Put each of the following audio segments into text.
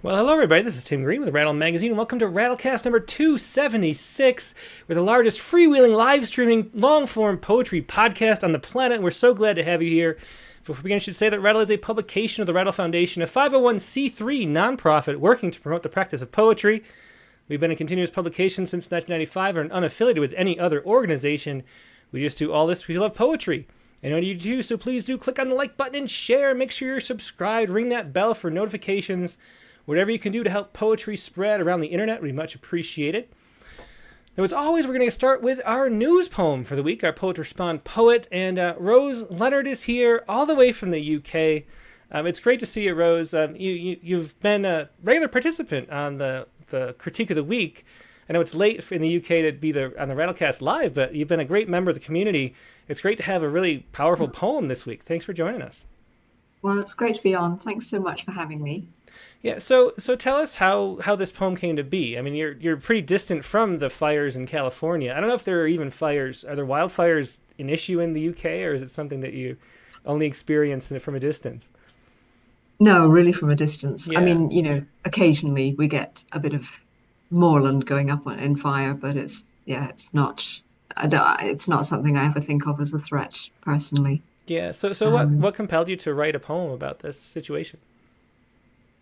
Well, hello everybody. This is Tim Green with Rattle Magazine, and welcome to Rattlecast number 276. We're the largest freewheeling, live streaming, long form poetry podcast on the planet. And we're so glad to have you here. Before we begin, I should say that Rattle is a publication of the Rattle Foundation, a 501c3 nonprofit working to promote the practice of poetry. We've been in continuous publication since 1995 and are unaffiliated with any other organization. We just do all this because we love poetry. And what do you do? So please do click on the like button and share. Make sure you're subscribed. Ring that bell for notifications. Whatever you can do to help poetry spread around the internet, we much appreciate it. Now, as always, we're going to start with our news poem for the week. Our Poet Respond poet, and Rose Lennard is here all the way from the UK. It's great to see you, Rose. You've been a regular participant on the Critique of the Week. I know it's late in the UK to be on the Rattlecast Live, but you've been a great member of the community. It's great to have a really powerful poem this week. Thanks for joining us. Well, it's great to be on. Thanks so much for having me. Yeah, so tell us how this poem came to be. I mean, you're pretty distant from the fires in California. I don't know if there are even fires. Are there wildfires an issue in the UK, or is it something that you only experience from a distance? No, really from a distance. I Yeah. mean, occasionally we get a bit of moorland going up in fire, but it's not, it's not something I ever think of as a threat personally. Yeah. So Um, what compelled you to write a poem about this situation?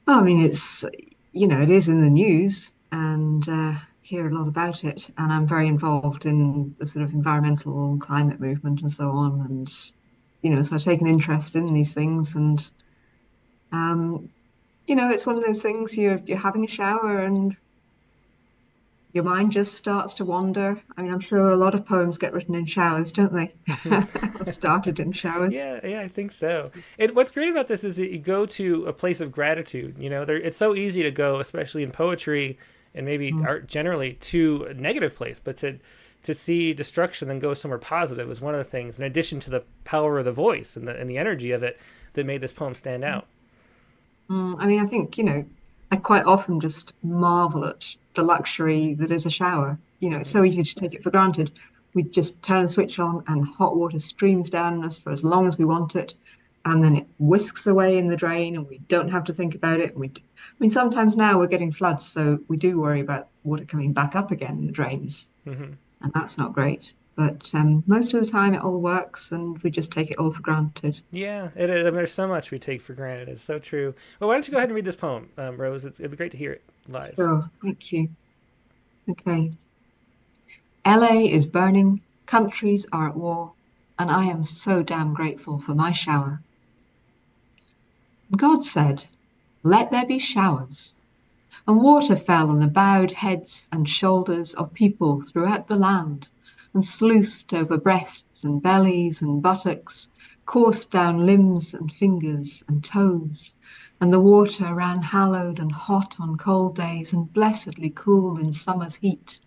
I mean, it is in the news and hear a lot about it, and I'm very involved in the sort of environmental and climate movement and so on, and so I take an interest in these things, and um, it's one of those things you're having a shower and your mind just starts to wander. I mean, I'm sure a lot of poems get written in showers, don't they? Or started in showers. Yeah, I think so. And what's great about this is that you go to a place of gratitude. It's so easy to go, especially in poetry and maybe Mm. art generally, to a negative place. But to see destruction and go somewhere positive is one of the things. In addition to the power of the voice and the energy of it, that made this poem stand out. I mean, I think, I quite often just marvel at the luxury that is a shower. It's so easy to take it for granted. We just turn a switch on and hot water streams down on us for as long as we want it. And then it whisks away in the drain and we don't have to think about it. I mean, sometimes now we're getting floods, so we do worry about water coming back up again in the drains. Hmm. And that's not great. But most of the time it all works and we just take it all for granted. Yeah, it is. I mean, there's so much we take for granted. It's so true. Well, why don't you go ahead and read this poem, Rose? It'd be great to hear it live. Oh, thank you. Okay. LA is burning, countries are at war, and I am so damn grateful for my shower. God said, "Let there be showers." And water fell on the bowed heads and shoulders of people throughout the land, and sluiced over breasts and bellies and buttocks, coursed down limbs and fingers and toes, and the water ran hallowed and hot on cold days and blessedly cool in summer's heat.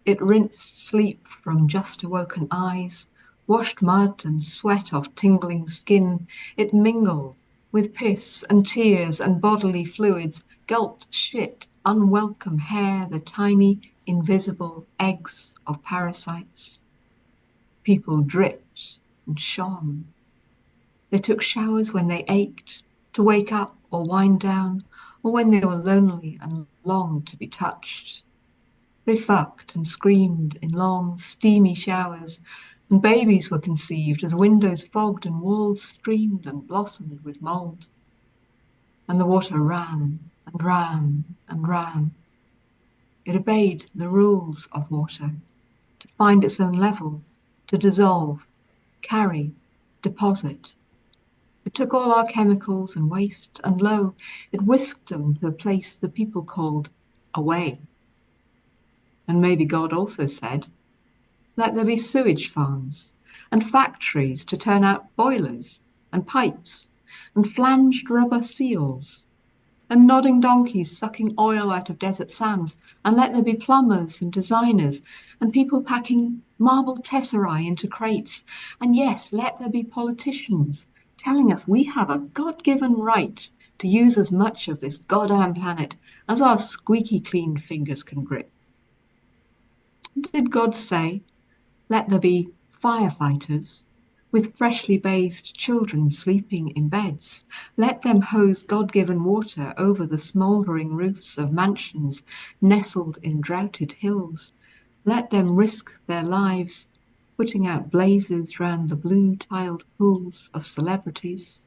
It rinsed sleep from just awoken eyes, washed mud and sweat off tingling skin. It mingled with piss and tears and bodily fluids, gulped shit, unwelcome hair, the tiny, invisible eggs of parasites. People dripped and shone. They took showers when they ached, to wake up or wind down, or when they were lonely and longed to be touched. They fucked and screamed in long, steamy showers, and babies were conceived as windows fogged and walls streamed and blossomed with mould. And the water ran and ran and ran. It obeyed the rules of water, to find its own level, to dissolve, carry, deposit. It took all our chemicals and waste, and lo, it whisked them to a place the people called away. And maybe God also said, "Let there be sewage farms and factories to turn out boilers and pipes and flanged rubber seals and nodding donkeys sucking oil out of desert sands, and let there be plumbers and designers and people packing marble tesserae into crates. And yes, let there be politicians telling us we have a God-given right to use as much of this goddamn planet as our squeaky clean fingers can grip." Did God say, "Let there be firefighters with freshly bathed children sleeping in beds. Let them hose God-given water over the smouldering roofs of mansions nestled in droughted hills. Let them risk their lives putting out blazes round the blue-tiled pools of celebrities.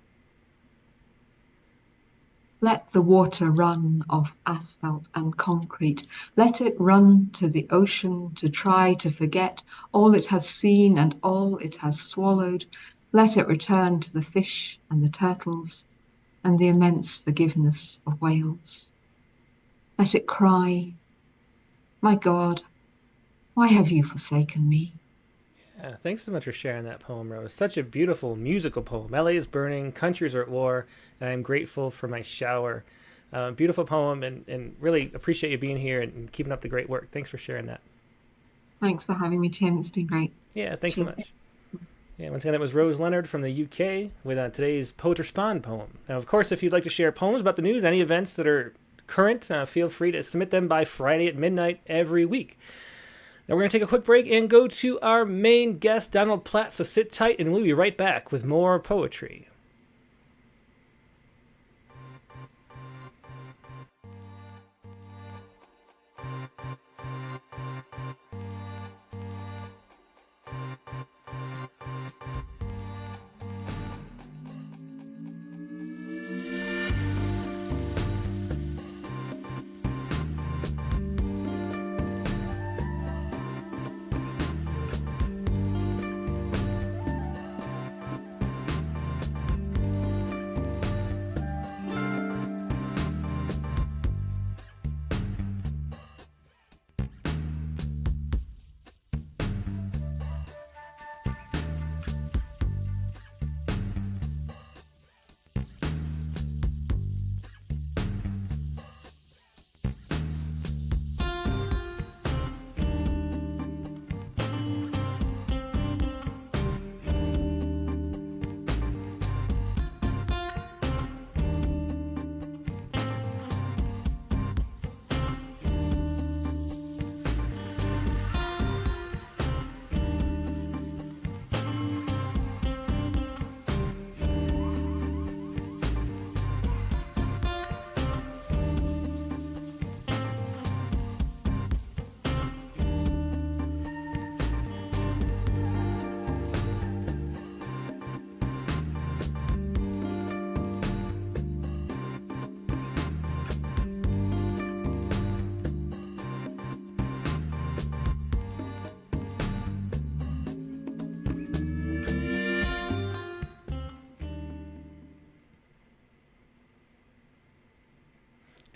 Let the water run off asphalt and concrete. Let it run to the ocean to try to forget all it has seen and all it has swallowed. Let it return to the fish and the turtles and the immense forgiveness of whales. Let it cry, "My God, why have you forsaken me?" Yeah, thanks so much for sharing that poem, Rose. Such a beautiful musical poem. LA is burning, countries are at war, and I'm grateful for my shower. Beautiful poem, and really appreciate you being here and keeping up the great work. Thanks for sharing that. Thanks for having me, Tim. It's been great. Yeah, thanks so Cheers. much. Yeah, once again, that was Rose Lennard from the UK with today's Poet Respond poem. Now, of course, if you'd like to share poems about the news, any events that are current, feel free to submit them by Friday at midnight every week. Now we're going to take a quick break and go to our main guest, Donald Platt, so sit tight and we'll be right back with more poetry.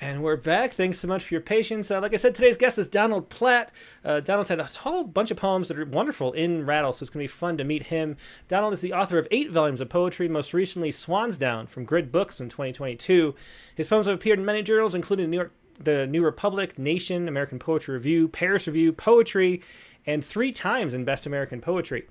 And we're back. Thanks so much for your patience. Like I said, today's guest is Donald Platt. Donald's had a whole bunch of poems that are wonderful in Rattle, so it's going to be fun to meet him. Donald is the author of 8 volumes of poetry, most recently Swansdown from Grid Books in 2022. His poems have appeared in many journals, including the New Republic, Nation, American Poetry Review, Paris Review, Poetry, and 3 times in Best American Poetry.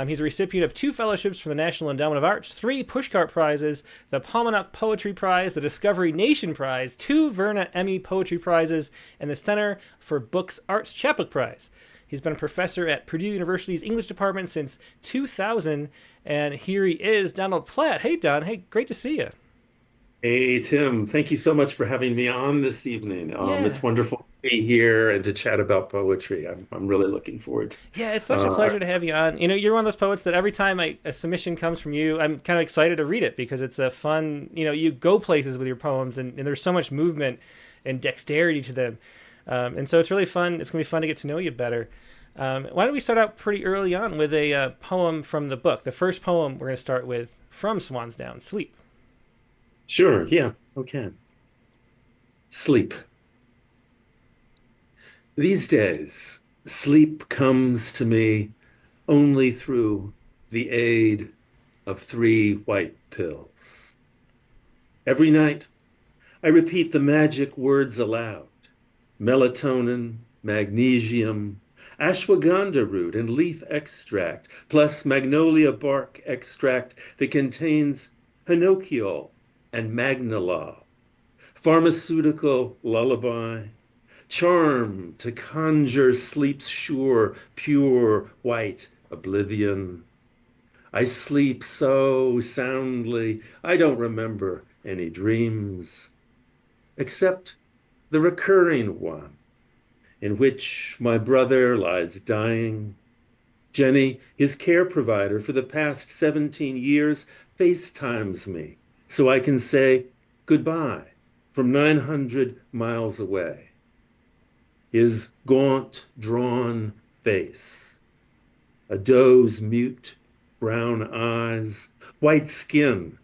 He's a recipient of 2 fellowships from the National Endowment of Arts, 3 Pushcart Prizes, the Paumanok Poetry Prize, the Discovery Nation Prize, 2 Verna Emery Poetry Prizes, and the Center for Book Arts Chapbook Prize. He's been a professor at Purdue University's English department since 2000, and here he is, Donald Platt. Hey, Don. Hey, great to see you. Hey, Tim. Thank you so much for having me on this evening. Yeah. It's wonderful to be here and to chat about poetry. I'm really looking forward to Yeah, it's such a pleasure to have you on. You know, you're one of those poets that every time a submission comes from you, I'm kind of excited to read it because it's a fun, you go places with your poems and there's so much movement and dexterity to them. And so it's really fun. It's going to be fun to get to know you better. Why don't we start out pretty early on with a poem from the book? The first poem we're going to start with from Swansdown, Sleep. Sure, yeah, okay. Sleep. These days, sleep comes to me only through the aid of 3 white pills. Every night, I repeat the magic words aloud: melatonin, magnesium, ashwagandha root and leaf extract, plus magnolia bark extract that contains hinokiol and magnolol, pharmaceutical lullaby, charm to conjure sleep's sure, pure, white oblivion. I sleep so soundly, I don't remember any dreams, except the recurring one in which my brother lies dying. Jenny, his care provider for the past 17 years, FaceTimes me so I can say goodbye from 900 miles away. His gaunt, drawn face, a doe's mute brown eyes, white skin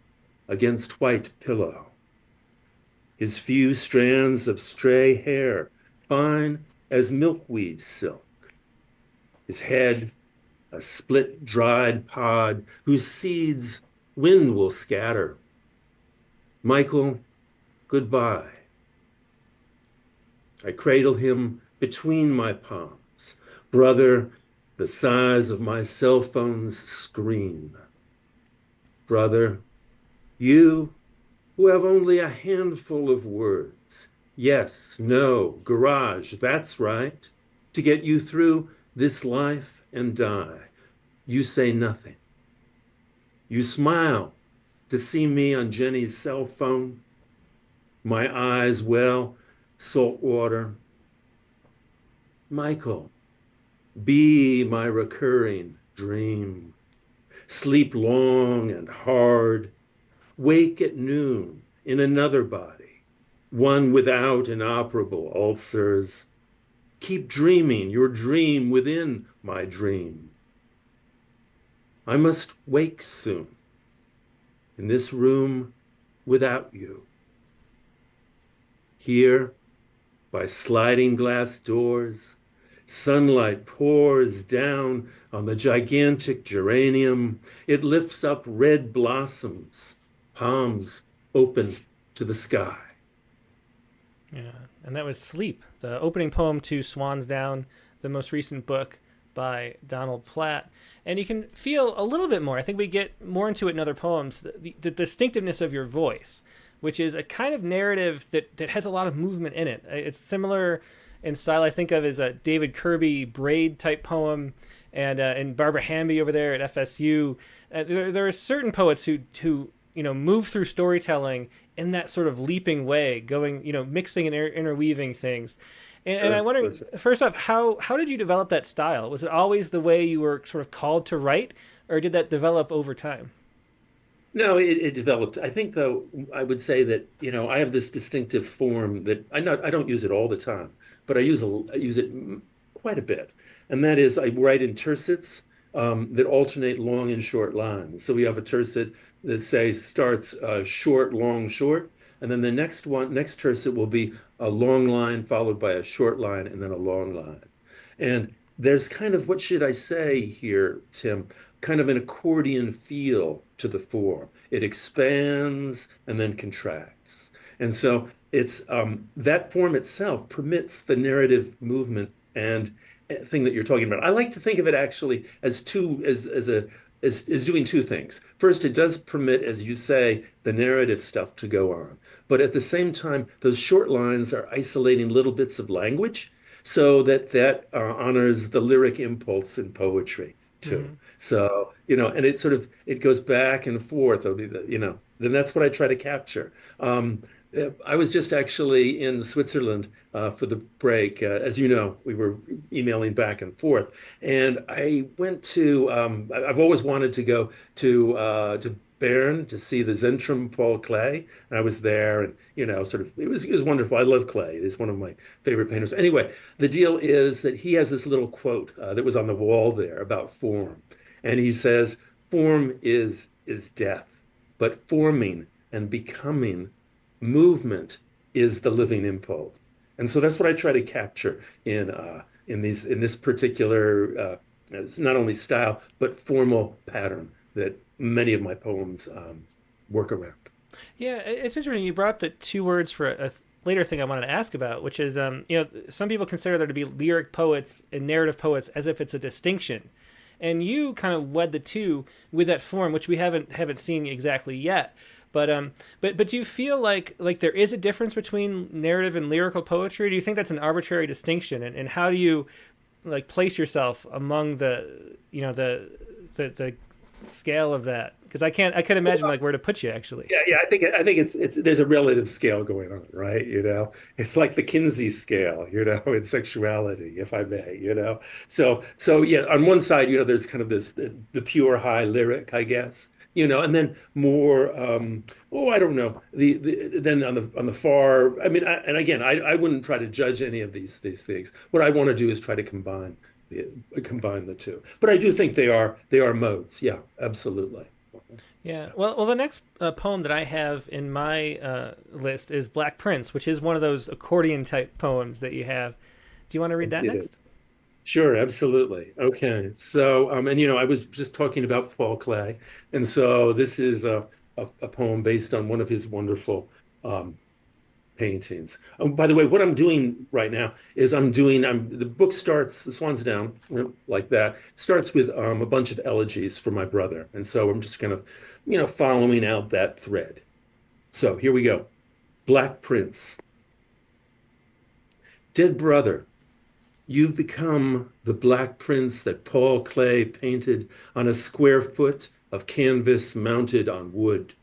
against white pillow, his few strands of stray hair, fine as milkweed silk, his head a split dried pod whose seeds wind will scatter. Michael, goodbye. I cradle him between my palms, brother, the size of my cell phone's screen. Brother, you who have only a handful of words, yes, no, garage, that's right, to get you through this life and die. You say nothing. You smile to see me on Jenny's cell phone. My eyes well, salt water. Michael, be my recurring dream. Sleep long and hard. Wake at noon in another body, one without inoperable ulcers. Keep dreaming your dream within my dream. I must wake soon in this room without you. Here, by sliding glass doors, sunlight pours down on the gigantic geranium. It lifts up red blossoms, palms open to the sky. Yeah, and that was Sleep, the opening poem to Swansdown, the most recent book by Donald Platt. And you can feel a little bit more. I think we get more into it in other poems, the distinctiveness of your voice, which is a kind of narrative that has a lot of movement in it. It's similar in style, I think of as a David Kirby braid type poem, and Barbara Hamby over there at FSU. There are certain poets who move through storytelling in that sort of leaping way, going, mixing and interweaving things. And I wonder, first off, how did you develop that style? Was it always the way you were sort of called to write, or did that develop over time? No, it developed. I think, though, I would say that, I have this distinctive form that I don't use it all the time, but I use it quite a bit. And that is I write in tercets that alternate long and short lines. So we have a tercet that starts short, long, short, and then the next tercet will be a long line followed by a short line and then a long line. And there's kind of, what should I say here, Tim? Kind of an accordion feel to the form. It expands and then contracts. And so it's that form itself permits the narrative movement and thing that you're talking about. I like to think of it actually as doing two things. First, it does permit, as you say, the narrative stuff to go on. But at the same time, those short lines are isolating little bits of language so that honors the lyric impulse in poetry too. Mm-hmm. So, and it goes back and forth, then that's what I try to capture. I was just actually in Switzerland for the break. As you know, we were emailing back and forth, and I went to. I've always wanted to go to Bern to see the Zentrum Paul Klee, and I was there, and it was wonderful. I love Klee; he's one of my favorite painters. Anyway, the deal is that he has this little quote that was on the wall there about form, and he says, "Form is death, but forming and becoming." Movement is the living impulse, and so that's what I try to capture in this particular it's not only style but formal pattern that many of my poems work around. Yeah, it's interesting. You brought up the two words for a later thing I wanted to ask about, which is some people consider there to be lyric poets and narrative poets as if it's a distinction, and you kind of wed the two with that form, which we haven't seen exactly yet. But do you feel like there is a difference between narrative and lyrical poetry? Or do you think that's an arbitrary distinction? And how do you place yourself among the scale of that? Because I could imagine like where to put you actually. Yeah. I think it's there's a relative scale going on, right? It's like the Kinsey scale, in sexuality, if I may, So yeah, on one side, there's kind of the pure high lyric, I guess, and then more, I don't know, then on the far, I mean, and again, I wouldn't try to judge any of these things. What I want to do is try to combine the two. But I do think they are modes. Yeah, absolutely. Yeah. Well, the next poem that I have in my list is Black Prince, which is one of those accordion type poems that you have. Do you want to read that It is. next? Sure, absolutely. Okay. So, and I was just talking about Paul Klee, and so this is a poem based on one of his wonderful um, paintings. By the way, what I'm doing right now is the book starts, the Swansdown, like that, starts with a bunch of elegies for my brother. And so I'm just kind of, following out that thread. So here we go. Black Prince. Dead brother, you've become the Black Prince that Paul Klee painted on a square foot of canvas mounted on wood.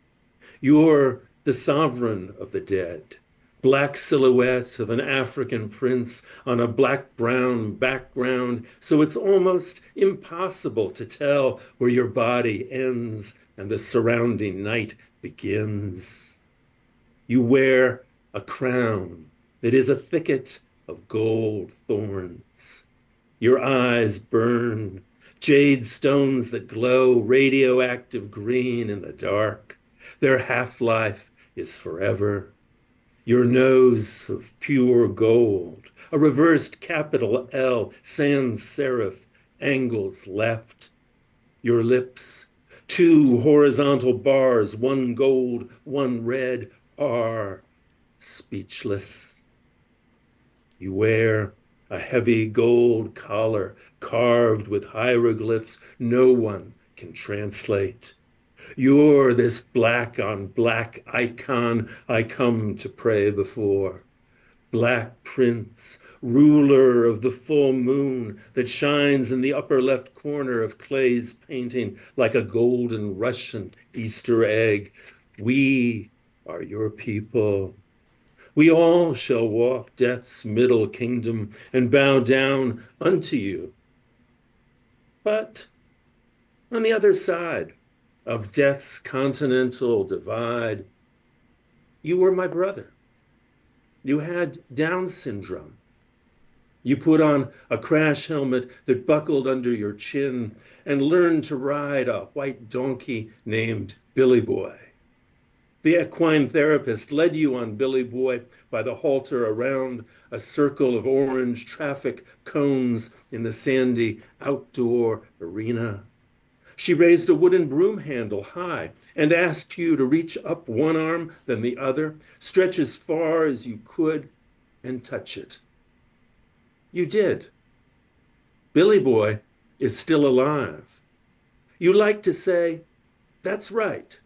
You're the sovereign of the dead, black silhouette of an African prince on a black-brown background, so it's almost impossible to tell where your body ends and the surrounding night begins. You wear a crown that is a thicket of gold thorns. Your eyes burn, jade stones that glow radioactive green in the dark. Their half-life is forever. Your nose of pure gold, a reversed capital L, sans serif, angles left. Your lips, two horizontal bars, one gold, one red, are speechless. You wear a heavy gold collar carved with hieroglyphs no one can translate. You're this black on black icon I come to pray before. Black Prince, ruler of the full moon that shines in the upper left corner of Klee's painting like a golden Russian Easter egg. We are your people. We all shall walk death's middle kingdom and bow down unto you. But on the other side of death's continental divide, you were my brother. You had Down syndrome. You put on a crash helmet that buckled under your chin and learned to ride a white donkey named Billy Boy. The equine therapist led you on Billy Boy by the halter around a circle of orange traffic cones in the sandy outdoor arena. She raised a wooden broom handle high and asked you to reach up one arm, then the other, stretch as far as you could, and touch it. You did. Billy Boy is still alive. You like to say, that's right.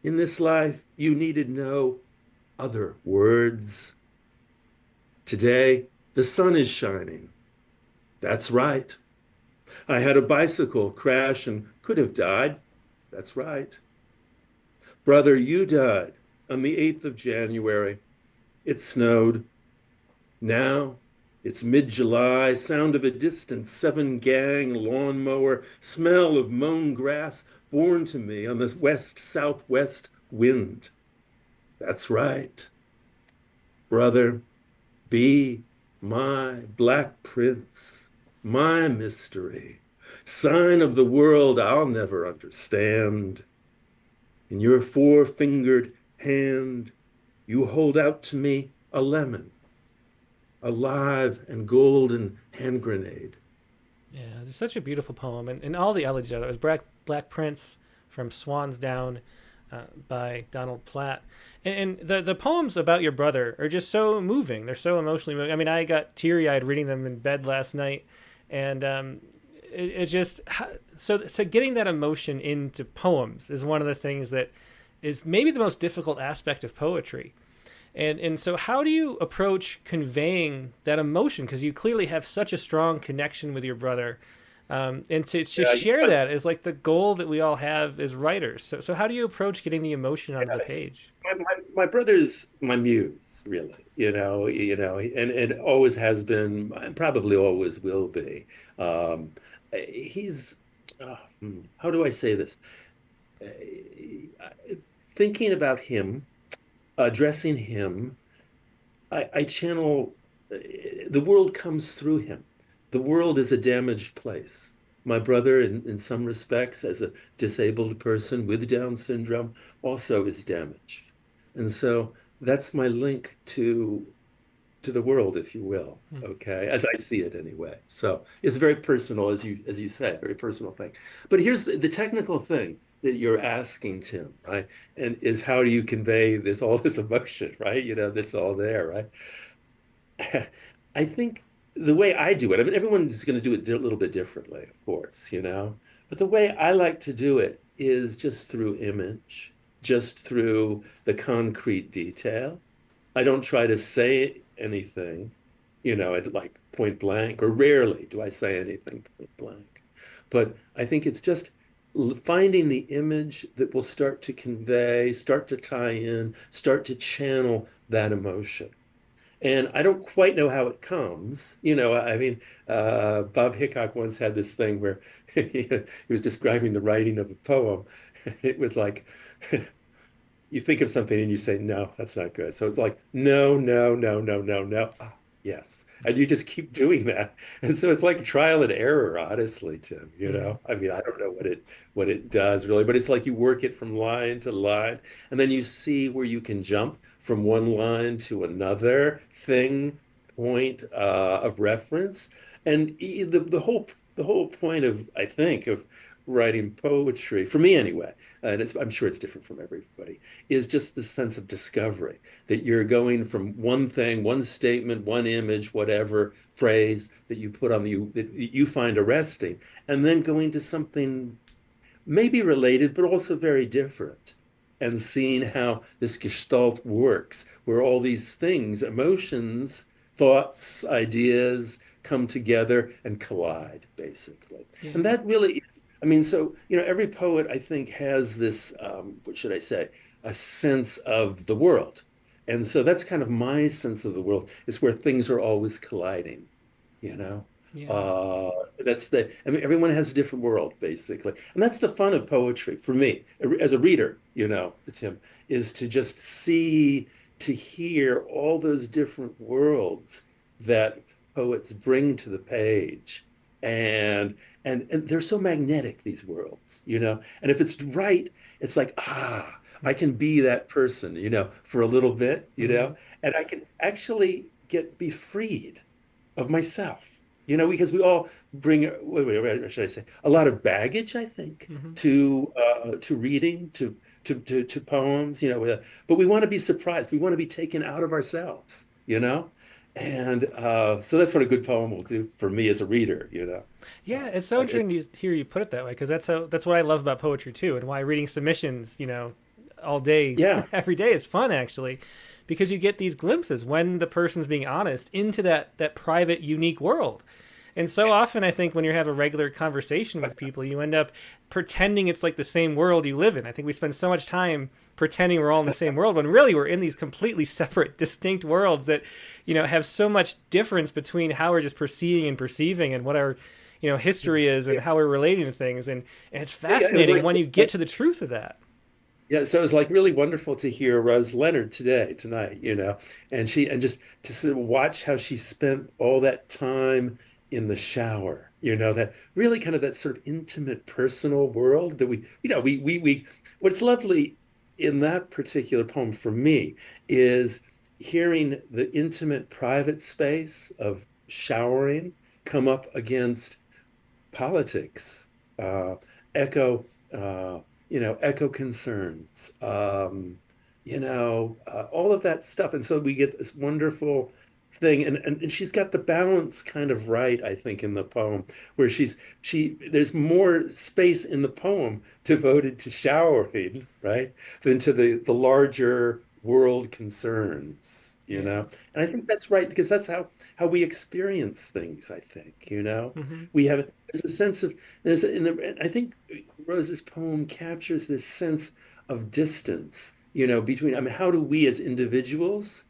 In this life, you needed no other words. Today, the sun is shining. That's right. I had a bicycle crash and could have died. That's right. Brother, you died on the 8th of January. It snowed. Now it's mid-July, sound of a distant 7-gang lawnmower, smell of mown grass borne to me on the west-southwest wind. That's right. Brother, be my Black Prince, my mystery, sign of the world I'll never understand. In your 4-fingered hand, you hold out to me a lemon, a live and golden hand grenade. Yeah, it's such a beautiful poem, and all the elegies of it. It was Black Prince from Swansdown by Donald Platt. And the poems about your brother are just so moving. They're so emotionally moving. I mean, I got teary-eyed reading them in bed last night, and it's just so getting that emotion into poems is one of the things that is maybe the most difficult aspect of poetry. And so how do you approach conveying that emotion? Because you clearly have such a strong connection with your brother. And to Yeah, share that is like the goal that we all have as writers. So how do you approach getting the emotion onto the page? my brother's my muse, really. And always has been, and probably always will be. Um, he's, how do I say this? Uh, Thinking about him, addressing him, I channel the world comes through him. The world is a damaged place. My brother, in some respects, as a disabled person with Down syndrome, also is damaged. And so that's my link to the world, if you will, Hmm. okay, as I see it anyway. So it's very personal, as you say, very personal thing. But here's the technical thing that you're asking, Tim, right? And is how do you convey this all this emotion, right? That's all there, right? I think the way I do it, I mean, everyone's going to do it a little bit differently, of course, but the way I like to do it is just through image, just through the concrete detail. I don't try to say anything, at like point blank, or rarely do I say anything point blank. But I think it's just finding the image that will start to convey, start to tie in, start to channel that emotion. And I don't quite know how it comes. I mean, Bob Hickok once had this thing where he was describing the writing of a poem. It was like, you think of something and you say, no, that's not good. So it's like, no, no, no, no, no, no. Ah, yes. And you just keep doing that. And so it's like trial and error, honestly, Tim, Hmm. I mean, I don't know what it does really, but it's like you work it from line to line, and then you see where you can jump from one line to another thing, point of reference. And the whole point of, I think, of writing poetry, for me anyway, and I'm sure it's different from everybody, is just the sense of discovery that you're going from one thing, one statement, one image, whatever phrase that you put on that you find arresting, and then going to something maybe related, but also very different. And seeing how this gestalt works, where all these things, emotions, thoughts, ideas come together and collide, basically. Yeah. And that really is, I mean, so, every poet, I think, has this, what should I say, a sense of the world. And so that's kind of my sense of the world, is where things are always colliding, you know? Yeah. Uh, I mean, everyone has a different world, basically. And that's the fun of poetry for me, as a reader, Tim, is to just see, to hear all those different worlds that poets bring to the page. And they're so magnetic, these worlds, And if it's right, it's like, I can be that person, for a little bit, Hmm. and I can actually be freed of myself, because we all bring, what should I say, a lot of baggage, I think, Hmm. to reading, to poems, but we want to be surprised. We want to be taken out of ourselves, and so that's what a good poem will do for me as a reader, Yeah, it's so It, interesting to hear you put it that way because that's what I love about poetry too, and why reading submissions, all day, yeah, every day is fun actually, because you get these glimpses when the person's being honest into that private, unique world. And so often, I think when you have a regular conversation with people, you end up pretending it's like the same world you live in. I think we spend so much time pretending we're all in the same world when really we're in these completely separate, distinct worlds that, have so much difference between how we're just perceiving and perceiving and what our, history is and yeah, how we're relating to things. And it's yeah. It was fascinating when you get to the truth of that. Yeah, so it was like really wonderful to hear Rose Leonard tonight, and just to sort of watch how she spent all that time in the shower, that really kind of that sort of intimate personal world that what's lovely in that particular poem for me is hearing the intimate private space of showering come up against politics, echo, echo concerns, all of that stuff. And so we get this wonderful thing, and she's got the balance kind of right, I think, in the poem, where there's more space in the poem devoted to showering, right, than to the larger world concerns, you Yeah. know? And I think that's right because that's how we experience things, I think, you know? Hmm. We have there's a sense of there's in the I think Rose's poem captures this sense of distance, you know, between I mean, how do we as individuals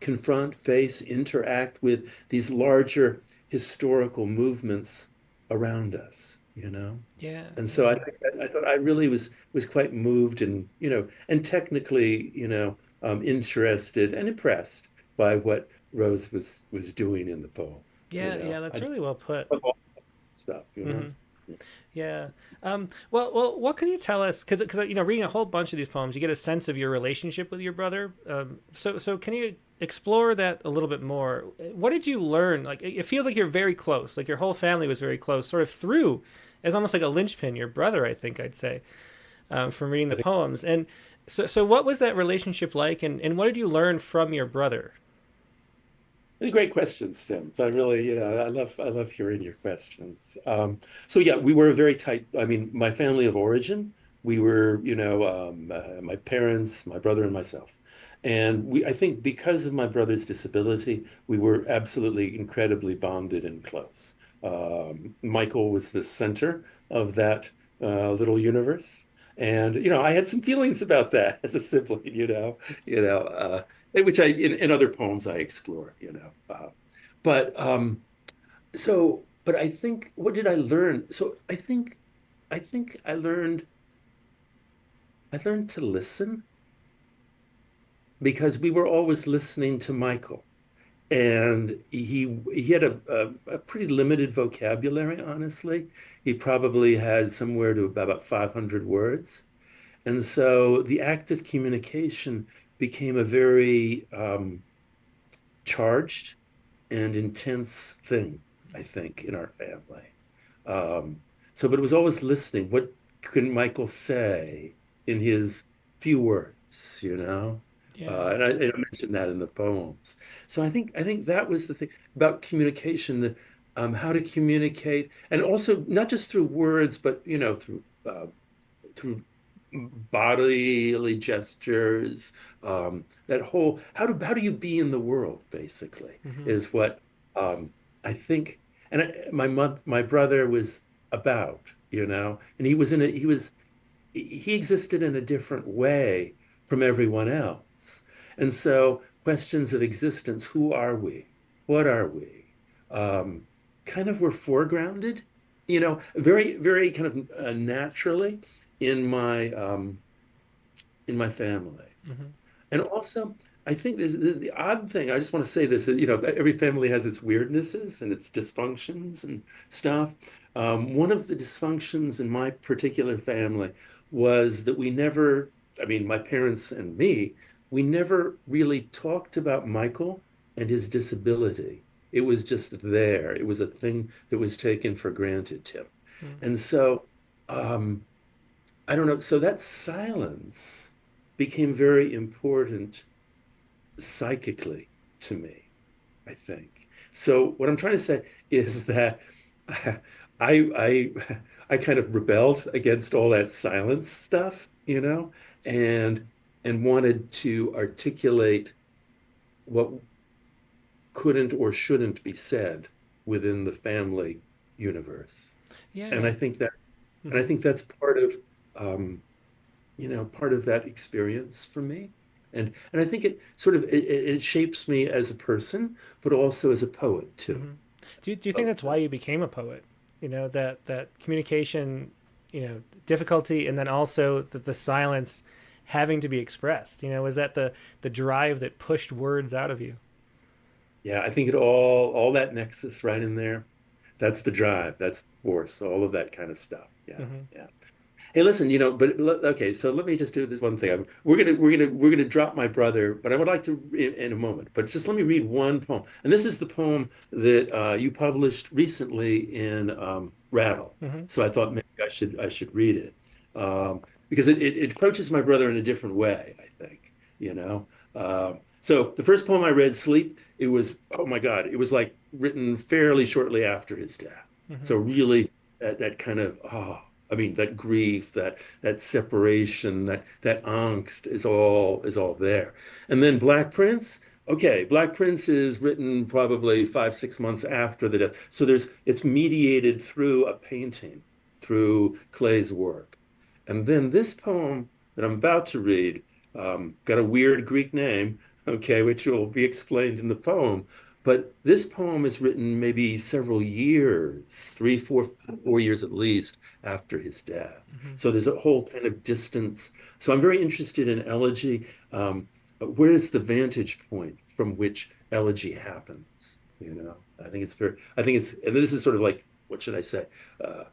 confront, face, interact with these larger historical movements around us, you know? Yeah. And so I Yeah. think I thought I really was quite moved and and technically interested and impressed by what Rose was doing in the poem. Yeah. Yeah. I That's just really well put. love all that stuff. Hmm. Yeah. Well, what can you tell us? Because reading a whole bunch of these poems, you get a sense of your relationship with your brother. So can you explore that a little bit more? What did you learn? Like, it feels like you're very close. Like your whole family was very close, sort of through, as almost like a linchpin. Your brother, I think I'd say, from reading I the think poems. And so what was that relationship like? And what did you learn from your brother? they're great questions, Tim. So I really, I love hearing your questions. So yeah, we were a very tight. I mean, my family of origin, we were, my parents, my brother, and myself. And I think because of my brother's disability, we were absolutely incredibly bonded and close. Michael was the center of that little universe. And, I had some feelings about that as a sibling, you know, uh, which in other poems I explore, But but I think what did I learn? So I think I learned to listen because we were always listening to Michael. And he had a pretty limited vocabulary, honestly. He probably had somewhere to about 500 words. And so the act of communication became a very charged and intense thing, I think, in our family. Um, but it was always listening. What can Michael say in his few words, Yeah. And I mentioned that in the poems. So I think that was the thing about communication, that how to communicate, and also not just through words, but through bodily gestures, that whole how do you be in the world basically Hmm. is what I think, and my brother was about, and he existed in a different way from everyone else. And so questions of existence, who are we? What are we? Um, Kind of were foregrounded, very, very kind of naturally in my family. Hmm. And also, I think there's the odd thing. I just want to say this, every family has its weirdnesses and its dysfunctions and stuff. One of the dysfunctions in my particular family was that I mean, my parents and me, we never really talked about Michael and his disability. It was just there. It was a thing that was taken for granted, Tim. And so, um, I don't know. So that silence became very important psychically to me, I think. So what I'm trying to say is that I I kind of rebelled against all that silence stuff, and wanted to articulate what couldn't or shouldn't be said within the family universe. And Yeah. I think that and I Hmm. think that's um, part of that experience for me. And I think it sort of it shapes me as a person, but also as a poet too. Hmm. Do you think Both that's why things. you became a poet? That communication, difficulty, and then also the silence having to be expressed. Was that the drive that pushed words out of you? Yeah, I think all that nexus right in there. That's the drive. That's the force. All of that kind of stuff. Yeah, Hmm. yeah. Hey, listen, okay, so let me just do this one thing. We're gonna drop my brother, but I would like to in a moment. But just let me read one poem, and this is the poem that you published recently in Rattle. Hmm. So I thought maybe I should read it because it approaches my brother in a different way, I think. So the first poem I read, Sleep, it was, oh my God, it was like written fairly shortly after his death. Hmm. So really that kind of I mean, that grief, that separation, that angst is all there. And then Black Prince, okay, Black Prince is written probably 5, 6 months after the death. So it's mediated through a painting, through Clay's work. And then this poem that I'm about to read got a weird Greek name, okay, which will be explained in the poem. But this poem is written maybe several years, 3, 4 years at least after his death. Mm-hmm. So there's a whole kind of distance. So I'm very interested in elegy. Where's the vantage point from which elegy happens? I think it's, and this is sort of like, what should I say? Uh,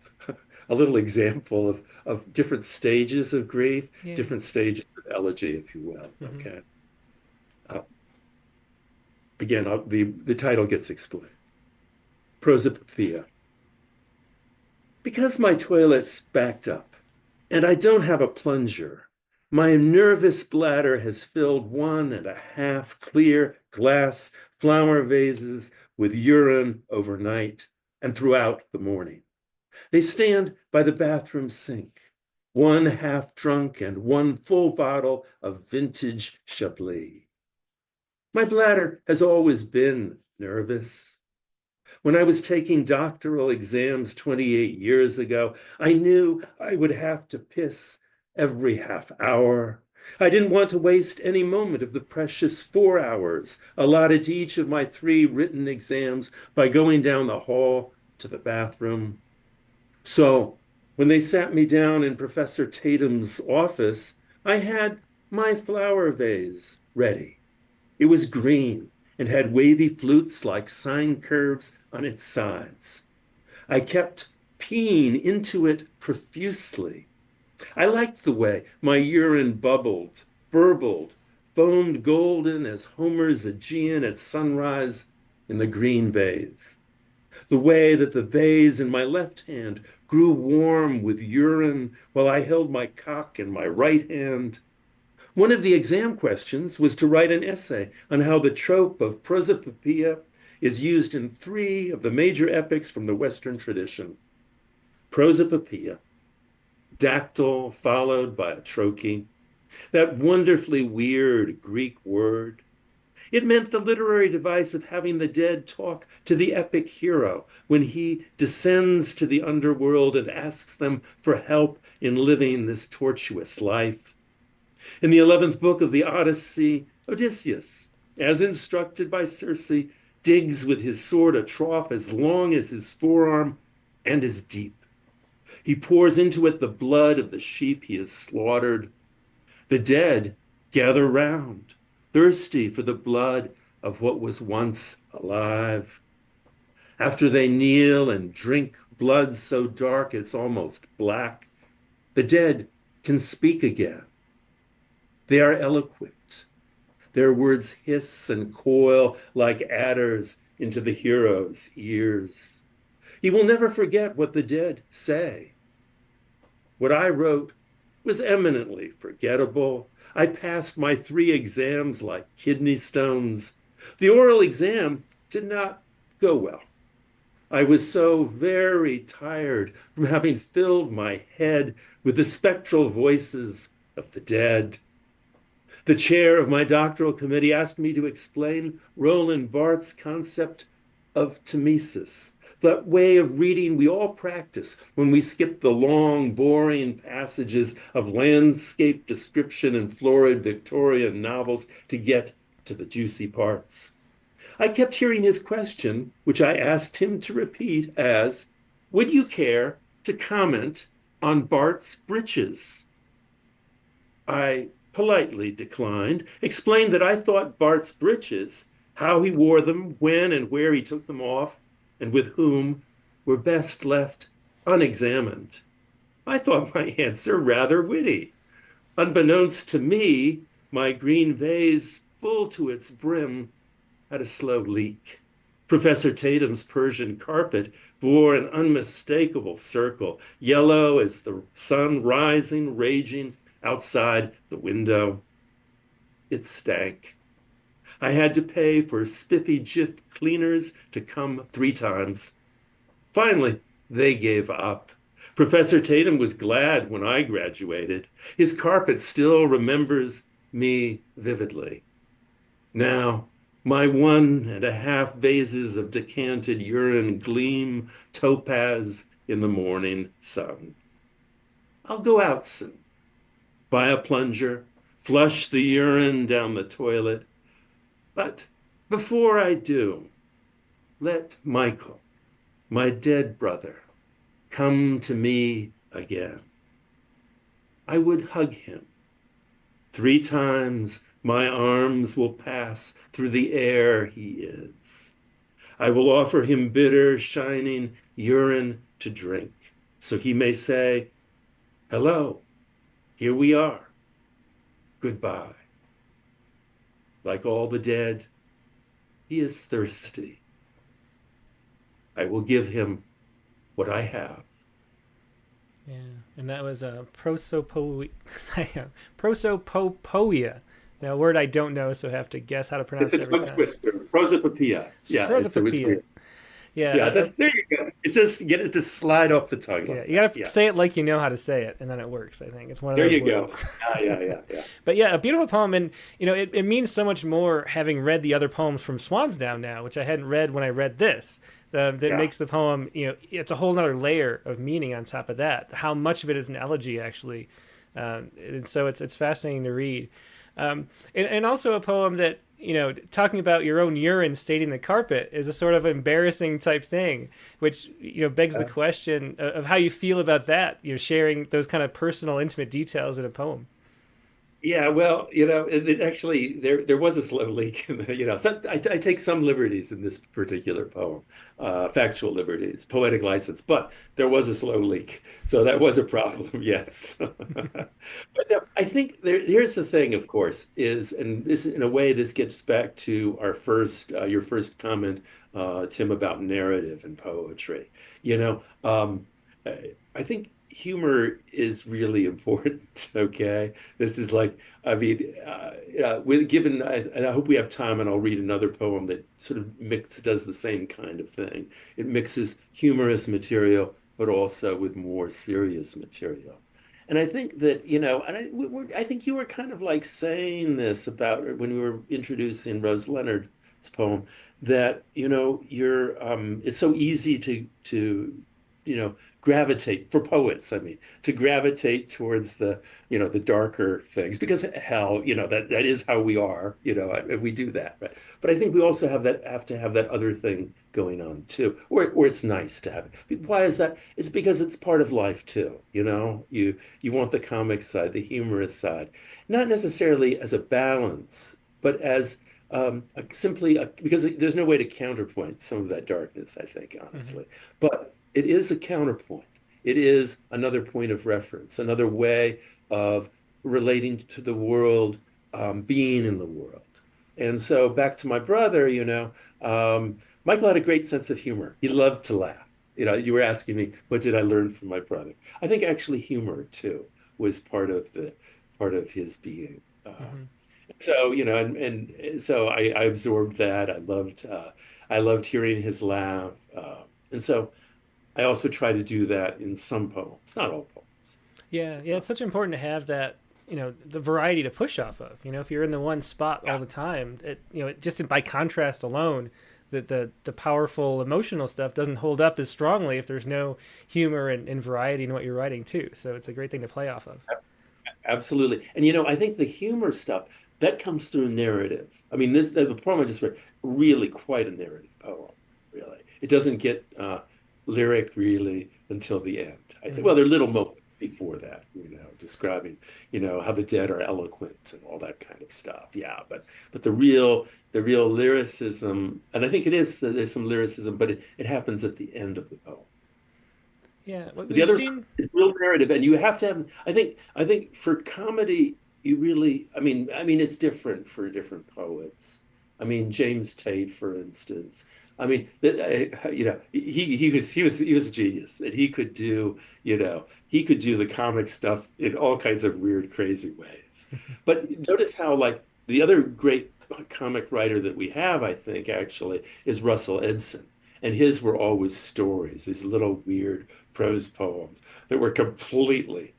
a little example of different stages of grief, Yeah. different stages of elegy, if you will. Mm-hmm. Okay. Uh, Again, the title gets explained. Prosopopoeia. Because my toilet's backed up and I don't have a plunger, my nervous bladder has filled 1.5 clear glass flower vases with urine overnight and throughout the morning. They stand by the bathroom sink, one half drunk and one full bottle of vintage Chablis. My bladder has always been nervous. When I was taking doctoral exams 28 years ago, I knew I would have to piss every half hour. I didn't want to waste any moment of the precious 4 hours allotted to each of my 3 written exams by going down the hall to the bathroom. So, when they sat me down in Professor Tatum's office, I had my flower vase ready. It was green and had wavy flutes like sine curves on its sides. I kept peeing into it profusely. I liked the way my urine bubbled, burbled, foamed golden as Homer's Aegean at sunrise in the green vase. The way that the vase in my left hand grew warm with urine while I held my cock in my right hand. One of the exam questions was to write an essay on how the trope of prosopopoeia is used in 3 of the major epics from the Western tradition. Prosopopoeia, dactyl followed by a trochee, that wonderfully weird Greek word. It meant the literary device of having the dead talk to the epic hero when he descends to the underworld and asks them for help in living this tortuous life. In the 11th book of the Odyssey, Odysseus, as instructed by Circe, digs with his sword a trough as long as his forearm and as deep. He pours into it the blood of the sheep he has slaughtered. The dead gather round, thirsty for the blood of what was once alive. After they kneel and drink blood so dark it's almost black, the dead can speak again. They are eloquent. Their words hiss and coil like adders into the hero's ears. He will never forget what the dead say. What I wrote was eminently forgettable. I passed my 3 exams like kidney stones. The oral exam did not go well. I was so very tired from having filled my head with the spectral voices of the dead. The chair of my doctoral committee asked me to explain Roland Barthes' concept of tmesis, that way of reading we all practice when we skip the long, boring passages of landscape description in florid Victorian novels to get to the juicy parts. I kept hearing his question, which I asked him to repeat as, would you care to comment on Bart's breeches? I politely declined, explained that I thought Bart's breeches, how he wore them, when and where he took them off, and with whom, were best left unexamined. I thought my answer rather witty. Unbeknownst to me, my green vase, full to its brim, had a slow leak. Professor Tatum's Persian carpet bore an unmistakable circle, yellow as the sun rising, raging outside the window. It stank. I had to pay for spiffy Jif cleaners to come 3 times. Finally, they gave up. Professor Tatum was glad when I graduated. His carpet still remembers me vividly. Now, my 1.5 vases of decanted urine gleam topaz in the morning sun. I'll go out soon, buy a plunger, flush the urine down the toilet. But before I do, let Michael, my dead brother, come to me again. I would hug him. 3 times my arms will pass through the air he is. I will offer him bitter, shining urine to drink, so he may say, hello, here we are, goodbye. Like all the dead, he is thirsty. I will give him what I have. Yeah, and that was a prosopopoia. Now, a word I don't know, so I have to guess how to pronounce It's it a every tongue time. twister. Prosopopoeia. Yeah, it's Prosopopoeia. weird. Yeah, Yeah, there you go. It's just get it to slide off the tongue yeah. like You that. gotta Yeah. say it like you know how to say it, and then it works. I think it's one of There those you go. words. Yeah. But yeah, a beautiful poem, and it means so much more having read the other poems from Swansdown now, which I hadn't read when I read this. That Yeah. makes the poem, it's a whole other layer of meaning on top of that. How much of it is an elegy, actually, and so it's fascinating to read, and also a poem that talking about your own urine staining the carpet is a sort of embarrassing type thing, which begs the question of how you feel about that. Sharing those kind of personal, intimate details in a poem. Yeah, well, it actually there was a slow leak. So I take some liberties in this particular poem, factual liberties, poetic license, but there was a slow leak, so that was a problem. Yes, but no, I think here's the thing. Of course, and this in a way this gets back to your first comment, Tim, about narrative and poetry. You know, I think humor is really important. Okay, this is like I mean, given, I hope we have time, and I'll read another poem that sort of does the same kind of thing. It mixes humorous material, but also with more serious material. And I think that, I think you were kind of like saying this about when we were introducing Rose Leonard's poem, that, it's so easy gravitate for poets, I mean, to gravitate towards the darker things because hell, that is how we are, and we do that, right? But I think we also have to have that other thing going on too, or it's nice to have it. Why is that? It's because it's part of life too, you want the comic side, the humorous side, not necessarily as a balance, but as because there's no way to counterpoint some of that darkness, I think, Mm-hmm. honestly. But it is a counterpoint. It is another point of reference, another way of relating to the world, being in the world. And so back to my brother, Michael had a great sense of humor. He loved to laugh. You were asking me, what did I learn from my brother? I think actually humor too was part of his being. Mm-hmm. So, and so I absorbed that. I loved hearing his laugh. And so I also try to do that in some poems, not all poems. Yeah, So, it's such important to have that, the variety to push off of. If you're in the one spot all yeah, the time, just by contrast alone, the powerful emotional stuff doesn't hold up as strongly if there's no humor and variety in what you're writing too. So it's a great thing to play off of. absolutely. And I think the humor stuff that comes through narrative. I mean, the poem I just read, really quite a narrative poem, really. It doesn't get lyric really until the end. I think, Mm-hmm. well, there are little moments before that, describing, how the dead are eloquent and all that kind of stuff. Yeah, but the real lyricism, and I think there's some lyricism, but it happens at the end of the poem. Yeah, what But the we've other side seen. is real narrative, and you have to have. I think for comedy, you really. I mean, it's different for different poets. I mean, James Tate, for instance. I mean, he was a genius, and he could do the comic stuff in all kinds of weird, crazy ways. But notice how like the other great comic writer that we have, I think, actually, is Russell Edson. And his were always stories, these little weird prose poems that were completely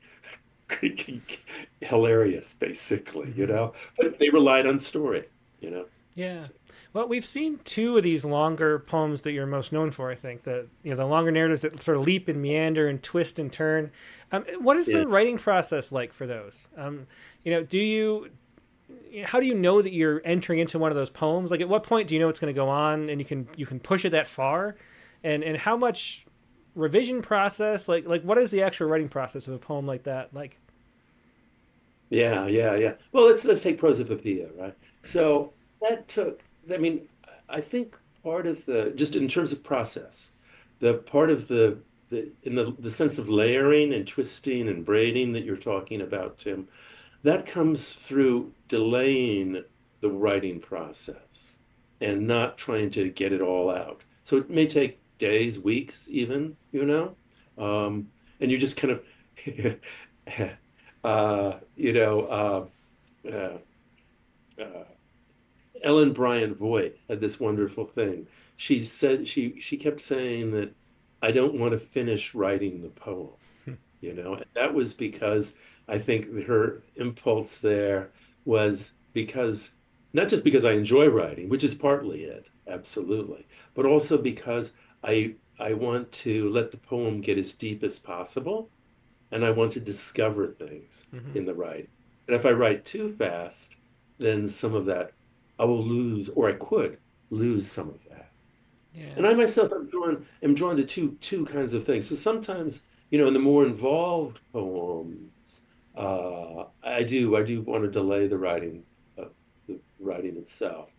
hilarious, basically, Hmm. but they relied on story. Yeah. So, Well, we've seen two of these longer poems that you're most known for. I think the longer narratives that sort of leap and meander and twist and turn. What is yeah. the writing process like for those? Do you how do you know that you're entering into one of those poems? Like, at what point do you know it's going to go on, and you can push it that far, and how much revision process? Like what is the actual writing process of a poem like that? Like, Yeah, yeah, yeah. Well, let's take Prosopopoeia, right? So that took, I mean, I think part of the just in terms of process, the part of the in the sense of layering and twisting and braiding that you're talking about, Tim, that comes through delaying the writing process and not trying to get it all out. So it may take days, weeks, even. And you just kind of uh, you know, uh, uh, Ellen Bryant Voigt had this wonderful thing. She said she kept saying that I don't want to finish writing the poem. And that was because I think her impulse there was because not just because I enjoy writing, which is partly it, absolutely, but also because I want to let the poem get as deep as possible, and I want to discover things hmm in the writing. And if I write too fast, then some of that I will lose, or I could lose some of that. yeah, And I myself am drawn to two kinds of things. So sometimes, in the more involved poems, I do want to delay the writing itself.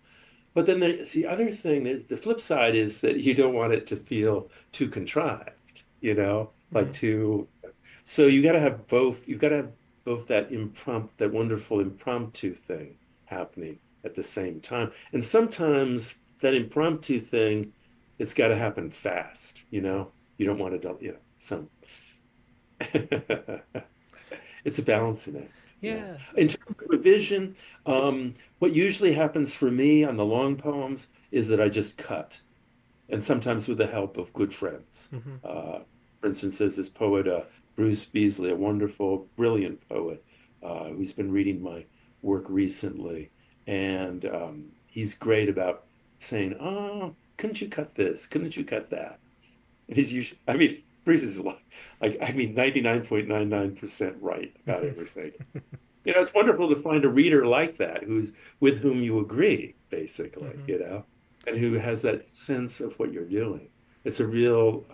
But then the other thing is the flip side is that you don't want it to feel too contrived, like hmm too. So you got to have both. You've got to have both that wonderful impromptu thing happening at the same time. And sometimes that impromptu thing, it's got to happen fast. You don't want to, some. It's a balancing act. Yeah. yeah. In terms of revision, what usually happens for me on the long poems is that I just cut, and sometimes with the help of good friends. hmm Uh, for instance, there's this poet, Bruce Beasley, a wonderful, brilliant poet, who's been reading my work recently. And he's great about saying, "Oh, couldn't you cut this? Couldn't you cut that?" And he's usually, I mean, Bruce is like, I mean, 99.99% right about everything. It's wonderful to find a reader like that who's with whom you agree, basically, hmm and who has that sense of what you're doing. It's a real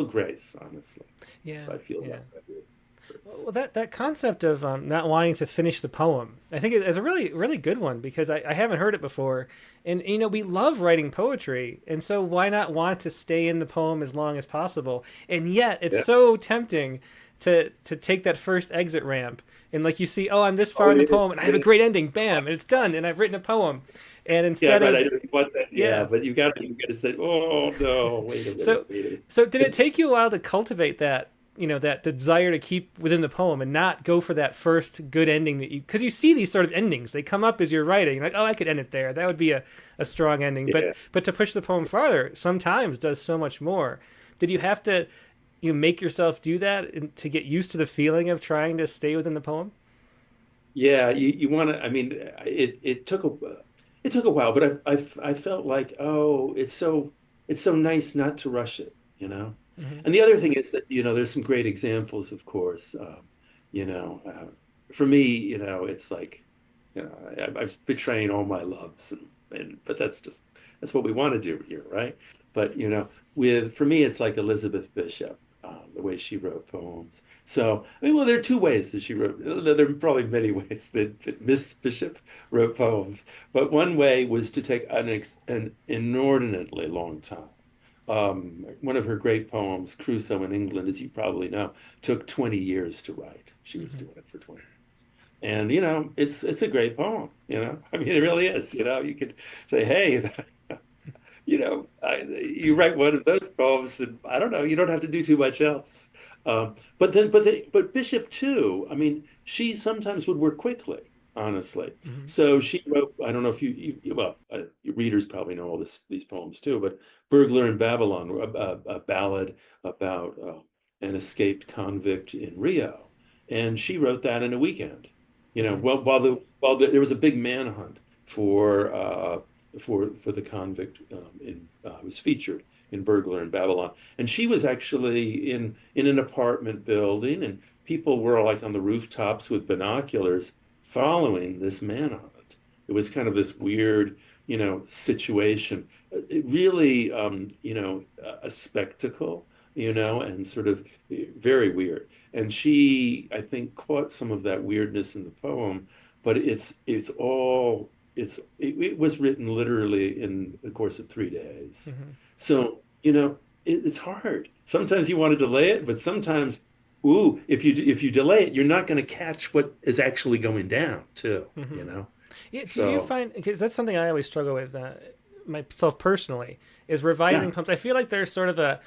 grace, honestly. yeah, So I feel yeah. that with Bruce. Well, that concept of not wanting to finish the poem, I think is a really really good one because I haven't heard it before, and we love writing poetry, and so why not want to stay in the poem as long as possible? And yet it's Yeah. so tempting to take that first exit ramp, and like you see, oh, I'm this far Oh, in the it is. poem, and I have It a is. great ending, bam, and it's done, and I've written a poem, and Yeah, instead right. I of don't want that. Yeah, yeah, but you got to say, oh no, wait a minute, so wait a minute. so did it It's take you a while to cultivate that, that desire to keep within the poem and not go for that first good ending that you, because you see these sort of endings, they come up as you're writing, like, oh, I could end it there. That would be a strong ending. But yeah. but to push the poem farther sometimes does so much more. Did you have to make yourself do that to get used to the feeling of trying to stay within the poem? Yeah, you want to. I mean, it took a while, but I felt like, oh, it's so nice not to rush it. Hmm. And the other thing is that there's some great examples, of course. You know, for me, it's like, I've been betraying all my loves, but that's what we want to do here, right? But with for me, it's like Elizabeth Bishop, the way she wrote poems. So, I mean, well, there are two ways that she wrote. There are probably many ways that Miss Bishop wrote poems, but one way was to take an inordinately long time. One of her great poems, Crusoe in England, as you probably know, took 20 years to write. She was Hmm. doing it for 20 years. And, it's a great poem. I mean, it really is. You could say, hey, you write one of those poems, and I don't know, you don't have to do too much else. But Bishop too. I mean, she sometimes would work quickly, honestly. Hmm. So she wrote. I don't know if well, readers probably know all these poems too, but Burglar in Babylon, a ballad about an escaped convict in Rio. And she wrote that in a weekend. Hmm. There was a big manhunt for for the convict was featured in Burglar in Babylon. And she was actually in an apartment building, and people were like on the rooftops with binoculars following this manhunt. It was kind of this weird, situation. It really, a spectacle, and sort of very weird. And she, I think, caught some of that weirdness in the poem, but it was written literally in the course of 3 days. Hmm. So, it's hard. Sometimes you want to delay it, but sometimes, ooh, if you delay it, you're not going to catch what is actually going down too, Hmm. Yeah, do you So, find, because that's something I always struggle with myself personally, is revising yeah, poems. I feel like there's sort of a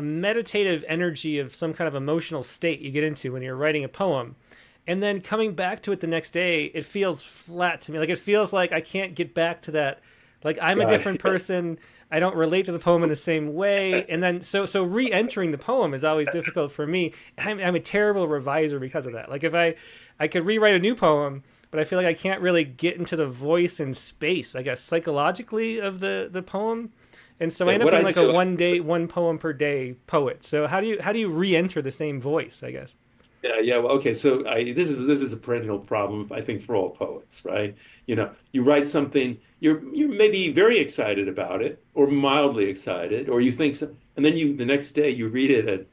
meditative energy of some kind of emotional state you get into when you're writing a poem. And then coming back to it the next day, it feels flat to me. Like it feels like I can't get back to that. Like I'm a God, different person. I don't relate to the poem in the same way. And then so re-entering the poem is always difficult for me. I'm a terrible reviser because of that. Like if I could rewrite a new poem, but I feel like I can't really get into the voice and space, I guess, psychologically of the poem. And so I yeah. end up What being I like a do, one poem per day poet. So how do you re-enter the same voice, I guess? yeah, yeah. Well, okay, so this is a perennial problem, I think, for all poets, right? You write something, you're maybe very excited about it, or mildly excited, or you think so, and then the next day you read it and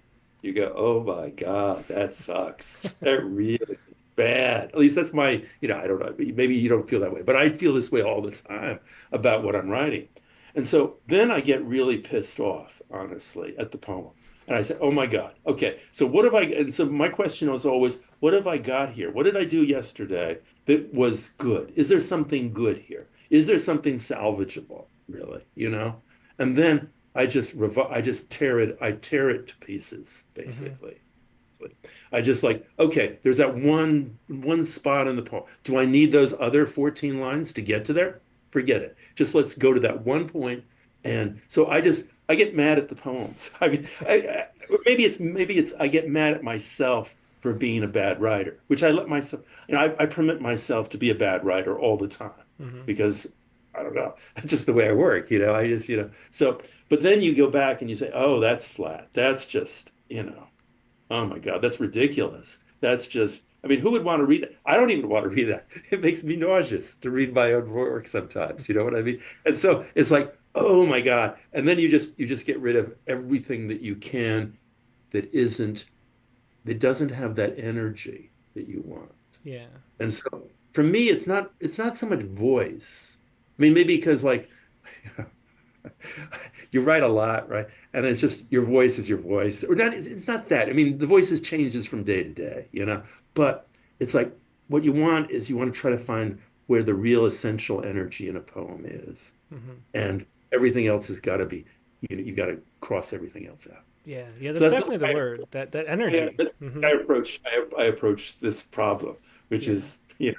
you go, "Oh my God, that sucks. That really is bad." At least that's my, I don't know. Maybe you don't feel that way, but I feel this way all the time about what I'm writing. And so then I get really pissed off, honestly, at the poem. And I said, "Oh my God. Okay. So what have I?" And so my question was always, "What have I got here? What did I do yesterday that was good? Is there something good here? Is there something salvageable, really? And then I just tear it to pieces, Hmm. basically. I just like, okay, there's that one spot in the poem. Do I need those other 14 lines to get to there? Forget it. Just let's go to that one point. And so I get mad at the poems. I mean, maybe it's I get mad at myself for being a bad writer, which I let myself, I permit myself to be a bad writer all the time Hmm. because I don't know, that's just the way I work, I just, so, but then you go back and you say, oh, that's flat. That's just, oh my God, that's ridiculous. That's just, I mean, who would want to read that? I don't even want to read that. It makes me nauseous to read my own work sometimes. You know what I mean? And so it's like, oh my God. And then you just get rid of everything that you can that doesn't have that energy that you want. Yeah. And so for me, it's not so much voice. I mean, maybe because like you write a lot, right? And it's just your voice is your voice. Or not, it's not that. I mean, the voices changes from day to day, but it's like what you want is you want to try to find where the real essential energy in a poem is. Hmm. And everything else has got to be, you got to cross everything else out. Yeah. Yeah. So That's definitely the word. That energy. that's the Hmm. way I approach this problem, which Yeah. is, yeah.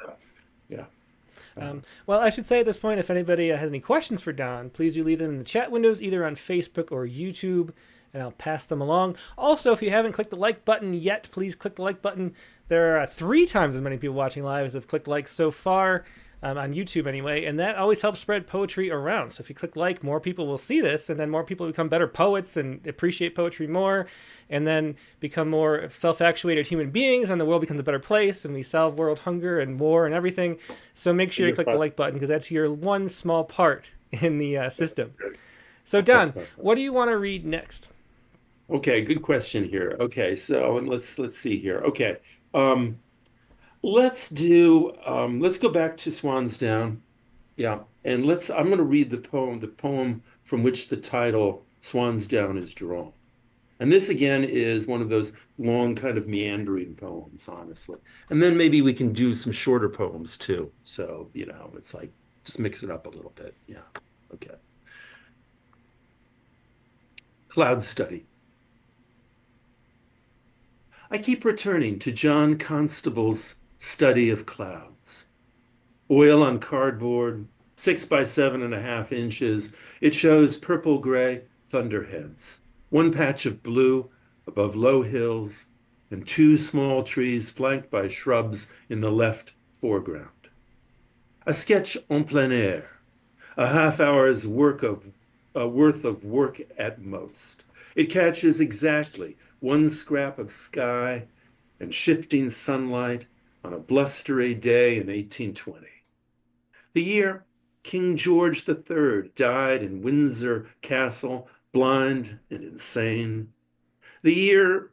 Well, I should say at this point, if anybody has any questions for Don, please do leave them in the chat windows, either on Facebook or YouTube, and I'll pass them along. Also, if you haven't clicked the like button yet, please click the like button. There are 3 times as many people watching live as have clicked like so far. On YouTube anyway, and that always helps spread poetry around. So if you click like, more people will see this, and then more people become better poets and appreciate poetry more, and then become more self-actuated human beings, and the world becomes a better place, and we solve world hunger and war and everything. So make sure you You're click the fine. like button because that's your one small part in the system. So Don, what do you want to read next? Okay, good question here. Okay, so and let's see here. Okay. Um, let's go back to Swansdown. Yeah. And I'm gonna read the poem from which the title Swansdown is drawn. And this again is one of those long kind of meandering poems, honestly. And then maybe we can do some shorter poems too. So, it's like just mix it up a little bit. Yeah. Okay. Cloud study. I keep returning to John Constable's study of clouds. Oil on cardboard, 6 by 7.5 inches. It shows purple-gray thunderheads, one patch of blue above low hills, and two small trees flanked by shrubs in the left foreground. A sketch en plein air, a half-hour's worth of work at most. It catches exactly one scrap of sky and shifting sunlight on a blustery day in 1820. The year King George III died in Windsor Castle, blind and insane. The year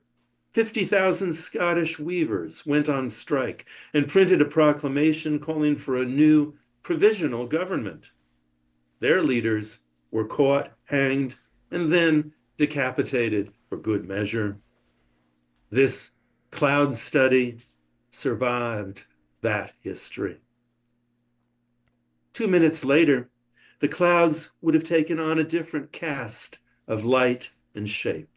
50,000 Scottish weavers went on strike and printed a proclamation calling for a new provisional government. Their leaders were caught, hanged, and then decapitated for good measure. This cloud study survived that history. 2 minutes later, the clouds would have taken on a different cast of light and shape,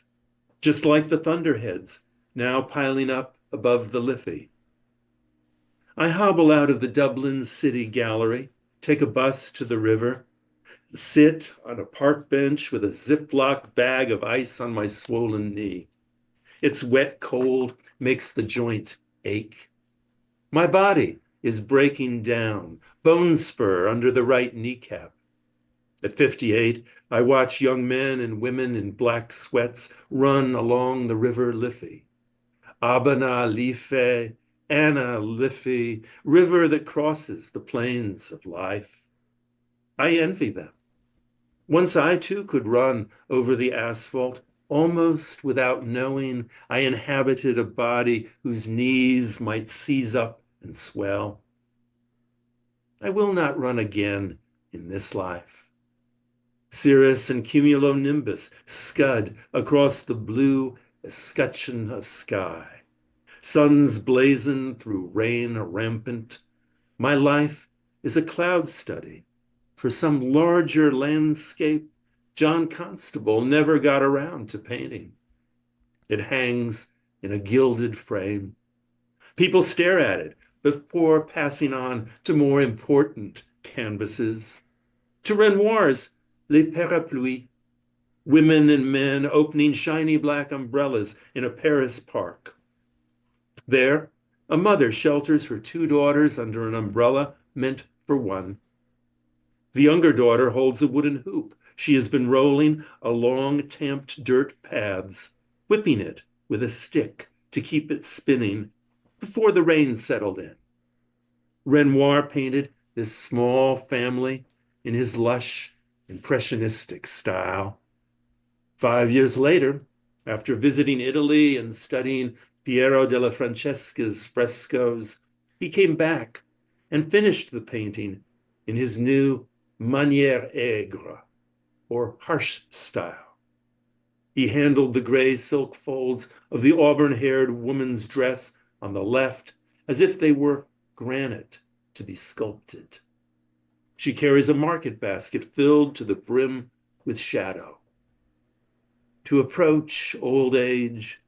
just like the thunderheads now piling up above the Liffey. I hobble out of the Dublin City Gallery, take a bus to the river, sit on a park bench with a Ziploc bag of ice on my swollen knee. Its wet cold makes the joint ache. My body is breaking down, bone spur under the right kneecap. At 58, I watch young men and women in black sweats run along the river Liffey. Abana Liffey, Anna Liffey, river that crosses the plains of life. I envy them. Once I too could run over the asphalt, almost without knowing I inhabited a body whose knees might seize up and swell. I will not run again in this life. Cirrus and cumulonimbus scud across the blue escutcheon of sky. Suns blazon through rain rampant. My life is a cloud study for some larger landscape John Constable never got around to painting. It hangs in a gilded frame. People stare at it before passing on to more important canvases, to Renoir's Les Parapluies, women and men opening shiny black umbrellas in a Paris park. There, a mother shelters her two daughters under an umbrella meant for one. The younger daughter holds a wooden hoop she has been rolling along tamped dirt paths, whipping it with a stick to keep it spinning before the rain settled in. Renoir painted this small family in his lush, impressionistic style. 5 years later, after visiting Italy and studying Piero della Francesca's frescoes, he came back and finished the painting in his new manière aigre, or harsh style. He handled the gray silk folds of the auburn-haired woman's dress on the left as if they were granite to be sculpted. She carries a market basket filled to the brim with shadow. To approach old age,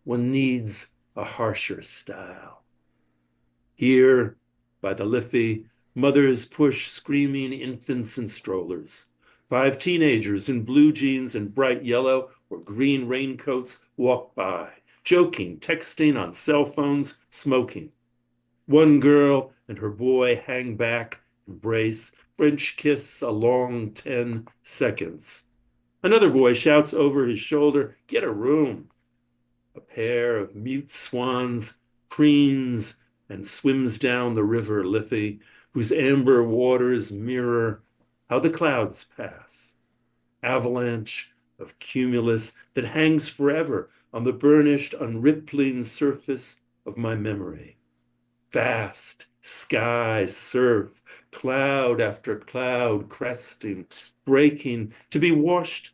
one needs a harsher style. Here, by the Liffey, mothers push screaming infants in strollers. 5 teenagers in blue jeans and bright yellow or green raincoats walk by, joking, texting on cell phones, smoking. One girl and her boy hang back, embrace, French kiss a long 10 seconds. Another boy shouts over his shoulder, "Get a room." A pair of mute swans preens and swims down the river Liffey, whose amber waters mirror how the clouds pass. Avalanche of cumulus that hangs forever on the burnished, unrippling surface of my memory. Vast sky, surf, cloud after cloud cresting, breaking, to be washed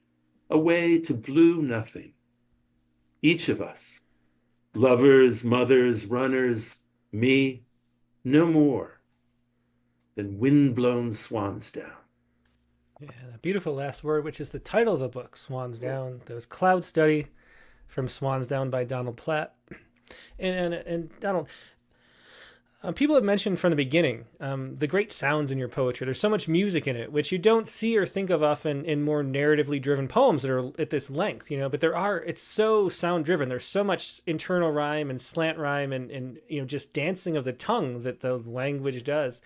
away to blue nothing. Each of us, lovers, mothers, runners, me, no more than windblown Swansdown. Yeah, that beautiful last word, which is the title of the book, Swansdown. There was Cloud Study from Swansdown by Donald Platt. And Donald, People have mentioned from the beginning the great sounds in your poetry. There's so much music in it, which you don't see or think of often in more narratively driven poems that are at this length, you know. But there are, it's so sound driven. There's so much internal rhyme and slant rhyme and you know, just dancing of the tongue that the language does.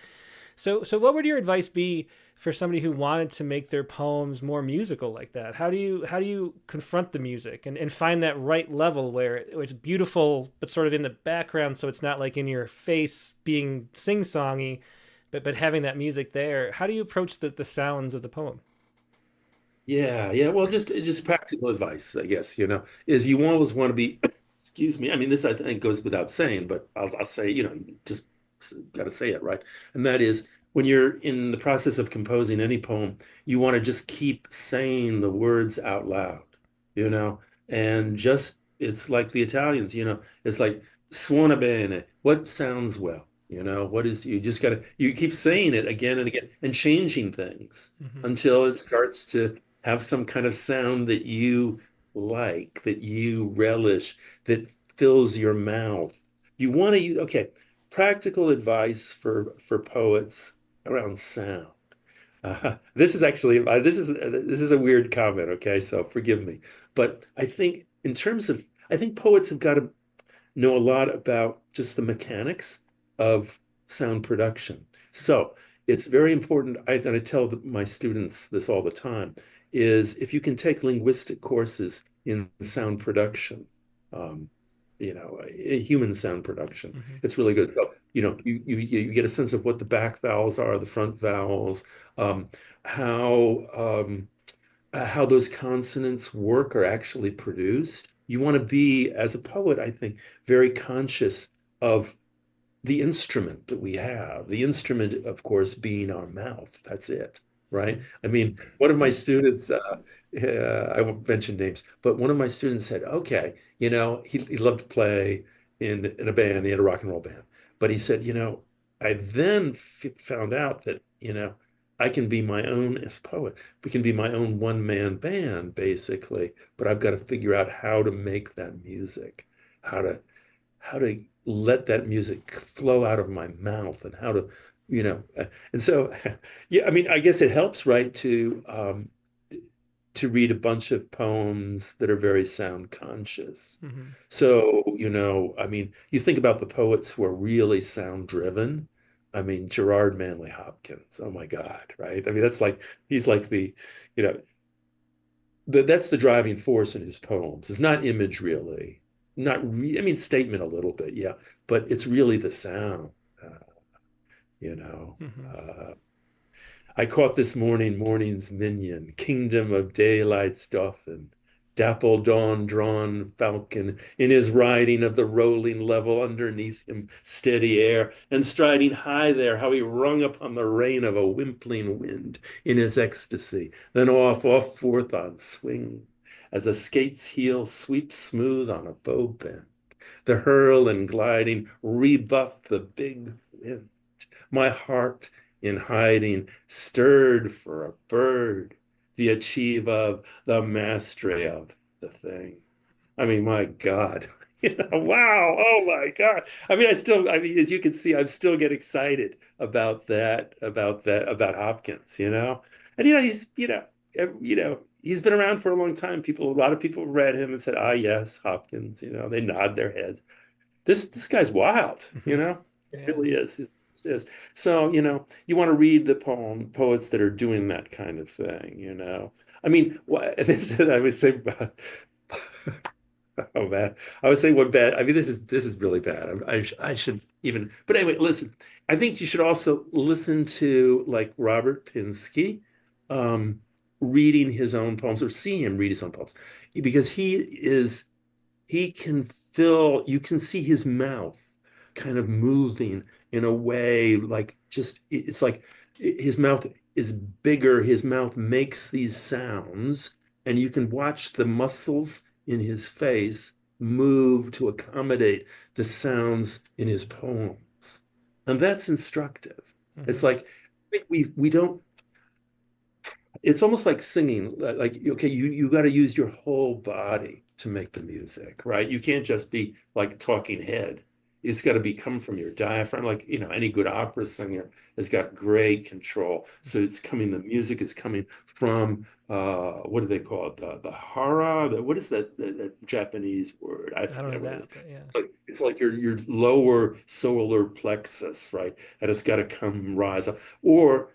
So what would your advice be for somebody who wanted to make their poems more musical like that? How do you confront the music and find that right level where it's beautiful but sort of in the background, so it's not like in your face being sing-songy, but having that music there? How do you approach the sounds of the poem? Yeah, yeah. Well, just practical advice, I guess, is you always want to be, excuse me. I mean, this I think goes without saying, but I'll say, you just got to say it, right? And that is when you're in the process of composing any poem, you want to just keep saying the words out loud, you know, and just it's like the Italians, it's like suona bene, what sounds well, what is you just gotta you keep saying it again and again and changing things Hmm. until it starts to have some kind of sound that you like, that you relish, that fills your mouth. You want to use, okay, practical advice for poets around sound. This is actually this is a weird comment, okay? So forgive me, but I think in terms of I think poets have got to know a lot about just the mechanics of sound production. So it's very important, and I tell my students this all the time, is if you can take linguistic courses in sound production, um, human sound production, Hmm. it's really good. So, you get a sense of what the back vowels are, the front vowels, um, how how those consonants work are actually produced. You want to be, as a poet, I think, very conscious of the instrument that we have. The instrument, of course, being our mouth. That's it, right? Hmm. I mean, one of my students, I won't mention names, but one of my students said, okay, he loved to play in a band, he had a rock and roll band. But he said, I then found out that, I can be my own as poet. We can be my own one-man band, basically, but I've got to figure out how to make that music, how to how to let that music flow out of my mouth and how to, and so, yeah, I mean, I guess it helps, right, to read a bunch of poems that are very sound conscious. Hmm. So, I mean, you think about the poets who are really sound driven. I mean, Gerard Manley Hopkins, oh my God, right? I mean, he's like you know, that's the driving force in his poems. It's not image really, I mean, statement a little bit, yeah, but it's really the sound, uh, you know. Hmm. I caught this morning's minion, kingdom of daylight's dauphin, dapple dawn drawn falcon, in his riding of the rolling level underneath him, steady air, and striding high there, how he rung upon the rein of a wimpling wind in his ecstasy, then off forth on swing, as a skate's heel sweeps smooth on a bow bend. The hurl and gliding rebuff the big wind. My heart in hiding, stirred for a bird, the achieve of, the mastery of the thing. I mean, my God. Wow. Oh my God. I mean, as you can see, I'm still get excited about Hopkins, And he's been around for a long time. A lot of people read him and said, ah, yes, Hopkins, they nod their heads. This guy's wild, Hmm. It Yeah. really is. It is. So, you want to read the poets that are doing that kind of thing, I mean, this I would say, oh man, I would say what bad. I mean, this is really bad. I should even, but anyway, listen. I think you should also listen to like Robert Pinsky, um, reading his own poems or see him read his own poems, because he can fill, you can see his mouth kind of moving in a way like just, it's like his mouth is bigger, his mouth makes these sounds, and you can watch the muscles in his face move to accommodate the sounds in his poems. And that's instructive. It's Hmm. like, I think we don't, it's almost like singing, like, okay, you got to use your whole body to make the music, right? You can't just be like talking head. it's got to be come from your diaphragm. Like, any good opera singer has got great control. So it's coming, the music is coming from, what do they call it? The hara, what is that Japanese word? I I don't know forget what it is. that, but yeah. It's like your lower solar plexus, right? And it's got to come rise up. Or,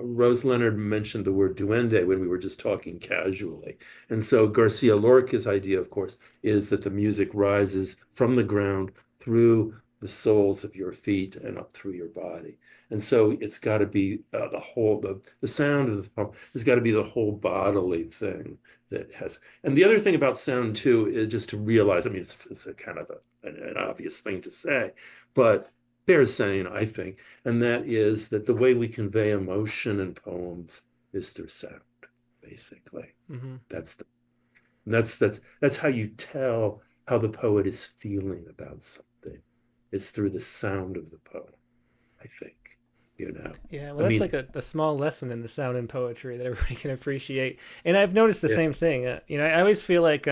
Rose Leonard mentioned the word duende when we were just talking casually. And so Garcia Lorca's idea, of course, is that the music rises from the ground through the soles of your feet and up through your body. And so it's got to be the sound of the poem has got to be the whole bodily thing that has. And the other thing about sound too is just to realize, I mean, it's a kind of an obvious thing to say, but bears saying, I think, and that is that the way we convey emotion in poems is through sound, basically. Mm-hmm. That's the that's how you tell how the poet is feeling about something. It's through the sound of the poem, I think. Yeah, well, I that's mean, like a small lesson in the sound in poetry that everybody can appreciate. And I've noticed the yeah, same thing. I always feel like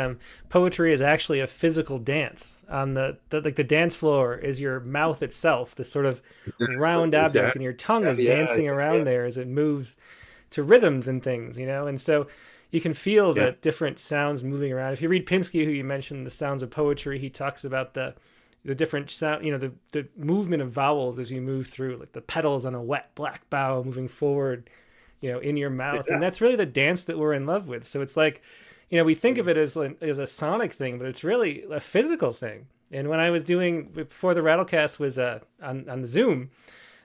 poetry is actually a physical dance. On like the dance floor is your mouth itself, this sort of exactly, round object, and exactly. your tongue Yeah, is yeah, dancing yeah, around there as it moves to rhythms and things, And so you can feel yeah. the different sounds moving around. If you read Pinsky, who you mentioned, the sounds of poetry, he talks about the different sound, the movement of vowels as you move through, like the petals on a wet black bough moving forward, in your mouth. And Yeah. that's really the dance that we're in love with. So it's like, we think of it as a sonic thing, but it's really a physical thing. And when I was doing, before the Rattlecast was on the Zoom,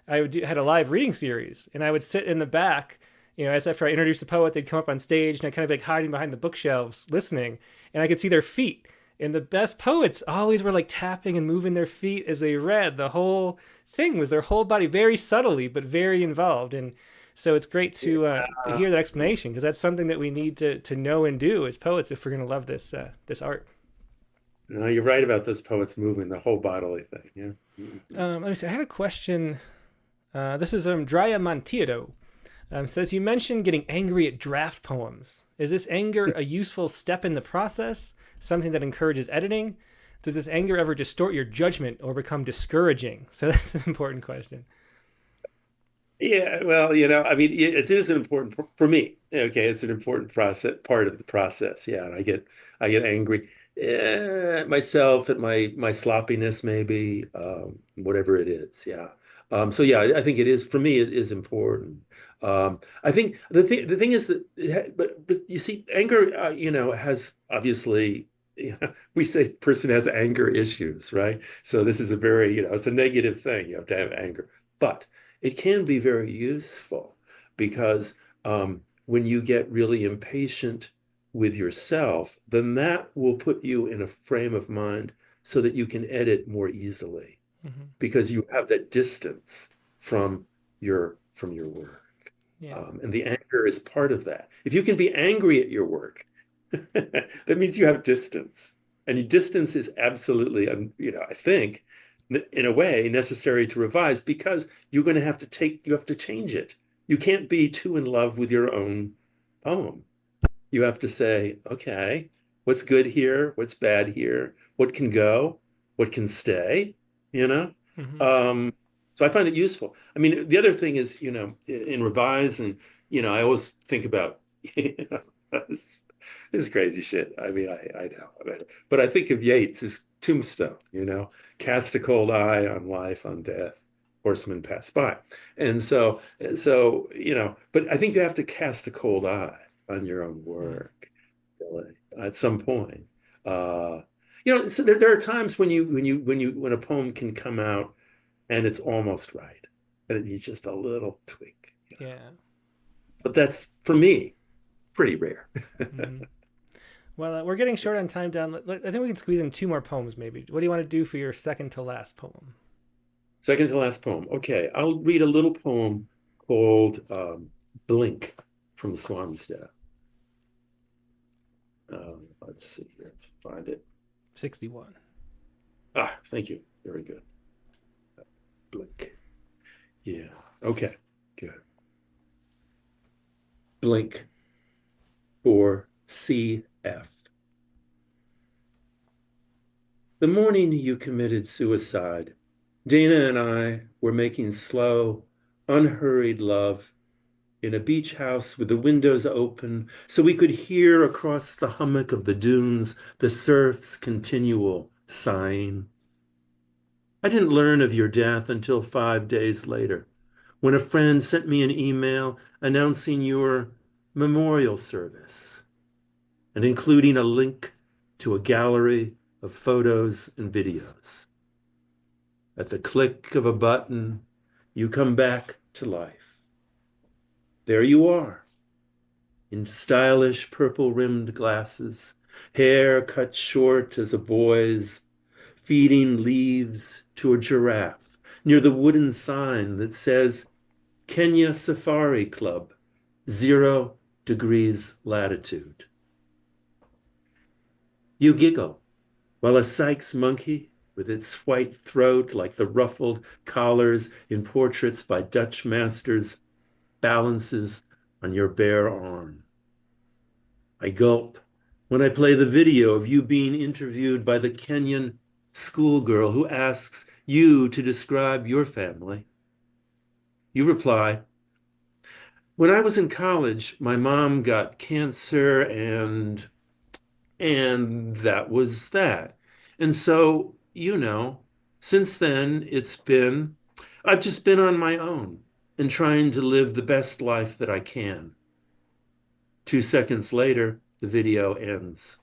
had a live reading series, and I would sit in the back, as after I introduced the poet, they'd come up on stage, and I kind of like hiding behind the bookshelves listening, and I could see their feet. And the best poets always were like tapping and moving their feet as they read. The whole thing was their whole body, very subtly, but very involved. And so it's great to hear that explanation, because that's something that we need to know and do as poets if we're going to love this art. No, you're right about those poets moving the whole bodily thing. Yeah. Let me see. I had a question. This is Drya Montiado. Says, you mentioned getting angry at draft poems. Is this anger a useful step in the process? Something that encourages editing? Does this anger ever distort your judgment or become discouraging? So that's an important question. Yeah, well, I mean, it is important for me. Okay, it's an important part of the process. Yeah, and I get angry myself at my sloppiness, maybe, whatever it is. Yeah. So yeah, I think it is for me. It is important. I think the thing is that but you see, anger, has obviously. We say person has anger issues, right? So this is a very, it's a negative thing. You have to have anger, but it can be very useful because when you get really impatient with yourself, then that will put you in a frame of mind so that you can edit more easily Mm-hmm. because you have that distance from your work. Yeah. And the anger is part of that. If you can be angry at your work, that means you have distance. And distance is absolutely, I think, in a way, necessary to revise because you have to change it. You can't be too in love with your own poem. You have to say, okay, what's good here? What's bad here? What can go? What can stay? You know? Mm-hmm. So I find it useful. I mean, the other thing is, in revise and, I always think about, this is crazy shit. I mean, I know. But I think of Yeats's Tombstone, cast a cold eye on life, on death, horsemen pass by. And but I think you have to cast a cold eye on your own Mm. work, really, at some point. Uh, so there are times when a poem can come out and it's almost right, and it needs just a little tweak. Yeah. But that's for me pretty rare. Mm-hmm. Well, we're getting short on time down. I think we can squeeze in two more poems, maybe. What do you want to do for your second to last poem? Second to last poem. Okay, I'll read a little poem called Blink from Swansdown. Let's see here, find it. 61. Thank you. Very good. Blink. Yeah. Okay, good. Blink for CF. The morning you committed suicide, Dana and I were making slow, unhurried love in a beach house with the windows open so we could hear across the hummock of the dunes the surf's continual sighing. I didn't learn of your death until 5 days later, when a friend sent me an email announcing your memorial service and including a link to a gallery of photos and videos. At the click of a button, you come back to life. There you are, in stylish purple-rimmed glasses, hair cut short as a boy's, feeding leaves to a giraffe near the wooden sign that says Kenya Safari Club, 0 degrees latitude. You giggle while a Sykes monkey, with its white throat like the ruffled collars in portraits by Dutch masters, balances on your bare arm. I gulp when I play the video of you being interviewed by the Kenyan schoolgirl who asks you to describe your family. You reply, when I was in college, my mom got cancer and that was that. And so, since then I've just been on my own and trying to live the best life that I can. 2 seconds later, the video ends.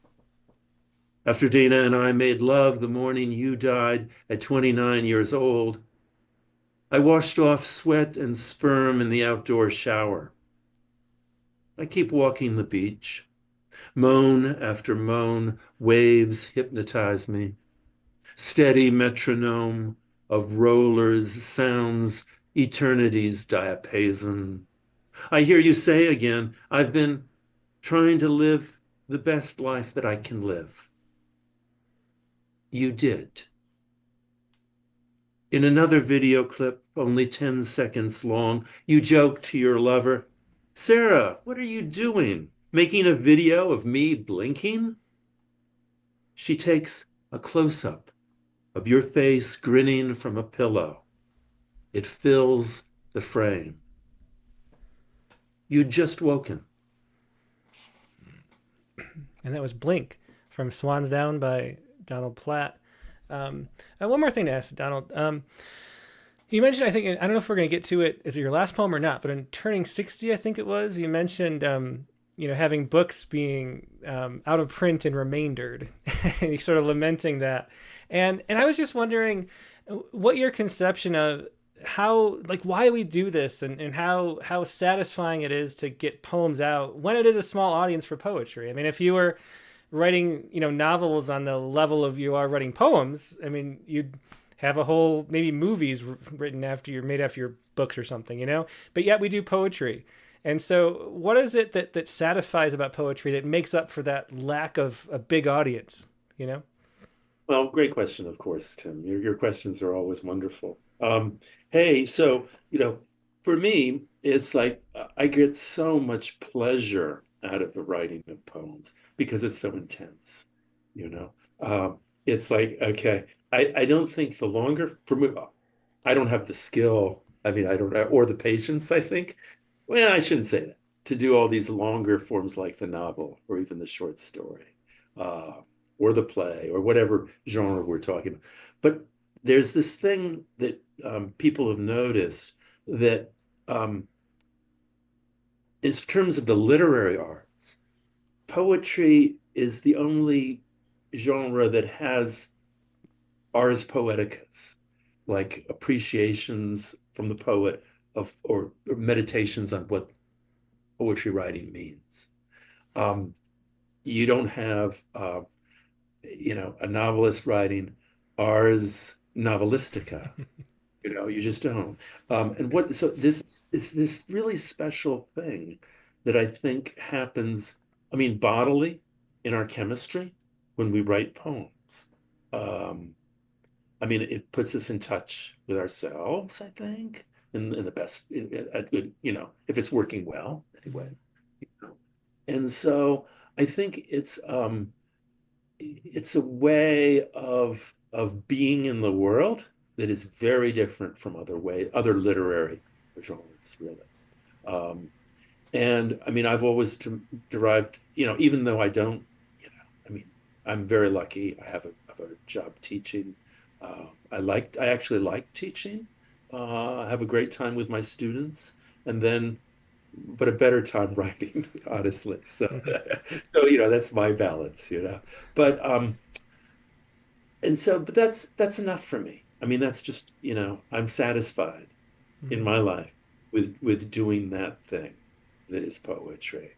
After Dana and I made love the morning you died at 29 years old, I washed off sweat and sperm in the outdoor shower. I keep walking the beach. Moan after moan, waves hypnotize me. Steady metronome of rollers sounds eternity's diapason. I hear you say again, I've been trying to live the best life that I can live. You did. In another video clip, only 10 seconds long, you joke to your lover, Sarah, what are you doing? Making a video of me blinking? She takes a close-up of your face grinning from a pillow. It fills the frame. You'd just woken. And that was Blink from Swansdown by Donald Platt. One more thing to ask, Donald. You mentioned, I don't know if we're going to get to it, is it your last poem or not, but in turning 60, I think it was, you mentioned, having books being out of print and remaindered, and sort of lamenting that. And I was just wondering what your conception of why we do this and how satisfying it is to get poems out when it is a small audience for poetry. I mean, if you were writing, novels on the level of you are writing poems, I mean, you'd have a whole, maybe movies made after your books or something, but yet we do poetry. And so what is it that satisfies about poetry that makes up for that lack of a big audience, Well, great question, of course, Tim. Your questions are always wonderful. Hey, so, for me, it's like I get so much pleasure out of the writing of poems because it's so intense, you know. It's like, okay, I don't think the longer, for me, I don't have the skill, I mean, I don't, or the patience, I think. Well, I shouldn't say that, to do all these longer forms like the novel or even the short story. Or the play or whatever genre we're talking about. But there's this thing that people have noticed that in terms of the literary arts, poetry is the only genre that has ars poeticas, like appreciations from the poet or meditations on what poetry writing means. You don't have a novelist writing ars novelistica. You just don't. So this is this really special thing that I think happens, I mean, bodily in our chemistry when we write poems. I mean, it puts us in touch with ourselves, I think, in the best, at good, if it's working well, anyway. And so I think it's a way of being in the world that is very different from other literary genres, really. Um, and I mean, I've always derived, even though I don't, I mean, I'm very lucky. I have a job teaching. I actually like teaching. I have a great time with my students, and then, but a better time writing, honestly. So, Mhm. so that's my balance. But but that's enough for me. I mean, that's just, I'm satisfied in Mhm. my life with doing that thing that is poetry.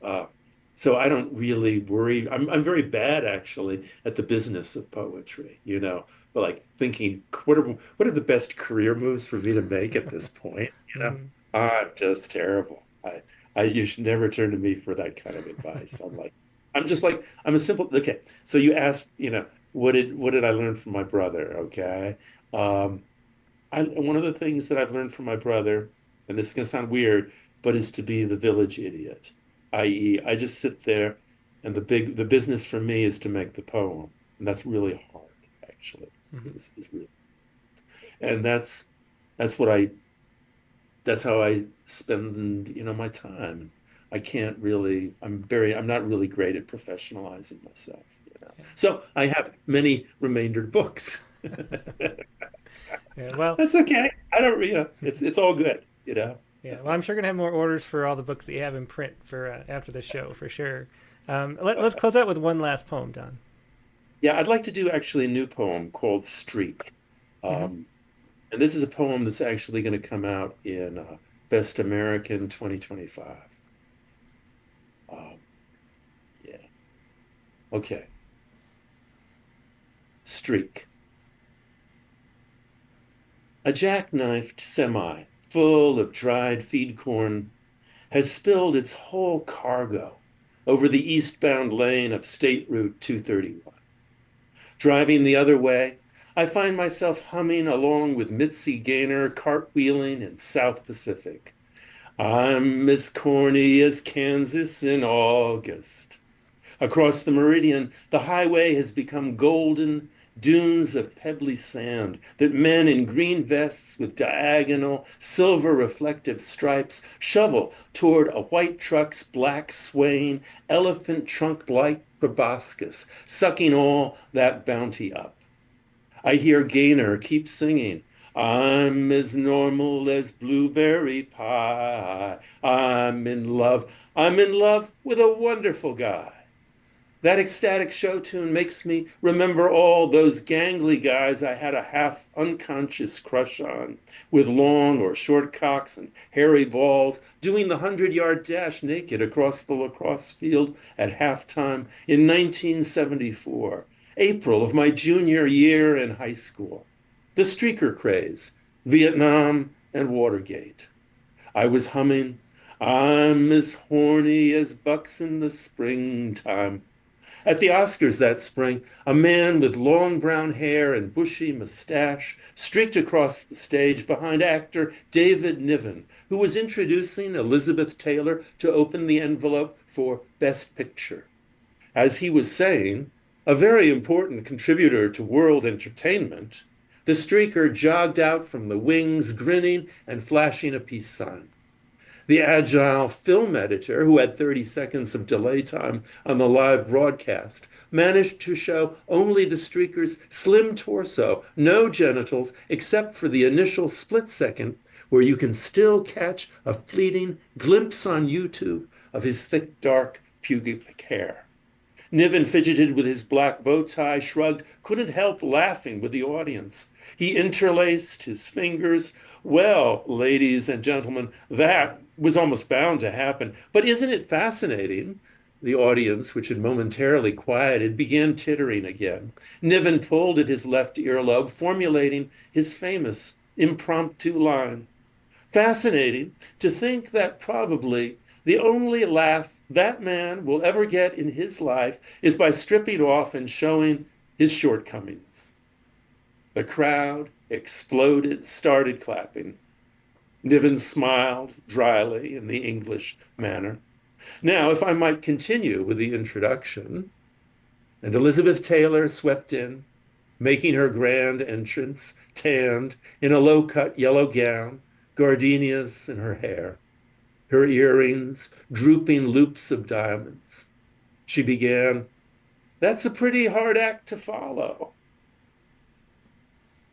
Uh, so I don't really worry. I'm very bad actually at the business of poetry, but like thinking what are the best career moves for me to make at this point? Mhm. I'm just terrible. You should never turn to me for that kind of advice. I'm a simple okay. So you asked, what did I learn from my brother? Okay. Um, one of the things that I've learned from my brother, and this is going to sound weird, but is to be the village idiot, i.e., I just sit there, and the business for me is to make the poem, and that's really hard, actually. Mhm. Is really, and that's what I that's how I spend, my time. I can't really, I'm not really great at professionalizing myself. Yeah. So I have many remaindered books. Yeah. Well, That's okay. I don't, it's all good. yeah. Well, I'm sure gonna have more orders for all the books that you have in print for after the show for sure. Let's close out with one last poem, Don. Yeah, I'd like to do actually a new poem called Streak. Hmm. Um, and this is a poem that's actually going to come out in Best American 2025. Um, yeah. Okay. Streak. A jackknifed semi full of dried feed corn has spilled its whole cargo over the eastbound lane of State Route 231. Driving the other way, I find myself humming along with Mitzi Gaynor cartwheeling in South Pacific. I'm as corny as Kansas in August. Across the meridian, the highway has become golden dunes of pebbly sand that men in green vests with diagonal, silver reflective stripes shovel toward a white truck's black swaying, elephant trunk like proboscis, sucking all that bounty up. I hear Gaynor keep singing. I'm as normal as blueberry pie. I'm in love. I'm in love with a wonderful guy. That ecstatic show tune makes me remember all those gangly guys I had a half unconscious crush on, with long or short cocks and hairy balls, doing the 100-yard dash naked across the lacrosse field at halftime in 1974, April of my junior year in high school. The streaker craze, Vietnam, and Watergate. I was humming, I'm as horny as bucks in the springtime. At the Oscars that spring, a man with long brown hair and bushy mustache streaked across the stage behind actor David Niven, who was introducing Elizabeth Taylor to open the envelope for Best Picture. As he was saying, a very important contributor to world entertainment, the streaker jogged out from the wings, grinning and flashing a peace sign. The agile film editor, who had 30 seconds of delay time on the live broadcast, managed to show only the streaker's slim torso, no genitals, except for the initial split second where you can still catch a fleeting glimpse on YouTube of his thick, dark, pubic hair. Niven fidgeted with his black bow tie, shrugged, couldn't help laughing with the audience. He interlaced his fingers. Well, ladies and gentlemen, that was almost bound to happen. But isn't it fascinating? The audience, which had momentarily quieted, began tittering again. Niven pulled at his left earlobe, formulating his famous impromptu line. Fascinating to think that probably the only laugh that man will ever get in his life is by stripping off and showing his shortcomings. The crowd exploded, started clapping. Niven smiled dryly in the English manner. Now, if I might continue with the introduction, And Elizabeth Taylor swept in, making her grand entrance, tanned in a low-cut yellow gown, gardenias in her hair, her earrings drooping loops of diamonds. She began, "That's a pretty hard act to follow."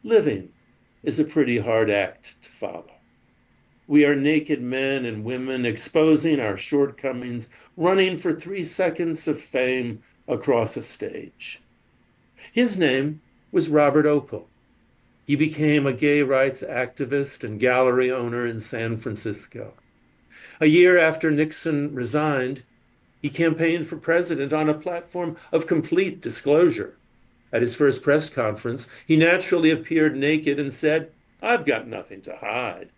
Living is a pretty hard act to follow. We are naked men and women exposing our shortcomings, running for 3 seconds of fame across a stage. His name was Robert Opal. He became a gay rights activist and gallery owner in San Francisco. A year after Nixon resigned, he campaigned for president on a platform of complete disclosure. At his first press conference, he naturally appeared naked and said, "I've got nothing to hide."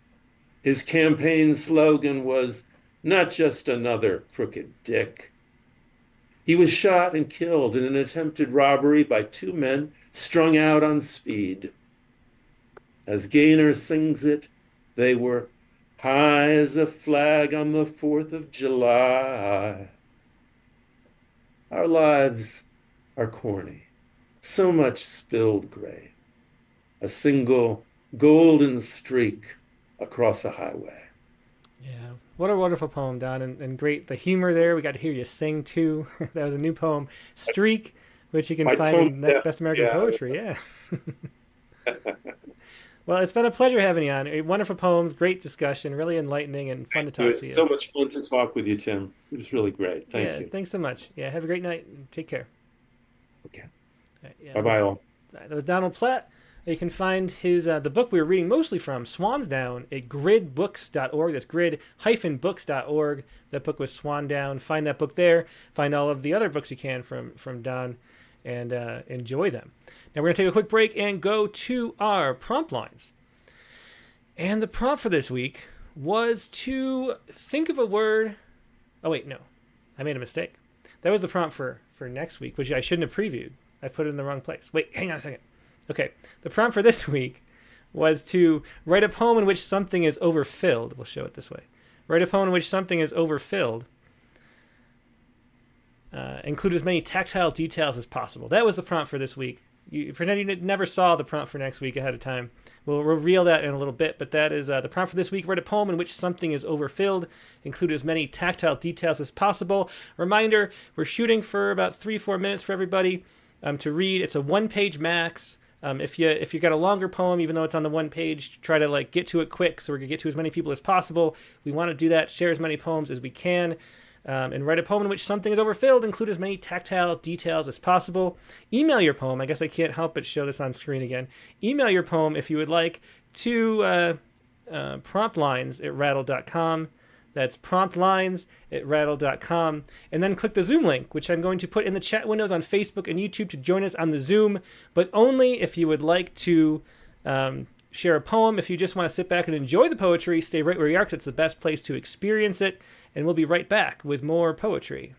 His campaign slogan was, "Not just another crooked dick." He was shot and killed in an attempted robbery by 2 men strung out on speed. As Gaynor sings it, they were high as a flag on the 4th of July. Our lives are corny. So much spilled grain. A single golden streak across a highway. Yeah, what a wonderful poem, Don, and great the humor there. We got to hear you sing too. That was a new poem, Streak, which you can find in Next Best American Poetry. Yeah. Well, it's been a pleasure having you on. Wonderful poems, great discussion, really enlightening and fun to talk to you. So much fun to talk with you, Tim. It was really great. Thank you. Thanks so much. Yeah, have a great night. Take care. Okay. Yeah, bye-bye all. That was Donald Platt. You can find his the book we were reading mostly from, Swansdown, at gridbooks.org. That's grid-books.org. That book was Swansdown. Find that book there. Find all of the other books you can from Don and enjoy them. Now we're going to take a quick break and go to our prompt lines. And the prompt for this week was to think of a word. Oh, wait, no. I made a mistake. That was the prompt for next week, which I shouldn't have previewed. I put it in the wrong place. Wait, hang on a second. Okay, the prompt for this week was to write a poem in which something is overfilled. We'll show it this way. Write a poem in which something is overfilled. Include as many tactile details as possible. That was the prompt for this week. You pretend you never saw the prompt for next week ahead of time. We'll reveal that in a little bit, but that is the prompt for this week. Write a poem in which something is overfilled. Include as many tactile details as possible. Reminder, we're shooting for about 3-4 minutes for everybody to read. It's a 1-page max. If you got a longer poem, even though it's on the 1 page, try to get to it quick so we're gonna get to as many people as possible. We want to do that. Share as many poems as we can, and write a poem in which something is overfilled. Include as many tactile details as possible. Email your poem. I guess I can't help but show this on screen again. Email your poem if you would like to promptlines@rattle.com. That's promptlines@rattle.com. And then click the Zoom link, which I'm going to put in the chat windows on Facebook and YouTube to join us on the Zoom, but only if you would like to share a poem. If you just want to sit back and enjoy the poetry, stay right where you are, because it's the best place to experience it. And we'll be right back with more poetry.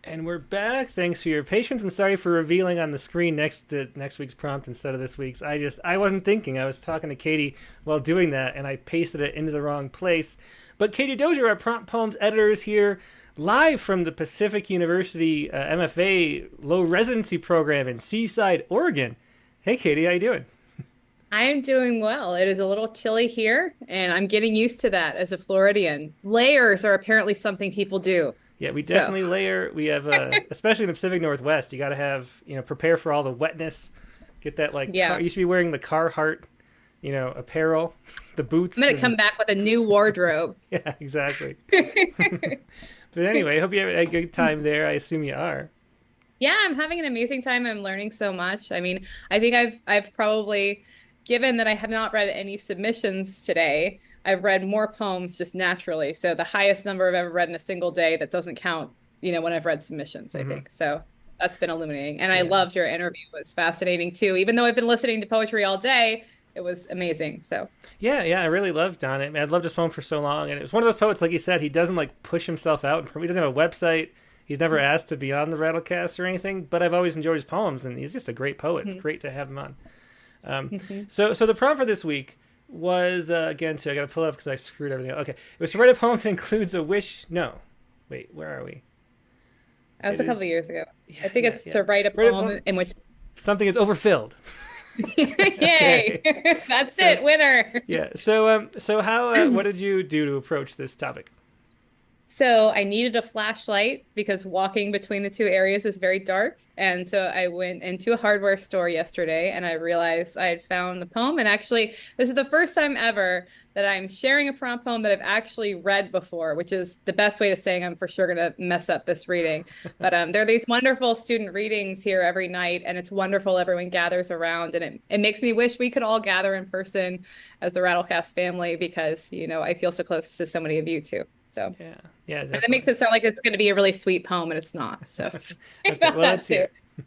And we're back. Thanks for your patience, and sorry for revealing on the screen next week's prompt instead of this week's. I wasn't thinking. I was talking to Katie while doing that, and I pasted it into the wrong place. But Katie Dozier, our prompt poems editor, is here live from the Pacific University MFA Low Residency Program in Seaside, Oregon. Hey, Katie, how you doing? I am doing well. It is a little chilly here, and I'm getting used to that as a Floridian. Layers are apparently something people do. Yeah, we definitely layer. We have, especially in the Pacific Northwest, you got to have, prepare for all the wetness. Get that, you should be wearing the Carhartt, apparel, the boots. I'm going to come back with a new wardrobe. Yeah, exactly. But anyway, I hope you have a good time there. I assume you are. Yeah, I'm having an amazing time. I'm learning so much. I mean, I think I've probably, given that I have not read any submissions today, I've read more poems just naturally. So the highest number I've ever read in a single day, that doesn't count, when I've read submissions, I think. So that's been illuminating. And I loved your interview. It was fascinating too. Even though I've been listening to poetry all day, it was amazing. So yeah, I really loved Don. I mean, I'd loved his poem for so long. And it was one of those poets, like you said, he doesn't push himself out. He doesn't have a website. He's never asked to be on the Rattlecast or anything, but I've always enjoyed his poems, and he's just a great poet. It's great to have him on. So the prompt for this week was, again, so I got to pull it up because I screwed everything up. Okay. It was to write a poem that includes a wish. No. Wait, where are we? That was a couple of years ago. I think it's to write a poem in which something is overfilled. Yay! That's it, winner. Yeah. So how? What did you do to approach this topic? So I needed a flashlight because walking between the two areas is very dark. And so I went into a hardware store yesterday and I realized I had found the poem. And actually, this is the first time ever that I'm sharing a prompt poem that I've actually read before, which is the best way to saying I'm for sure going to mess up this reading. But there are these wonderful student readings here every night, and it's wonderful. Everyone gathers around, and it makes me wish we could all gather in person as the Rattlecast family because, I feel so close to so many of you too. So yeah, definitely. That makes it sound like it's going to be a really sweet poem, and it's not. So okay, well, let's hear it.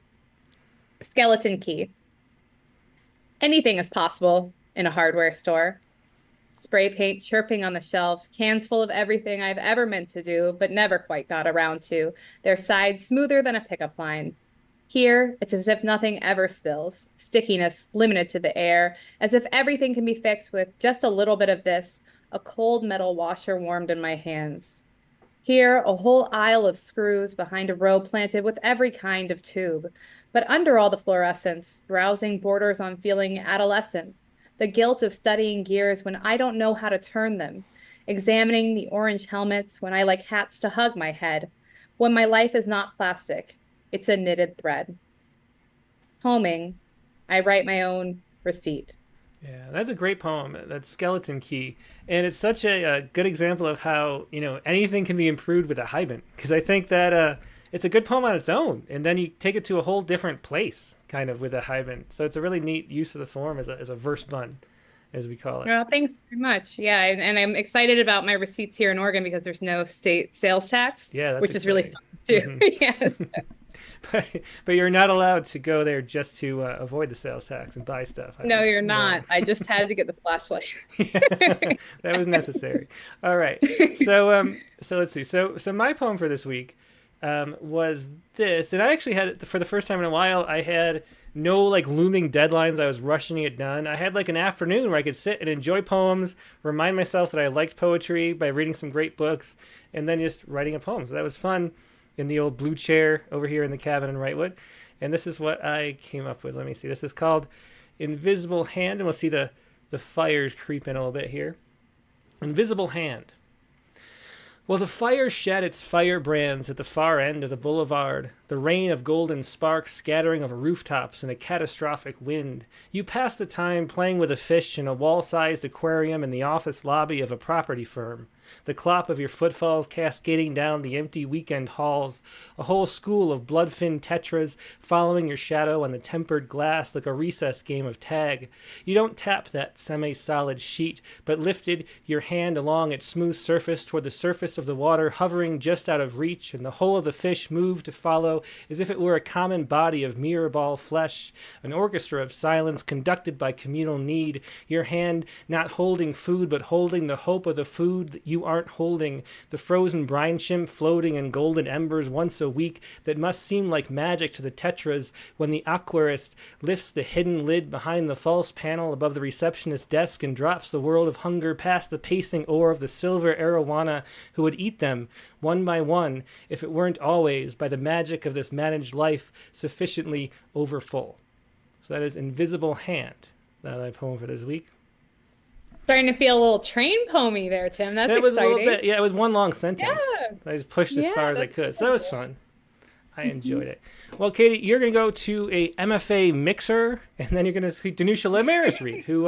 Skeleton key. Anything is possible in a hardware store. Spray paint chirping on the shelf, cans full of everything I've ever meant to do, but never quite got around to. Their sides smoother than a pickup line. Here, it's as if nothing ever spills. Stickiness limited to the air, as if everything can be fixed with just a little bit of this. A cold metal washer warmed in my hands. Here, a whole aisle of screws behind a row planted with every kind of tube. But under all the fluorescence, browsing borders on feeling adolescent. The guilt of studying gears when I don't know how to turn them. Examining the orange helmets when I like hats to hug my head. When my life is not plastic, it's a knitted thread. Homing, I write my own receipt. Yeah, that's a great poem, that Skeleton Key. And it's such a good example of how, anything can be improved with a hyben. Because I think that it's a good poem on its own. And then you take it to a whole different place, kind of, with a hyben. So it's a really neat use of the form as a verse bun, as we call it. Well, thanks very much. Yeah, and I'm excited about my receipts here in Oregon because there's no state sales tax, which is really fun too. Yes. But you're not allowed to go there just to avoid the sales tax and buy stuff. No, you're not. I just had to get the flashlight. That was necessary. All right. So let's see. So my poem for this week was this, and I actually had it for the first time in a while. I had no looming deadlines. I was rushing it done. I had an afternoon where I could sit and enjoy poems, remind myself that I liked poetry by reading some great books, and then just writing a poem. So that was fun. In the old blue chair over here in the cabin in Wrightwood. And this is what I came up with. Let me see. This is called Invisible Hand. And we'll see the fires creep in a little bit here. Invisible Hand. While the fire shed its firebrands at the far end of the boulevard, the rain of golden sparks scattering over rooftops in a catastrophic wind, you pass the time playing with a fish in a wall-sized aquarium in the office lobby of a property firm. The clop of your footfalls cascading down the empty weekend halls, a whole school of blood-fin tetras following your shadow on the tempered glass like a recess game of tag. You don't tap that semi-solid sheet, but lifted your hand along its smooth surface toward the surface source of the water hovering just out of reach, and the whole of the fish moved to follow as if it were a common body of mirror ball flesh, an orchestra of silence conducted by communal need, your hand not holding food but holding the hope of the food that you aren't holding, the frozen brine shrimp floating in golden embers once a week that must seem like magic to the tetras when the aquarist lifts the hidden lid behind the false panel above the receptionist's desk and drops the world of hunger past the pacing oar of the silver arowana who would eat them one by one if it weren't always by the magic of this managed life sufficiently overfull. So that is Invisible Hand, my poem for this week. Starting to feel a little train poemy there, Tim. That's that was exciting. A little bit, yeah, it was one long sentence. Yeah. I just pushed as far as I could. So that was fun. I enjoyed it. Well, Katie, you're going to go to a MFA mixer, and then you're going to see Danusha Lemaris read, who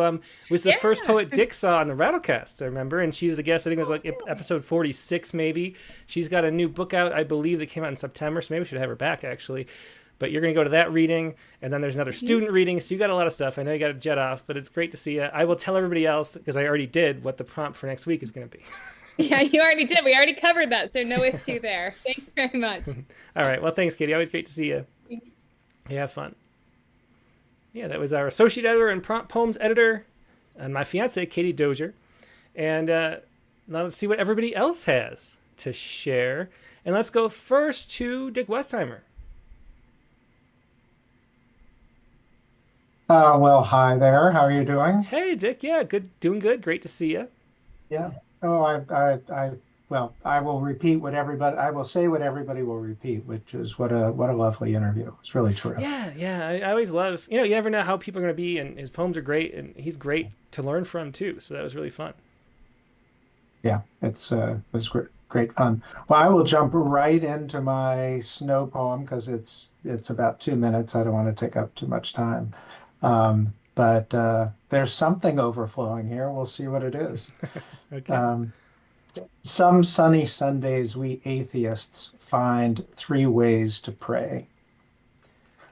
was the first poet Dick saw on the Rattlecast, I remember, and she was a guest, I think it was like episode 46 maybe. She's got a new book out, I believe, that came out in September, so maybe we should have her back, actually. But you're going to go to that reading, and then there's another student reading, so you got a lot of stuff. I know you got to jet off, but it's great to see you. I will tell everybody else, because I already did, what the prompt for next week is going to be. Yeah, you already did. We already covered that, so no issue there. Thanks very much. All right. Well, thanks, Katie. Always great to see you. Yeah, have fun. Yeah, that was our associate editor and prompt poems editor, and my fiance, Katie Dozier. And now let's see what everybody else has to share. And let's go first to Dick Westheimer. Well, hi there. How are you doing? Hey, Dick. Yeah, good. Doing good. Great to see you. Yeah. Oh, well, I will repeat what everybody, I will say what everybody will repeat, which is what a lovely interview. It's really terrific. Yeah. I always love, you never know how people are going to be, and his poems are great, and he's great to learn from too. So that was really fun. Yeah, it was great fun. Well, I will jump right into my snow poem because it's about 2 minutes. I don't want to take up too much time. But there's something overflowing here. We'll see what it is. Okay. Some sunny Sundays we atheists find 3 ways to pray.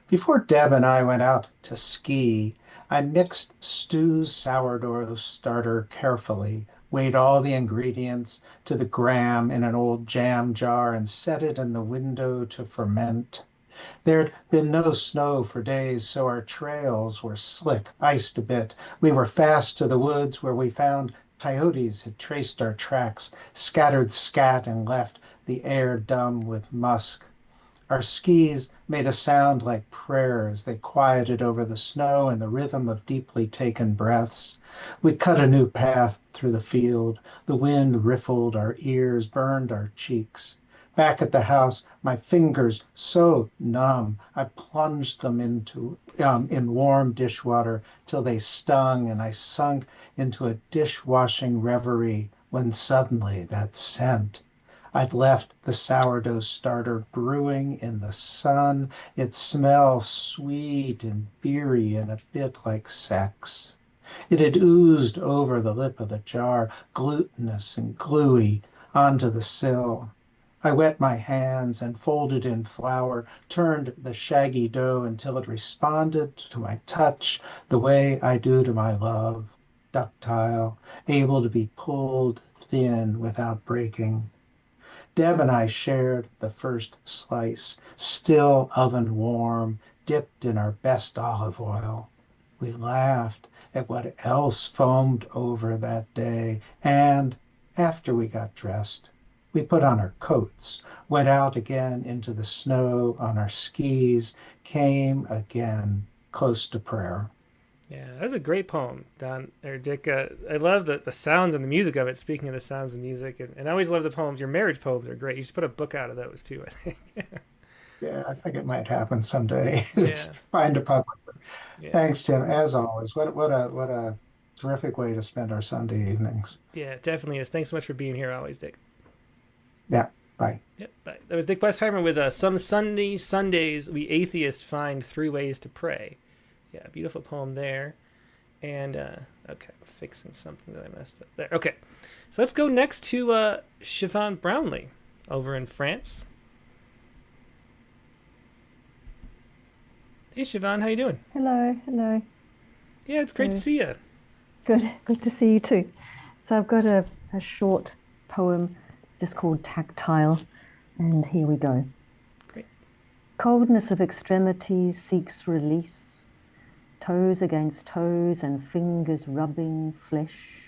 Before Deb and I went out to ski, I mixed Stu's sourdough starter carefully, weighed all the ingredients to the gram in an old jam jar, and set it in the window to ferment. There'd been no snow for days, so our trails were slick, iced a bit. We were fast to the woods where we found coyotes had traced our tracks, scattered scat and left the air dumb with musk. Our skis made a sound like prayer as they quieted over the snow and the rhythm of deeply taken breaths. We cut a new path through the field. The wind riffled our ears, burned our cheeks. Back at the house, my fingers so numb, I plunged them in warm dishwater till they stung, and I sunk into a dishwashing reverie when suddenly that scent. I'd left the sourdough starter brewing in the sun. It smelled sweet and beery and a bit like sex. It had oozed over the lip of the jar, glutinous and gluey, onto the sill. I wet my hands and folded in flour, turned the shaggy dough until it responded to my touch the way I do to my love, ductile, able to be pulled thin without breaking. Deb and I shared the first slice, still oven warm, dipped in our best olive oil. We laughed at what else foamed over that day, and after we got dressed, we put on our coats, went out again into the snow on our skis, came again close to prayer. Yeah, that's a great poem, Don or Dick. I love the sounds and the music of it. Speaking of the sounds and music, and I always love the poems. Your marriage poems are great. You should put a book out of those too, I think. Yeah, I think it might happen someday. Yeah. Find a publisher. Yeah. Thanks, Tim. As always, what a terrific way to spend our Sunday evenings. Yeah, it definitely is. Thanks so much for being here always, Dick. Yeah, bye. Yep, bye. That was Dick Westheimer with Some Sunday Sundays We Atheists Find 3 Ways to Pray. Yeah, beautiful poem there. And, okay, I'm fixing something that I messed up there. Okay, so let's go next to Siobhan Brownlee over in France. Hey, Siobhan, how you doing? Hello. Yeah, it's great to see you. Good to see you too. So I've got a short poem just called Tactile. And here we go. Great. Coldness of extremities seeks release, toes against toes and fingers rubbing flesh,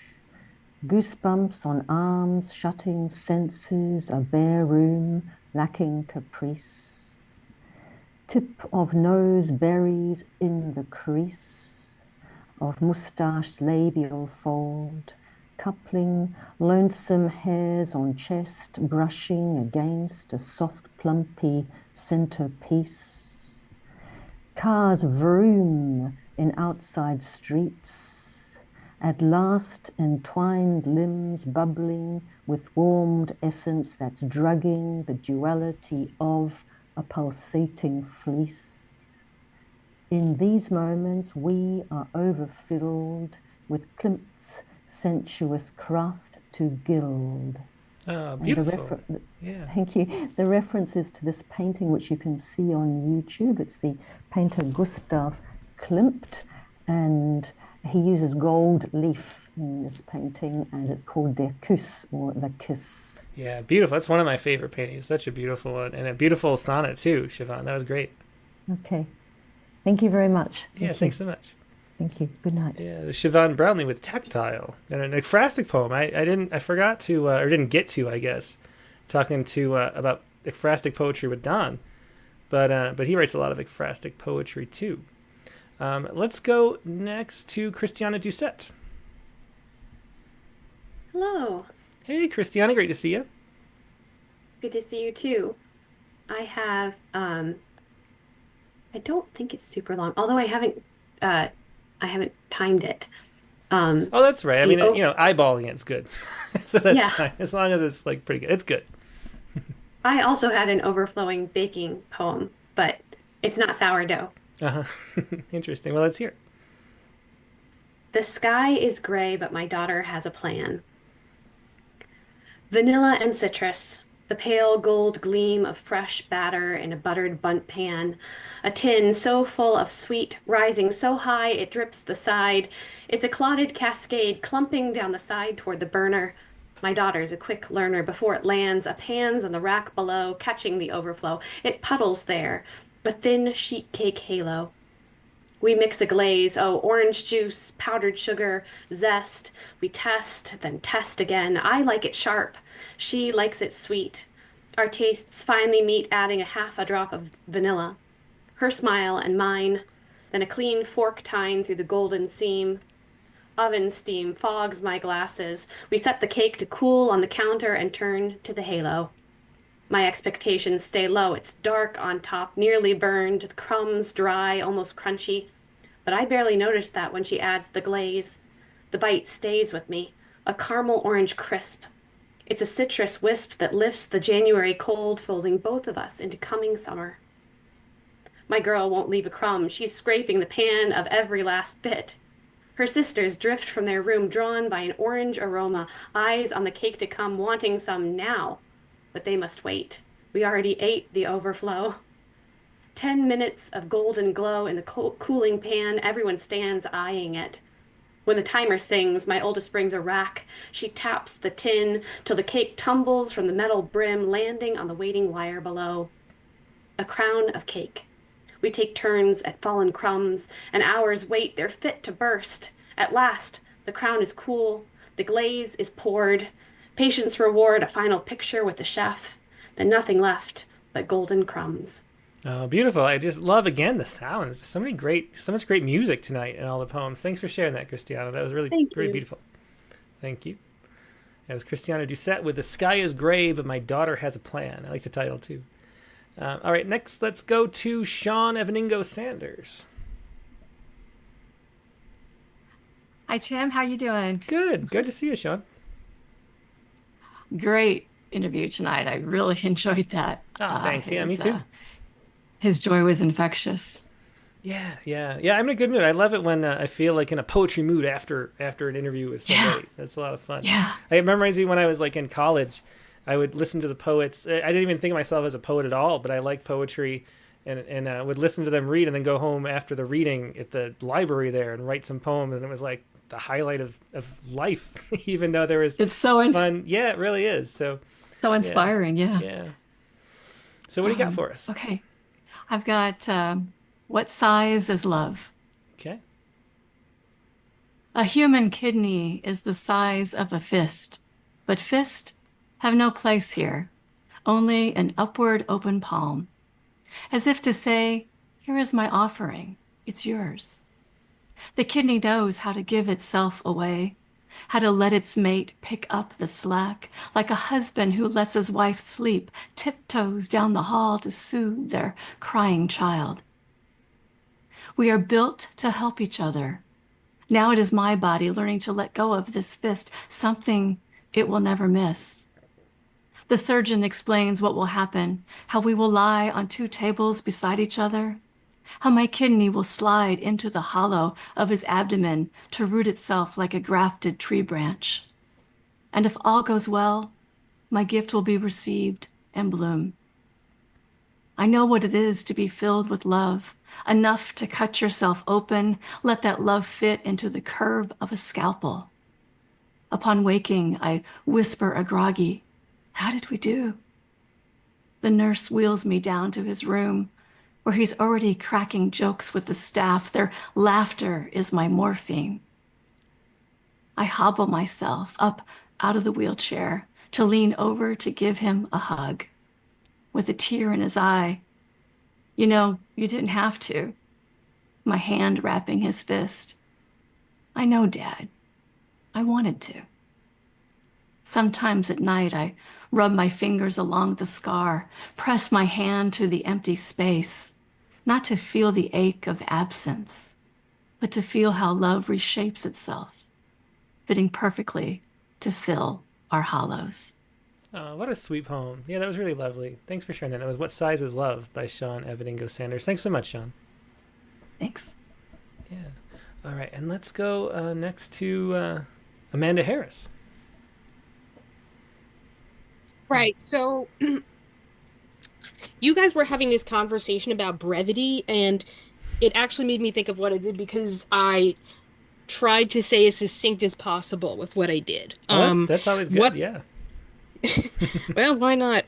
goosebumps on arms shutting senses, a bare room lacking caprice, tip of nose berries in the crease of mustached labial fold, coupling lonesome hairs on chest brushing against a soft plumpy centerpiece. Cars vroom in outside streets, at last entwined limbs bubbling with warmed essence that's drugging the duality of a pulsating fleece. In these moments we are overfilled with Klimt's sensuous craft to gild. Oh, beautiful. Yeah. Thank you. The reference is to this painting, which you can see on YouTube. It's the painter Gustav Klimt, and he uses gold leaf in this painting, and it's called Der Kuss, or The Kiss. Yeah, beautiful. That's one of my favorite paintings. Such a beautiful one, and a beautiful sonnet too, Siobhan. That was great. Okay. Thank you very much. Thanks so much. Thank you. Good night. Yeah, it was Siobhan Brownlee with Tactile, and an ekphrastic poem. I forgot to, or didn't get to, I guess, talking to about ekphrastic poetry with Don, but he writes a lot of ekphrastic poetry too. Let's go next to Christiana Doucette. Hello. Hey, Christiana, great to see you. Good to see you too. I have, I don't think it's super long, although I haven't timed it. Oh, that's right. I mean, eyeballing it's good. So that's fine. As long as it's like pretty good. It's good. I also had an overflowing baking poem, but it's not sourdough. Uh-huh. Interesting. Well, let's hear it. The sky is gray, but my daughter has a plan. Vanilla and citrus, the pale gold gleam of fresh batter in a buttered bundt pan, a tin so full of sweet, rising so high it drips the side. It's a clotted cascade clumping down the side toward the burner. My daughter's a quick learner. Before it lands, a pan's on the rack below, catching the overflow. It puddles there, a thin sheet cake halo. We mix a glaze, orange juice, powdered sugar, zest. We test, then test again. I like it sharp. She likes it sweet. Our tastes finally meet, adding a half a drop of vanilla. Her smile and mine, then a clean fork tine through the golden seam. Oven steam fogs my glasses. We set the cake to cool on the counter and turn to the halo. My expectations stay low. It's dark on top, nearly burned, the crumbs dry, almost crunchy. But I barely notice that when she adds the glaze. The bite stays with me, a caramel orange crisp. It's a citrus wisp that lifts the January cold, folding both of us into coming summer. My girl won't leave a crumb. She's scraping the pan of every last bit. Her sisters drift from their room, drawn by an orange aroma, eyes on the cake to come, wanting some now. But they must wait. We already ate the overflow. 10 minutes of golden glow in the cooling pan. Everyone stands eyeing it. When the timer sings, my oldest brings a rack. She taps the tin till the cake tumbles from the metal brim, landing on the waiting wire below. A crown of cake. We take turns at fallen crumbs. An hour's wait, they're fit to burst. At last, the crown is cool. The glaze is poured. Patience reward, a final picture with the chef. Then nothing left but golden crumbs. Oh, beautiful. I just love, again, the sounds. So much great music tonight in all the poems. Thanks for sharing that, Christiana. That was really beautiful. Thank you. That was Christiana Doucette with The Sky is Gray, but My Daughter Has a Plan. I like the title, too. All right, next, let's go to Sean Evaningo Sanders. Hi, Tim. How you doing? Good. Good to see you, Sean. Great interview tonight. I really enjoyed that. Oh, thanks. Yeah, me too. His joy was infectious. Yeah. I'm in a good mood. I love it when I feel like in a poetry mood after an interview with somebody. That's a lot of fun. Yeah. It reminds me when I was like in college, I would listen to the poets. I didn't even think of myself as a poet at all, but I liked poetry and would listen to them read and then go home after the reading at the library there and write some poems. And it was like the highlight of life, even though there was it's so fun. Yeah, it really is. So So inspiring, yeah. Yeah. So what do you got for us? Okay. I've got What Size is Love? Okay. A human kidney is the size of a fist, but fists have no place here, only an upward open palm, as if to say, here is my offering, it's yours. The kidney knows how to give itself away, how to let its mate pick up the slack, like a husband who lets his wife sleep, tiptoes down the hall to soothe their crying child. We are built to help each other. Now it is my body learning to let go of this fist, something it will never miss. The surgeon explains what will happen, how we will lie on two tables beside each other, how my kidney will slide into the hollow of his abdomen to root itself like a grafted tree branch. And if all goes well, my gift will be received and bloom. I know what it is to be filled with love, enough to cut yourself open, let that love fit into the curve of a scalpel. Upon waking, I whisper a groggy, how did we do? The nurse wheels me down to his room, where he's already cracking jokes with the staff. Their laughter is my morphine. I hobble myself up out of the wheelchair to lean over to give him a hug. With a tear in his eye, you know, you didn't have to. My hand wrapping his fist. I know, Dad. I wanted to. Sometimes at night, I rub my fingers along the scar, press my hand to the empty space, not to feel the ache of absence, but to feel how love reshapes itself, fitting perfectly to fill our hollows. Oh, what a sweet poem. Yeah, that was really lovely. Thanks for sharing that. That was What Size is Love by Sean Evaningo Sanders. Thanks so much, Sean. Thanks. Yeah. All right, and let's go next to Amanda Harris. Right. So you guys were having this conversation about brevity, and it actually made me think of what I did because I tried to say as succinct as possible with what I did. That's always good. Yeah. Well, why not?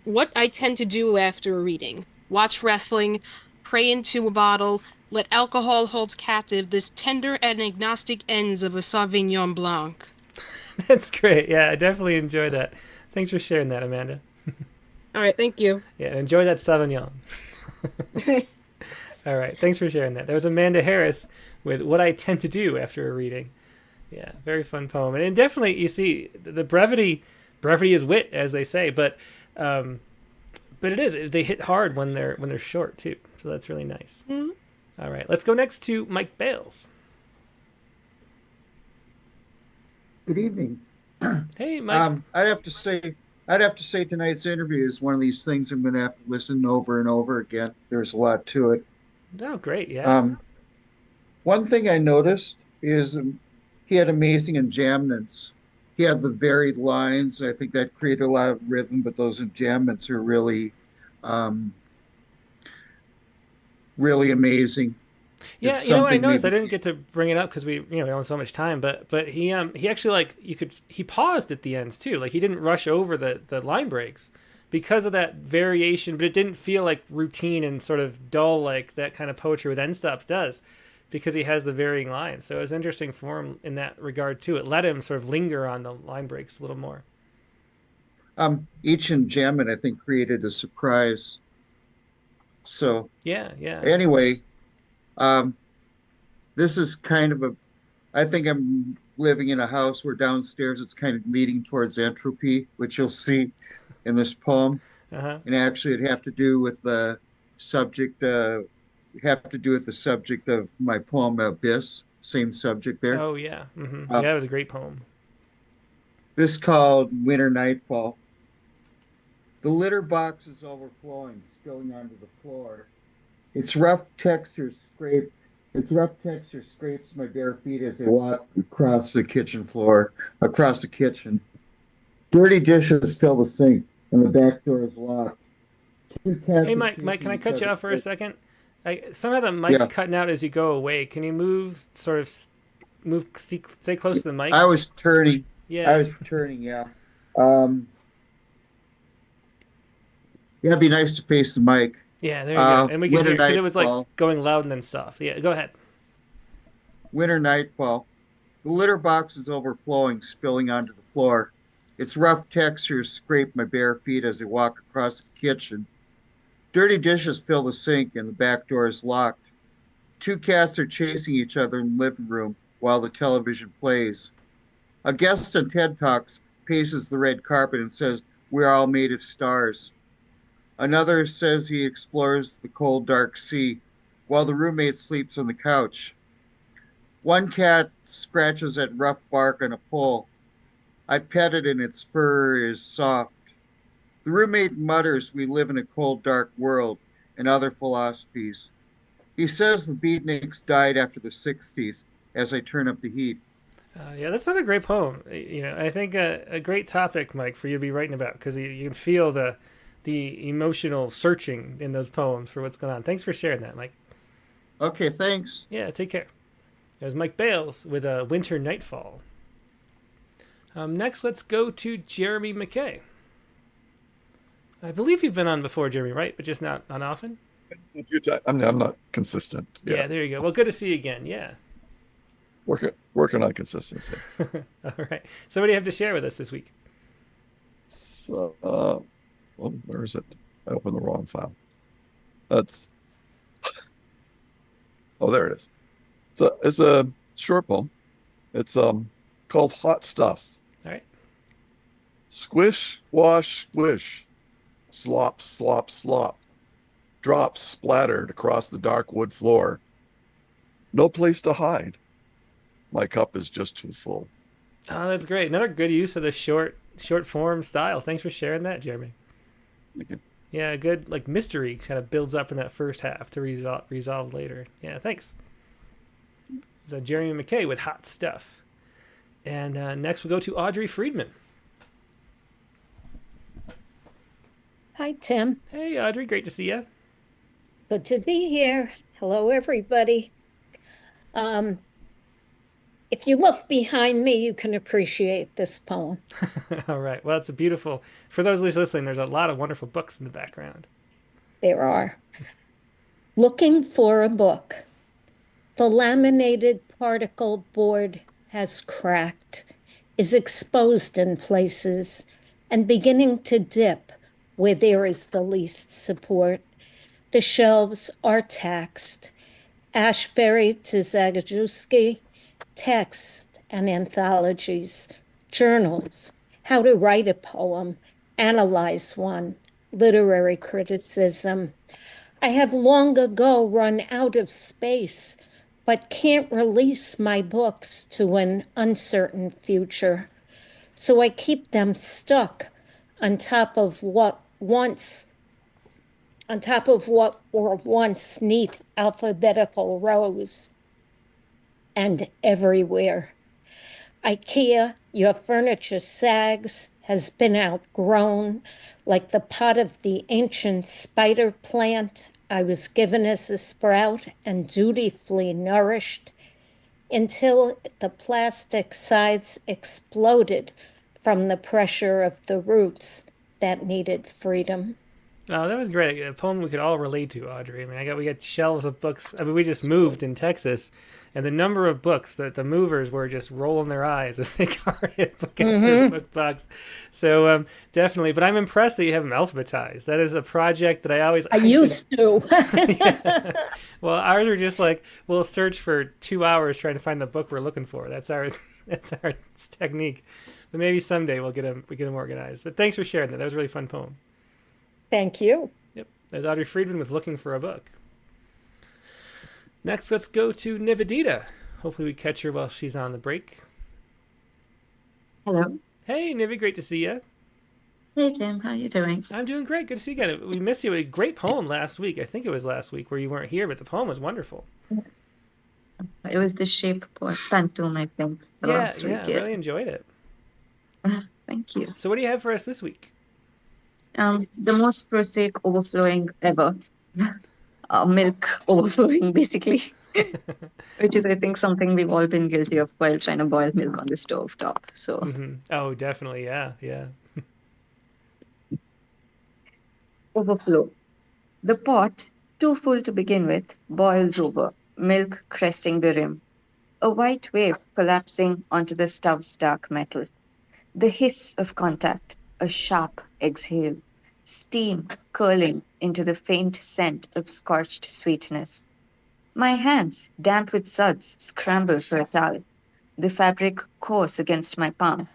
What I tend to do after a reading: watch wrestling, pray into a bottle, let alcohol hold captive this tender and agnostic ends of a Sauvignon Blanc. That's great. Yeah, I definitely enjoy that. Thanks for sharing that, Amanda. All right, thank you. Yeah, enjoy that Sauvignon. All right, thanks for sharing that. That was Amanda Harris with What I Tend to Do After a Reading. Yeah, very fun poem. And definitely, you see, the brevity is wit, as they say, but it is. They hit hard when they're short, too. So that's really nice. Mm-hmm. All right, let's go next to Mike Bales. Good evening. Hey, Mike. I'd have to say tonight's interview is one of these things I'm going to have to listen over and over again. There's a lot to it. Oh, great. Yeah. One thing I noticed is he had amazing enjambments. He had the varied lines. I think that created a lot of rhythm, but those enjambments are really, really amazing. Yeah, you know what I noticed? I didn't get to bring it up because we only so much time, but he actually he paused at the ends too. Like he didn't rush over the line breaks because of that variation, but it didn't feel like routine and sort of dull like that kind of poetry with end stops does, because he has the varying lines. So it was interesting for him in that regard too. It let him sort of linger on the line breaks a little more. Each enjambment I think created a surprise. So yeah. Anyway. This is kind of I think I'm living in a house where downstairs it's kind of leading towards entropy, which you'll see in this poem. Uh-huh. And actually it'd have to do with the subject, of my poem, Abyss, same subject there. Oh, yeah. Mm-hmm. Yeah, it was a great poem. This called Winter Nightfall. The litter box is overflowing, spilling onto the floor. Its rough texture scrapes my bare feet as I walk across the kitchen. Dirty dishes fill the sink, and the back door is locked. Hey, Mike, can I cut you off for a second? Somehow the mic's cutting out as you go away. Can you stay close to the mic? I was turning. Yeah. Yeah. Yeah, it'd be nice to face the mic. Yeah, there you go. And we can Winter hear, because it was like nightfall. going loud and then soft. Yeah, go ahead. Winter nightfall. The litter box is overflowing, spilling onto the floor. Its rough textures scrape my bare feet as I walk across the kitchen. Dirty dishes fill the sink, and the back door is locked. Two cats are chasing each other in the living room while the television plays. A guest on TED Talks paces the red carpet and says, "We're all made of stars." Another says he explores the cold, dark sea, while the roommate sleeps on the couch. One cat scratches at rough bark on a pole. I pet it and its fur is soft. The roommate mutters we live in a cold, dark world and other philosophies. He says the beatniks died after the 60s as I turn up the heat. Yeah, that's another great poem. I think a great topic, Mike, for you to be writing about, because you can feel the emotional searching in those poems for what's going on. Thanks for sharing that, Mike. Okay, thanks. Yeah, take care. There's Mike Bales with a Winter Nightfall. Next, let's go to Jeremy McKay. I believe you've been on before, Jeremy, right? But just not often? A few times. I'm not consistent. Yeah, there you go. Well, good to see you again. Yeah. Working on consistency. All right. So what do you have to share with us this week? So, well, where is it? I opened the wrong file. That's. Oh, there it is. So it's a short poem. It's called Hot Stuff. All right. Squish, wash, squish. Slop, slop, slop. Drops splattered across the dark wood floor. No place to hide. My cup is just too full. Oh, that's great. Another good use of the short form style. Thanks for sharing that, Jeremy. Thank you. Yeah, a good like mystery kind of builds up in that first half to resolve later. Yeah, thanks. So Jeremy McKay with Hot Stuff. And next we'll go to Audrey Friedman. Hi, Tim. Hey, Audrey. Great to see you. Good to be here. Hello, everybody. If you look behind me, you can appreciate this poem. All right. Well, it's a beautiful, for those listening, there's a lot of wonderful books in the background. There are. Looking for a book. The laminated particle board has cracked, is exposed in places, and beginning to dip where there is the least support. The shelves are taxed. Ashbery to Zagajewski, text and anthologies, journals, how to write a poem, analyze one, literary criticism. I have long ago run out of space, but can't release my books to an uncertain future. So I keep them stuck on top of what were once neat alphabetical rows. And everywhere. IKEA, your furniture sags, has been outgrown, like the pot of the ancient spider plant I was given as a sprout and dutifully nourished, until the plastic sides exploded from the pressure of the roots that needed freedom. Oh, that was great. A poem we could all relate to, Audrey. I mean, we got shelves of books. I mean, we just moved in Texas, and the number of books that the movers were just rolling their eyes as they carted book after book box. So definitely, but I'm impressed that you have them alphabetized. That is a project that I used to. Yeah. Well, ours are just like we'll search for 2 hours trying to find the book we're looking for. That's our technique. But maybe someday we'll get them organized. But thanks for sharing that. That was a really fun poem. Thank you. Yep. There's Audrey Friedman with Looking for a Book. Next, let's go to Nivedita. Hopefully we catch her while she's on the break. Hello. Hey, Nivi, great to see you. Hey, Tim. How are you doing? I'm doing great. Good to see you again. We missed you. A great poem last week. I think it was last week where you weren't here, but the poem was wonderful. It was the Shape Phantom, I think, last week. Yeah, I really enjoyed it. Thank you. So what do you have for us this week? The most prosaic overflowing ever. Milk overflowing, basically. Which is, I think, something we've all been guilty of while trying to boil milk on the stove top. So. Oh, definitely. Yeah. Overflow. The pot, too full to begin with, boils over, milk cresting the rim. A white wave collapsing onto the stove's dark metal. The hiss of contact, a sharp exhale. Steam curling into the faint scent of scorched sweetness. My hands, damp with suds, scramble for a towel. The fabric coarse against my palm.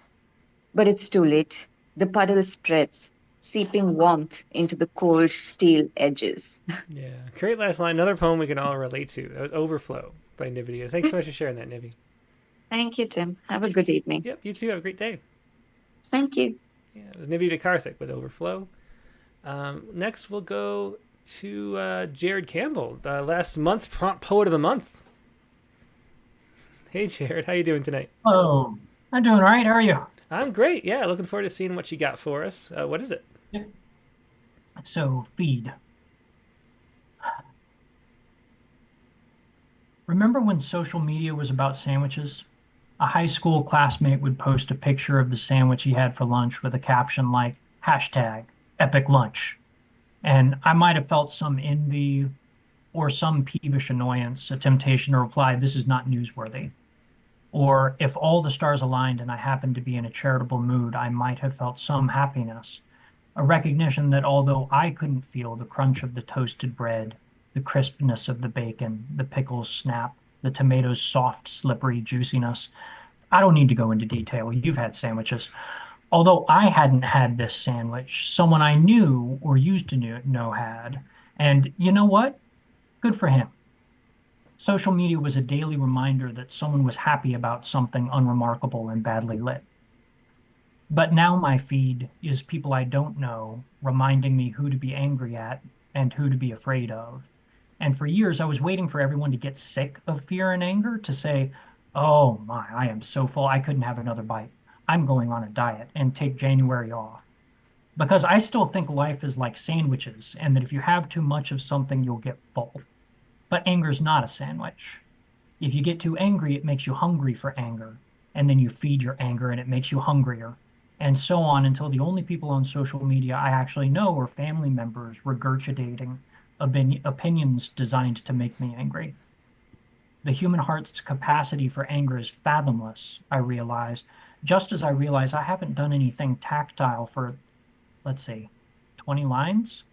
But it's too late. The puddle spreads, seeping warmth into the cold steel edges. Yeah. Great last line. Another poem we can all relate to. Overflow by Nividia. Thanks so much for sharing that, Nivi. Thank you, Tim. Have a good evening. Yep, you too. Have a great day. Thank you. Yeah, it was Nividia Karthik with Overflow. Next, we'll go to Jared Campbell, the last month Prompt Poet of the Month. Hey, Jared. How you doing tonight? Hello. I'm doing all right. How are you? I'm great. Yeah, looking forward to seeing what you got for us. What is it? So, feed. Remember when social media was about sandwiches? A high school classmate would post a picture of the sandwich he had for lunch with a caption like hashtag epic lunch. And I might have felt some envy or some peevish annoyance, a temptation to reply, this is not newsworthy. Or if all the stars aligned and I happened to be in a charitable mood, I might have felt some happiness, a recognition that although I couldn't feel the crunch of the toasted bread, the crispness of the bacon, the pickles snap, the tomatoes' soft, slippery juiciness, I don't need to go into detail. You've had sandwiches. Although I hadn't had this sandwich, someone I knew or used to know had. And you know what? Good for him. Social media was a daily reminder that someone was happy about something unremarkable and badly lit. But now my feed is people I don't know reminding me who to be angry at and who to be afraid of. And for years, I was waiting for everyone to get sick of fear and anger to say, oh my, I am so full, I couldn't have another bite. I'm going on a diet and take January off. Because I still think life is like sandwiches and that if you have too much of something, you'll get full. But anger's not a sandwich. If you get too angry, it makes you hungry for anger. And then you feed your anger and it makes you hungrier. And so on until the only people on social media I actually know are family members regurgitating opinions designed to make me angry. The human heart's capacity for anger is fathomless, I realize, just as I realize I haven't done anything tactile for, let's see, 20 lines?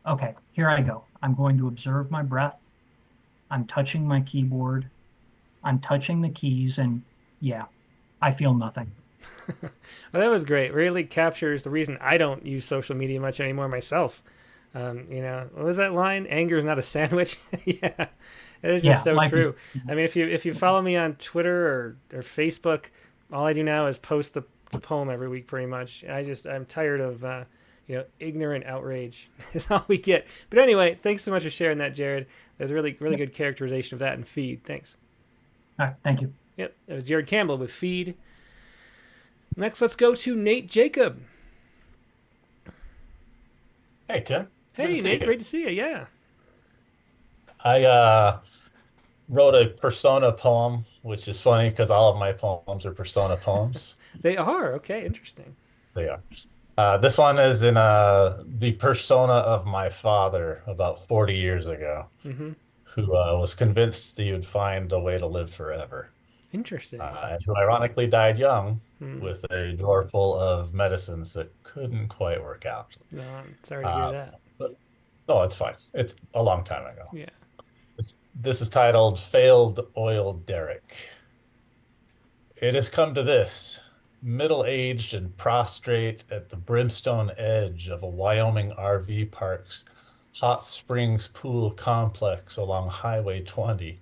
Okay, here I go. I'm going to observe my breath. I'm touching my keyboard. I'm touching the keys, and yeah, I feel nothing. Well, that was great. Really captures the reason I don't use social media much anymore myself. What was that line? Anger is not a sandwich. Yeah, it is just so true. I mean, if you follow me on Twitter or Facebook, all I do now is post the poem every week, pretty much. I'm tired of ignorant outrage. Is all we get. But anyway, thanks so much for sharing that, Jared. There's a really good characterization of that in Feed. Thanks. All right, thank you. Yep, it was Jared Campbell with Feed. Next, let's go to Nate Jacob. Hey, Tim. Hey, Nate. Great to see you. Yeah. I wrote a persona poem, which is funny because all of my poems are persona poems. They are? Okay, interesting. They are. This one is in the persona of my father about 40 years ago, who was convinced that you'd find a way to live forever. Interesting. And who ironically died young with a drawer full of medicines that couldn't quite work out. No, I'm sorry to hear that. No, it's fine. It's a long time ago. Yeah. This is titled Failed Oil Derrick. It has come to this, middle-aged and prostrate at the brimstone edge of a Wyoming RV park's hot springs pool complex along Highway 20.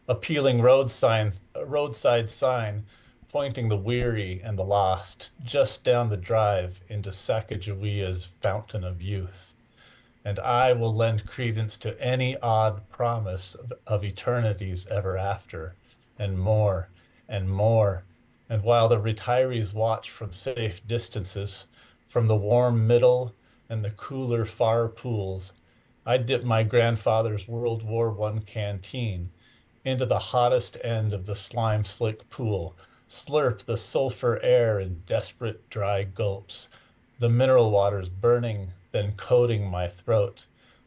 A peeling roadside sign pointing the weary and the lost just down the drive into Sacagawea's fountain of youth. And I will lend credence to any odd promise of eternities ever after, and more, and more. And while the retirees watch from safe distances, from the warm middle and the cooler far pools, I dip my grandfather's World War I canteen into the hottest end of the slime slick pool, slurp the sulfur air in desperate dry gulps, the mineral waters burning, then coating my throat,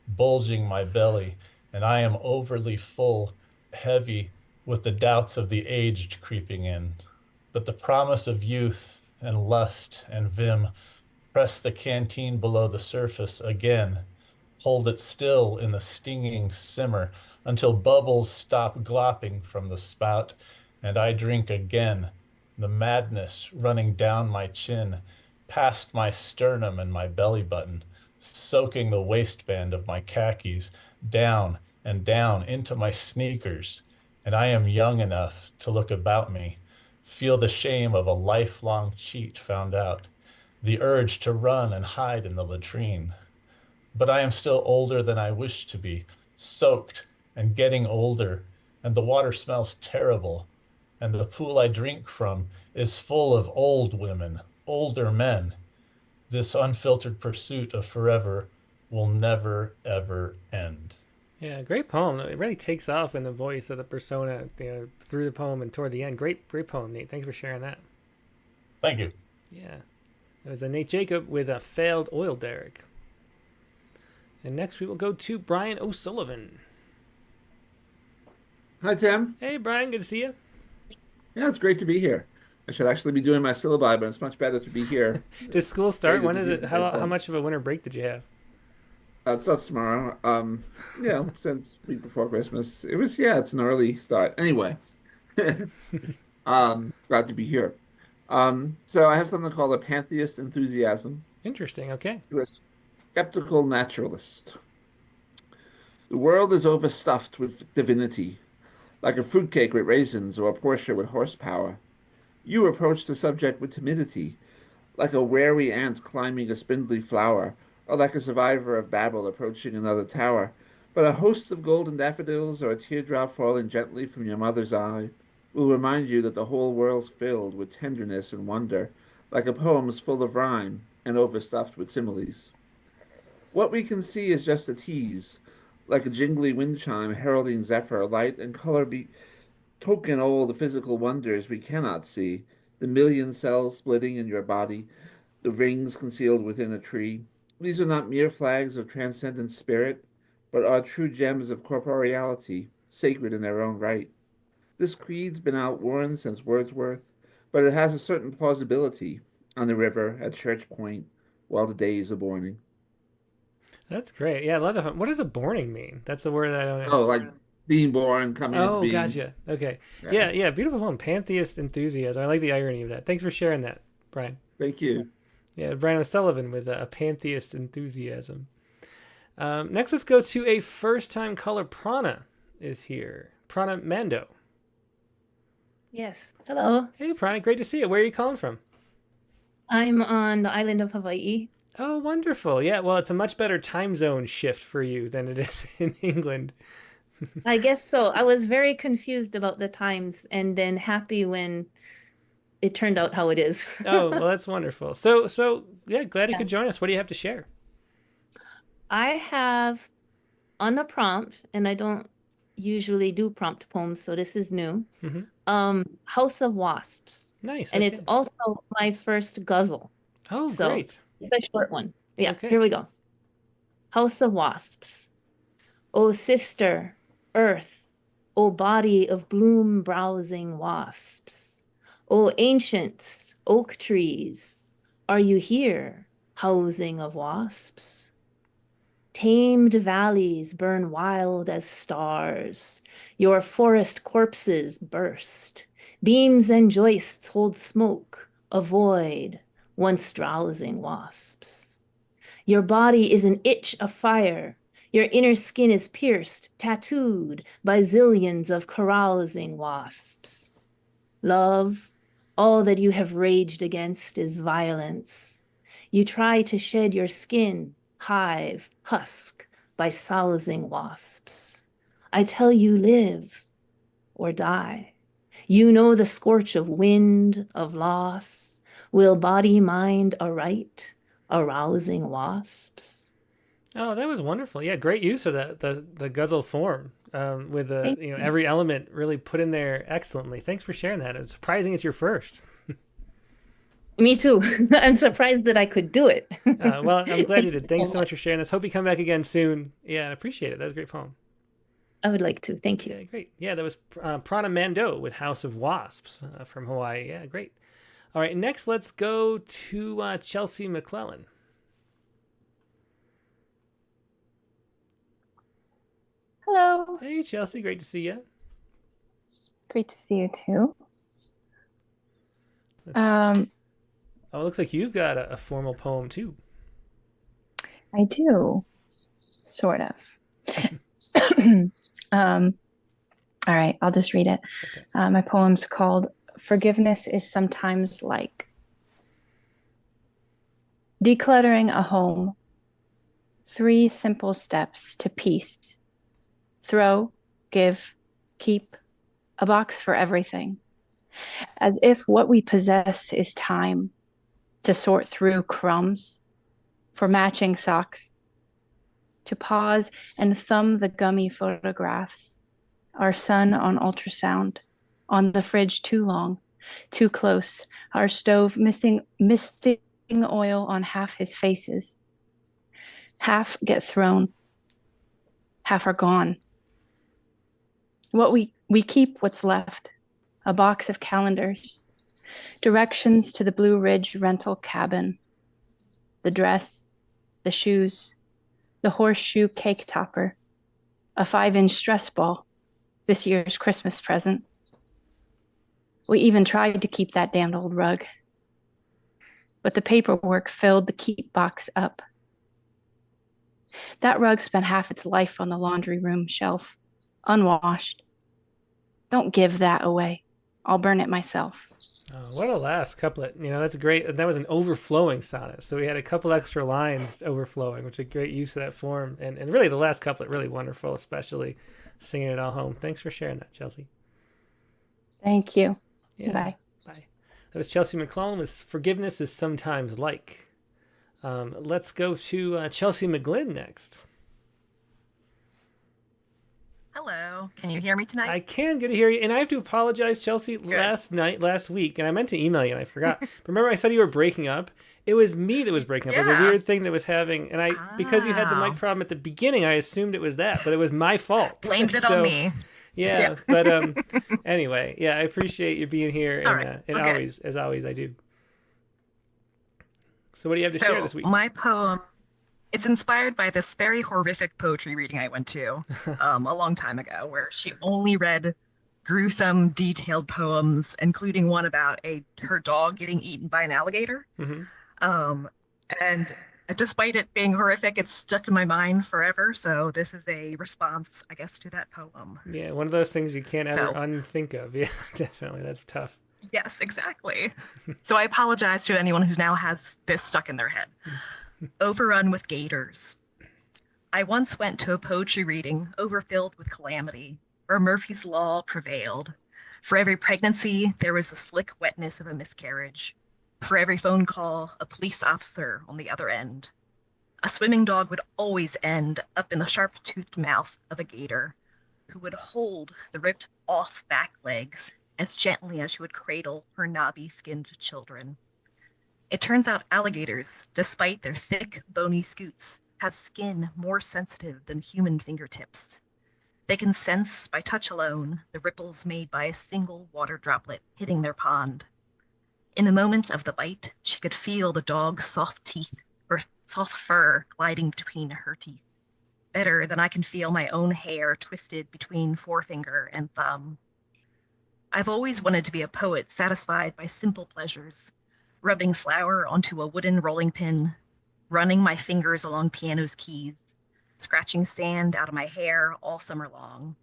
bulging my belly, and I am overly full, heavy, with the doubts of the aged creeping in. But the promise of youth and lust and vim press the canteen below the surface again, hold it still in the stinging simmer until bubbles stop glopping from the spout, and I drink again, the madness running down my chin, past my sternum and my belly button, soaking the waistband of my khakis down and down into my sneakers. And I am young enough to look about me, feel the shame of a lifelong cheat found out, the urge to run and hide in the latrine. But I am still older than I wish to be, soaked and getting older, and the water smells terrible, and the pool I drink from is full of old women, older men. This unfiltered pursuit of forever will never, ever end. Yeah, great poem. It really takes off in the voice of the persona, through the poem and toward the end. Great poem, Nate. Thanks for sharing that. Thank you. Yeah. That was a Nate Jacob with a failed oil derrick. And next we will go to Brian O'Sullivan. Hi, Tim. Hey, Brian. Good to see you. Yeah, it's great to be here. I should actually be doing my syllabi, but it's much better to be here. Did school start? Very When good is to it? be How much of a winter break did you have? It starts tomorrow. Since week before Christmas. It's an early start. Anyway, glad to be here. So I have something called a pantheist enthusiasm Interesting. Okay. to a skeptical naturalist. The world is overstuffed with divinity, like a fruitcake with raisins or a Porsche with horsepower. You approach the subject with timidity, like a wary ant climbing a spindly flower, or like a survivor of Babel approaching another tower. But a host of golden daffodils or a teardrop falling gently from your mother's eye will remind you that the whole world's filled with tenderness and wonder, like a poem's full of rhyme and overstuffed with similes. What we can see is just a tease, like a jingly wind chime heralding zephyr, light and color token all the physical wonders we cannot see, the million cells splitting in your body, the rings concealed within a tree. These are not mere flags of transcendent spirit, but are true gems of corporeality, sacred in their own right. This creed's been outworn since Wordsworth, but it has a certain plausibility on the river at Church Point while the day is a-borning. That's great. Yeah, I love that. What does aborning mean? That's a word that I don't know. Oh, like being born, coming into being. Oh, gotcha. Okay. Yeah, beautiful poem. Pantheist enthusiasm. I like the irony of that. Thanks for sharing that, Brian. Thank you. Yeah, Brian O'Sullivan with a pantheist enthusiasm. Next, let's go to a first-time caller. Prana is here. Prana Mando. Yes. Hello. Hey, Prana. Great to see you. Where are you calling from? I'm on the island of Hawaii. Oh, wonderful. Yeah, well, it's a much better time zone shift for you than it is in England. I guess so. I was very confused about the times and then happy when it turned out how it is. Oh, well, that's wonderful. So yeah, glad you could join us. What do you have to share? I have on a prompt, and I don't usually do prompt poems, so this is new. House of Wasps. Nice. And okay. it's also my first guzzle. Oh, So great. it's a short one. Yeah, Okay. here we go. House of Wasps. O sister, earth, O body of bloom browsing wasps. O ancients, oak trees, are you here, housing of wasps? Tamed valleys burn wild as stars. Your forest corpses burst. Beams and joists hold smoke, avoid once drowsing wasps. Your body is an itch of fire. Your inner skin is pierced, tattooed by zillions of carousing wasps. Love, all that you have raged against is violence. You try to shed your skin, hive, husk, by sousing wasps. I tell you, live or die. You know the scorch of wind, of loss. Will body mind aright, arousing wasps? Oh, that was wonderful. Yeah, great use of the guzzle form with every element really put in there excellently. Thanks for sharing that. It's surprising it's your first. Me too. I'm surprised that I could do it. Well, I'm glad you Thank did. you Thanks so so much for sharing this. Hope you come back again soon. Yeah, I appreciate it. That was a great poem. I would like to. Thank you. Yeah, great. Yeah, that was Prana Mando with House of Wasps from Hawaii. Yeah, great. All right, next let's go to Chelsea McClellan. Hello. Hey, Chelsea, great to see you. Great to see you too. Oh, it looks like you've got a formal poem too. I do, sort of. All right, I'll just read it. Okay. My poem's called Forgiveness is Sometimes Like. Decluttering a home. 3 simple steps to peace. Throw, give, keep, a box for everything. As if what we possess is time to sort through crumbs for matching socks, to pause and thumb the gummy photographs, our son on ultrasound, on the fridge too long, too close, our stove misting oil on half his faces. Half get thrown, half are gone. What we keep what's left, a box of calendars, directions to the Blue Ridge rental cabin, the dress, the shoes, the horseshoe cake topper, a 5-inch stress ball, this year's Christmas present. We even tried to keep that damned old rug, but the paperwork filled the keep box up. That rug spent half its life on the laundry room shelf, unwashed. Don't give that away. I'll burn it myself. Oh, what a last couplet. You know, that's great. That was an overflowing sonnet. So we had a couple extra lines overflowing, which is a great use of that form. And really the last couplet, really wonderful, especially singing it all home. Thanks for sharing that, Chelsea. Thank you. Yeah. Bye. Bye. That was Chelsea McClellan with Forgiveness is Sometimes Like. Let's go to Chelsea McGlynn next. Hello. Can you hear me tonight? I can get to hear you. And I have to apologize, Chelsea, Good. last week, and I meant to email you and I forgot. Remember I said you were breaking up? It was me that was breaking up. It was a weird thing that was having, and because you had the mic problem at the beginning, I assumed it was that, but it was my fault. Blamed it on me. Yeah, but anyway, yeah, I appreciate you being here, and always, as always, I do. So what do you have to share this week? My poem, it's inspired by this very horrific poetry reading I went to a long time ago, where she only read gruesome, detailed poems, including one about her dog getting eaten by an alligator. Mm-hmm. And despite it being horrific, it's stuck in my mind forever. So this is a response, I guess, to that poem. Yeah, one of those things you can't ever unthink of. Yeah, definitely. That's tough. Yes, exactly. So I apologize to anyone who now has this stuck in their head. Overrun with gators. I once went to a poetry reading overfilled with calamity, where Murphy's Law prevailed. For every pregnancy, there was the slick wetness of a miscarriage. For every phone call, a police officer on the other end. A swimming dog would always end up in the sharp-toothed mouth of a gator, who would hold the ripped off back legs as gently as she would cradle her knobby-skinned children. It turns out alligators, despite their thick, bony scoots, have skin more sensitive than human fingertips. They can sense by touch alone the ripples made by a single water droplet hitting their pond. In the moment of the bite, she could feel the dog's soft teeth or soft fur gliding between her teeth, better than I can feel my own hair twisted between forefinger and thumb. I've always wanted to be a poet satisfied by simple pleasures, rubbing flour onto a wooden rolling pin, running my fingers along piano's keys, scratching sand out of my hair all summer long.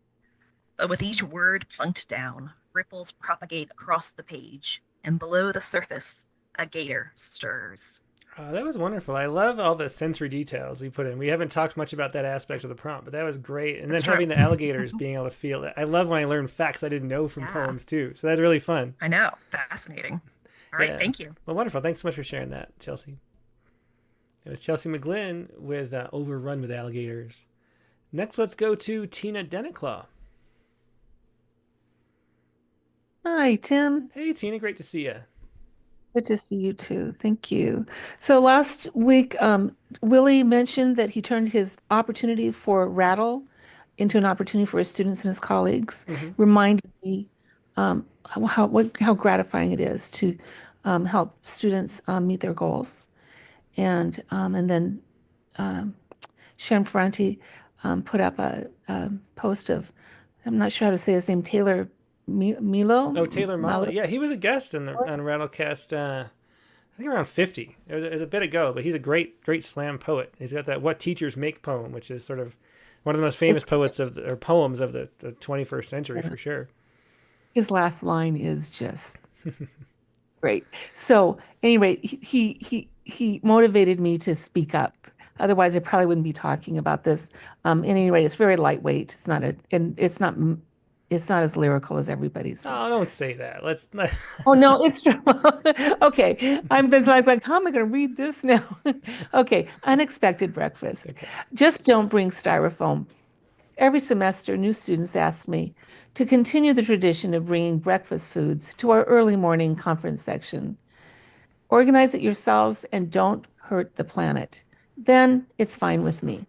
But with each word plunked down, ripples propagate across the page, and below the surface, a gator stirs. Oh, that was wonderful. I love all the sensory details you put in. We haven't talked much about that aspect of the prompt, but that was great. And then having the alligators being able to feel it. I love when I learn facts I didn't know from poems too. So that's really fun. I know. Fascinating. All right. Thank you. Well, wonderful. Thanks so much for sharing that, Chelsea. It was Chelsea McGlynn with Overrun with Alligators. Next, let's go to Tina Denniclaw. Hi, Tim. Hey, Tina. Great to see you. Good to see you too. Thank you. So last week, Willie mentioned that he turned his opportunity for Rattle into an opportunity for his students and his colleagues, reminding me how gratifying it is to help students meet their goals. And then Sharon Ferranti put up a post of, I'm not sure how to say his name, Taylor Milo? Oh, Taylor Molly. Yeah, he was a guest on Rattlecast. I think around 50. It was a bit ago, but he's a great slam poet. He's got that "What Teachers Make" poem, which is sort of one of the most famous poets or poems of the 21st century for sure. His last line is just great. So, anyway, he motivated me to speak up. Otherwise, I probably wouldn't be talking about this. At any rate, it's very lightweight. It's not as lyrical as everybody's. Oh, don't say that. Let's. Oh no, it's true. Okay, I'm like, how am I going to read this now? Okay, unexpected breakfast. Okay. Just don't bring styrofoam. Every semester, new students ask me to continue the tradition of bringing breakfast foods to our early morning conference section. Organize it yourselves and don't hurt the planet. Then it's fine with me.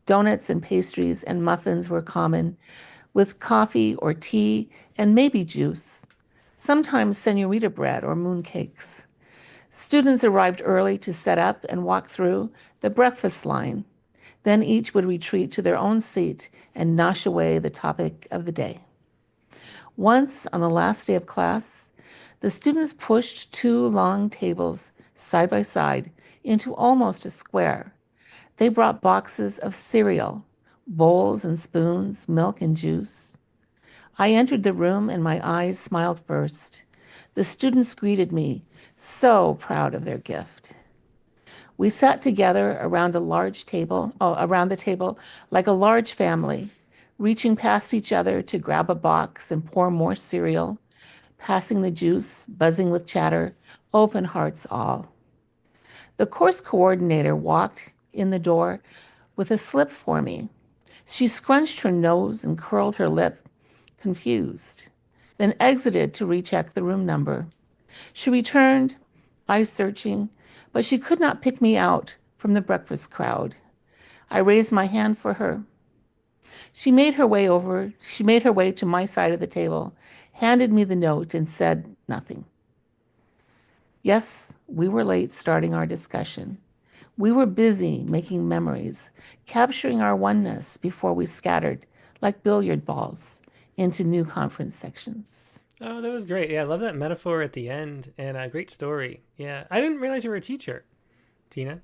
Donuts and pastries and muffins were common, with coffee or tea and maybe juice. Sometimes senorita bread or mooncakes. Students arrived early to set up and walk through the breakfast line. Then each would retreat to their own seat and nosh away the topic of the day. Once, on the last day of class, the students pushed 2 long tables side by side into almost a square. They brought boxes of cereal, bowls and spoons, milk and juice. I entered the room and my eyes smiled first. The students greeted me, so proud of their gift. We sat together around the table like a large family, reaching past each other to grab a box and pour more cereal, passing the juice, buzzing with chatter, open hearts all. The course coordinator walked in the door with a slip for me. She scrunched her nose and curled her lip, confused, then exited to recheck the room number. She returned, eyes searching, but she could not pick me out from the breakfast crowd. I raised my hand for her. She made her way to my side of the table, handed me the note, and said nothing. Yes, we were late starting our discussion. We were busy making memories, capturing our oneness before we scattered like billiard balls into new conference sections. Oh, that was great. Yeah, I love that metaphor at the end, and a great story. Yeah, I didn't realize you were a teacher, Tina.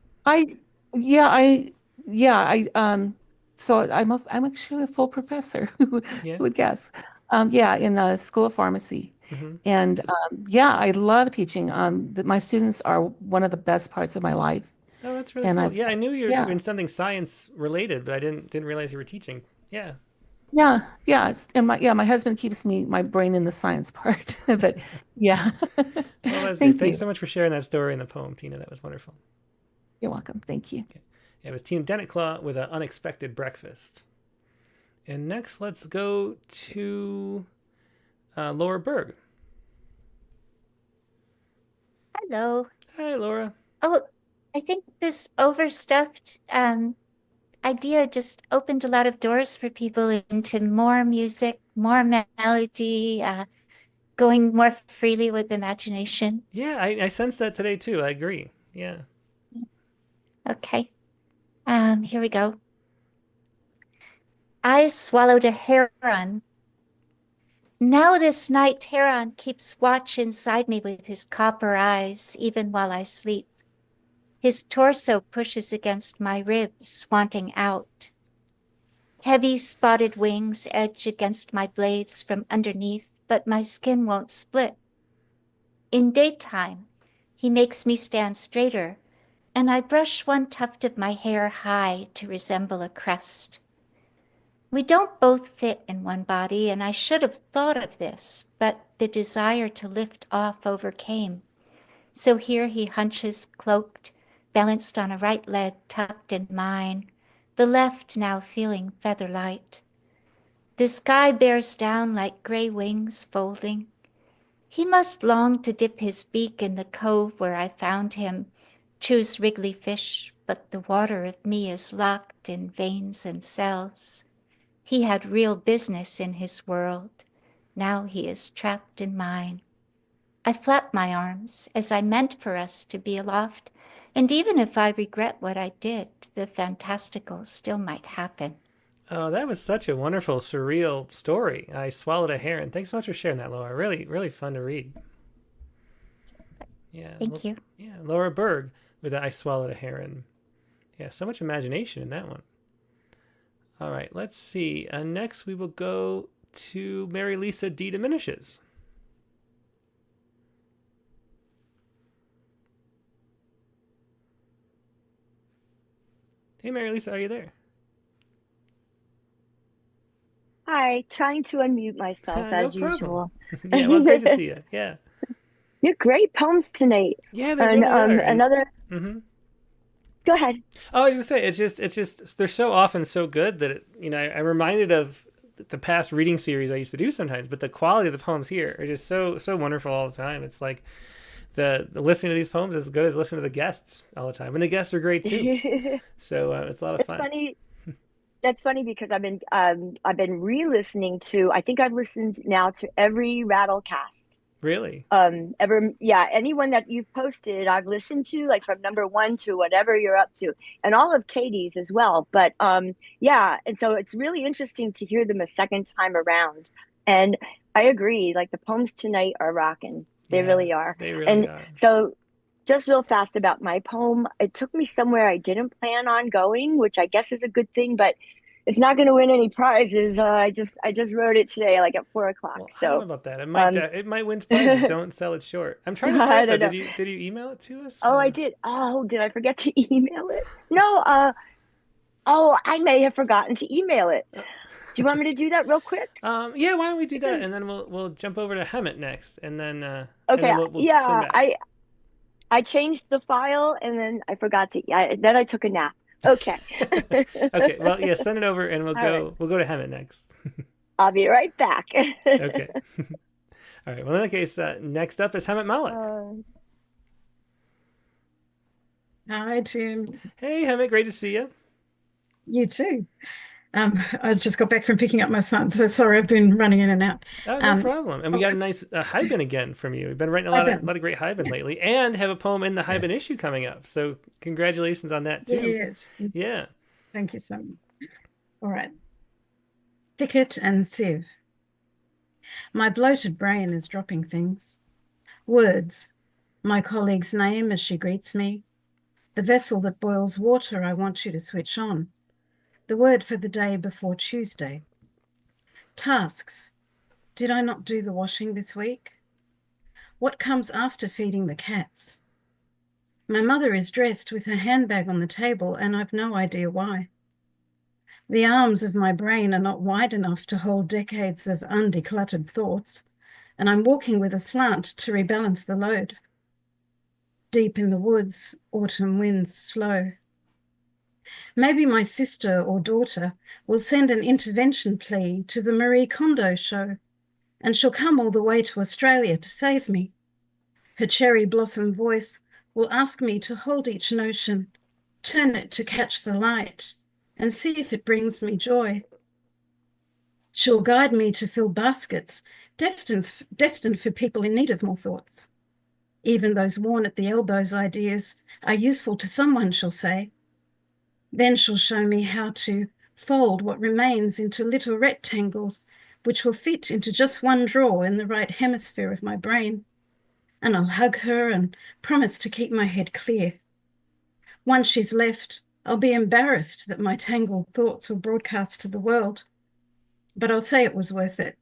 So I'm actually a full professor. Who would guess? In the School of Pharmacy. And I love teaching. My students are one of the best parts of my life. Oh, that's really cool. I knew you were in something science related, but I didn't realize you were teaching. Yeah. And my husband keeps my brain in the science part. But yeah. Well, that's great. Thanks so much for sharing that story in the poem, Tina. That was wonderful. You're welcome. Thank you. Okay. It was Tina Dennettclaw with an unexpected breakfast. And next, let's go to Laura Berg. Hello. Hi, Laura. Oh, I think this overstuffed idea just opened a lot of doors for people into more music, more melody, going more freely with imagination. Yeah, I sense that today too. I agree. Yeah. Okay. Here we go. I swallowed a heron. Now this night heron keeps watch inside me with his copper eyes, even while I sleep. His torso pushes against my ribs, wanting out. Heavy spotted wings edge against my blades from underneath, but my skin won't split. In daytime, he makes me stand straighter, and I brush one tuft of my hair high to resemble a crest. We don't both fit in one body, and I should have thought of this, but the desire to lift off overcame. So here he hunches, cloaked, balanced on a right leg tucked in mine, the left now feeling feather light. The sky bears down like gray wings folding. He must long to dip his beak in the cove where I found him, choose wriggly fish, but the water of me is locked in veins and cells. He had real business in his world. Now he is trapped in mine. I flap my arms, as I meant for us to be aloft, and even if I regret what I did, the fantastical still might happen. Oh, that was such a wonderful, surreal story. I swallowed a heron. Thanks so much for sharing that, Laura. Really, really fun to read. Yeah. Thank you. Yeah, Laura Berg with I Swallowed a Heron. Yeah, so much imagination in that one. All right, let's see. Next, we will go to Mary Lisa D. Diminishes. Hey, Mary Lisa, are you there? Hi, trying to unmute myself No as problem. usual. Yeah, well, great to see you. Yeah. You're great poems tonight. Yeah, they And really are. another. Mm-hmm. Go ahead. Oh, I was just saying, it's just they're so often so good that I'm reminded of the past reading series I used to do sometimes. But the quality of the poems here are just so wonderful all the time. It's like the listening to these poems is as good as listening to the guests all the time, and the guests are great too. So it's a lot of fun. Funny. That's funny because I've been re-listening to. I think I've listened now to every Rattlecast. Really? Anyone that you've posted, I've listened to, like from number 1 to whatever you're up to, and all of Katie's as well. But and so it's really interesting to hear them a second time around. And I agree, like the poems tonight are rocking. They really are. They really are. So just real fast about my poem, it took me somewhere I didn't plan on going, which I guess is a good thing, but it's not going to win any prizes. I just wrote it today, like at 4:00. Well, so I don't know about that. It might win prizes. Don't sell it short. I'm trying to find it. Did you email it to us? Oh, I did. Oh, did I forget to email it? No. I may have forgotten to email it. Do you want me to do that real quick? Yeah. Why don't we do that, and then we'll jump over to Hemet next, and then okay. And then we'll I changed the file, and then I forgot to. Then I took a nap. Okay. Okay. Well, yeah. Send it over, and we'll go. Right. We'll go to Hemet next. I'll be right back. Okay. All right. Well, in that case, next up is Hemet Malik. Hi, Tim. Hey, Hemet. Great to see you. You too. I just got back from picking up my son, so sorry I've been running in and out. Oh, no problem. And we got a nice Haibin again from you. We've been writing a lot of great Haibin lately, and have a poem in the Haibin issue coming up. So congratulations on that too. Yes. Yeah. Thank you so much. All right. Thicket and sieve. My bloated brain is dropping things. Words. My colleague's name as she greets me. The vessel that boils water I want you to switch on. The word for the day before Tuesday. Tasks. Did I not do the washing this week? What comes after feeding the cats? My mother is dressed with her handbag on the table, and I've no idea why. The arms of my brain are not wide enough to hold decades of undecluttered thoughts, and I'm walking with a slant to rebalance the load. Deep in the woods, autumn winds slow. Maybe my sister or daughter will send an intervention plea to the Marie Kondo show, and she'll come all the way to Australia to save me. Her cherry blossom voice will ask me to hold each notion, turn it to catch the light, and see if it brings me joy. She'll guide me to fill baskets destined for people in need of more thoughts. Even those worn at the elbows ideas are useful to someone, she'll say. Then she'll show me how to fold what remains into little rectangles, which will fit into just one drawer in the right hemisphere of my brain. And I'll hug her and promise to keep my head clear. Once she's left, I'll be embarrassed that my tangled thoughts were broadcast to the world. But I'll say it was worth it.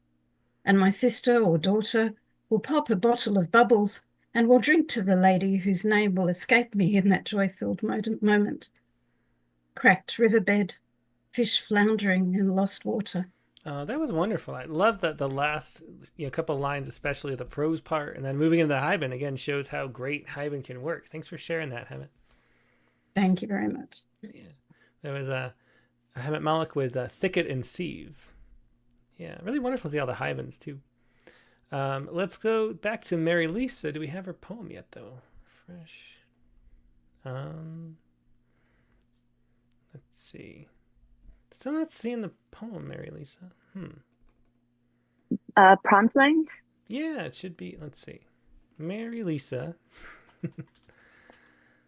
And my sister or daughter will pop a bottle of bubbles and will drink to the lady whose name will escape me in that joy-filled moment. Cracked riverbed, fish floundering in lost water. That was wonderful. I love that the last couple of lines, especially the prose part, and then moving into the Haibin again shows how great Haibin can work. Thanks for sharing that, Hemet. Thank you very much. Yeah, there was a Hemet Malik with Thicket and Sieve. Yeah, really wonderful to see all the Haibins too. Let's go back to Mary Lisa. Do we have her poem yet, though? Fresh. Let's see. Still not seeing the poem, Mary Lisa. Prompt lines? Yeah, it should be. Let's see. Mary Lisa.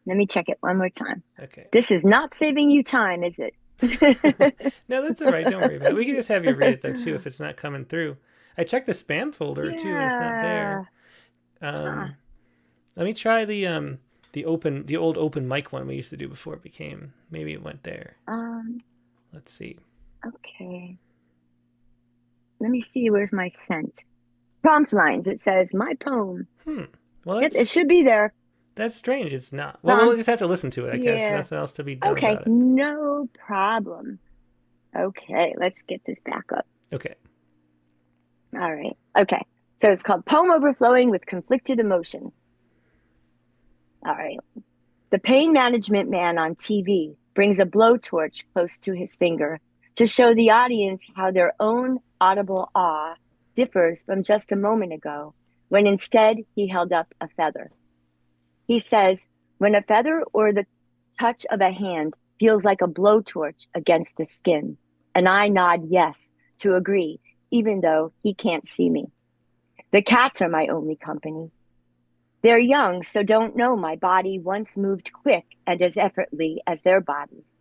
Let me check it one more time. Okay. This is not saving you time, is it? No, that's all right. Don't worry about it. We can just have you read it, though, too, if it's not coming through. I checked the spam folder, too, and it's not there. Let me try the old open mic one we used to do before it became. Maybe it went there. Let's see. Okay. Let me see. Where's my sent? Prompt lines. It says my poem. Well, it should be there. That's strange. It's not. Well, we'll just have to listen to it. I guess nothing else to be done about it. No problem. Okay, let's get this back up. Okay. All right. Okay. So it's called Poem Overflowing with Conflicted Emotion. All right. The pain management man on TV brings a blowtorch close to his finger to show the audience how their own audible awe differs from just a moment ago, when instead he held up a feather. He says, when a feather or the touch of a hand feels like a blowtorch against the skin, and I nod yes to agree, even though he can't see me. The cats are my only company. They're young, so don't know my body once moved quick and as effortlessly as their bodies.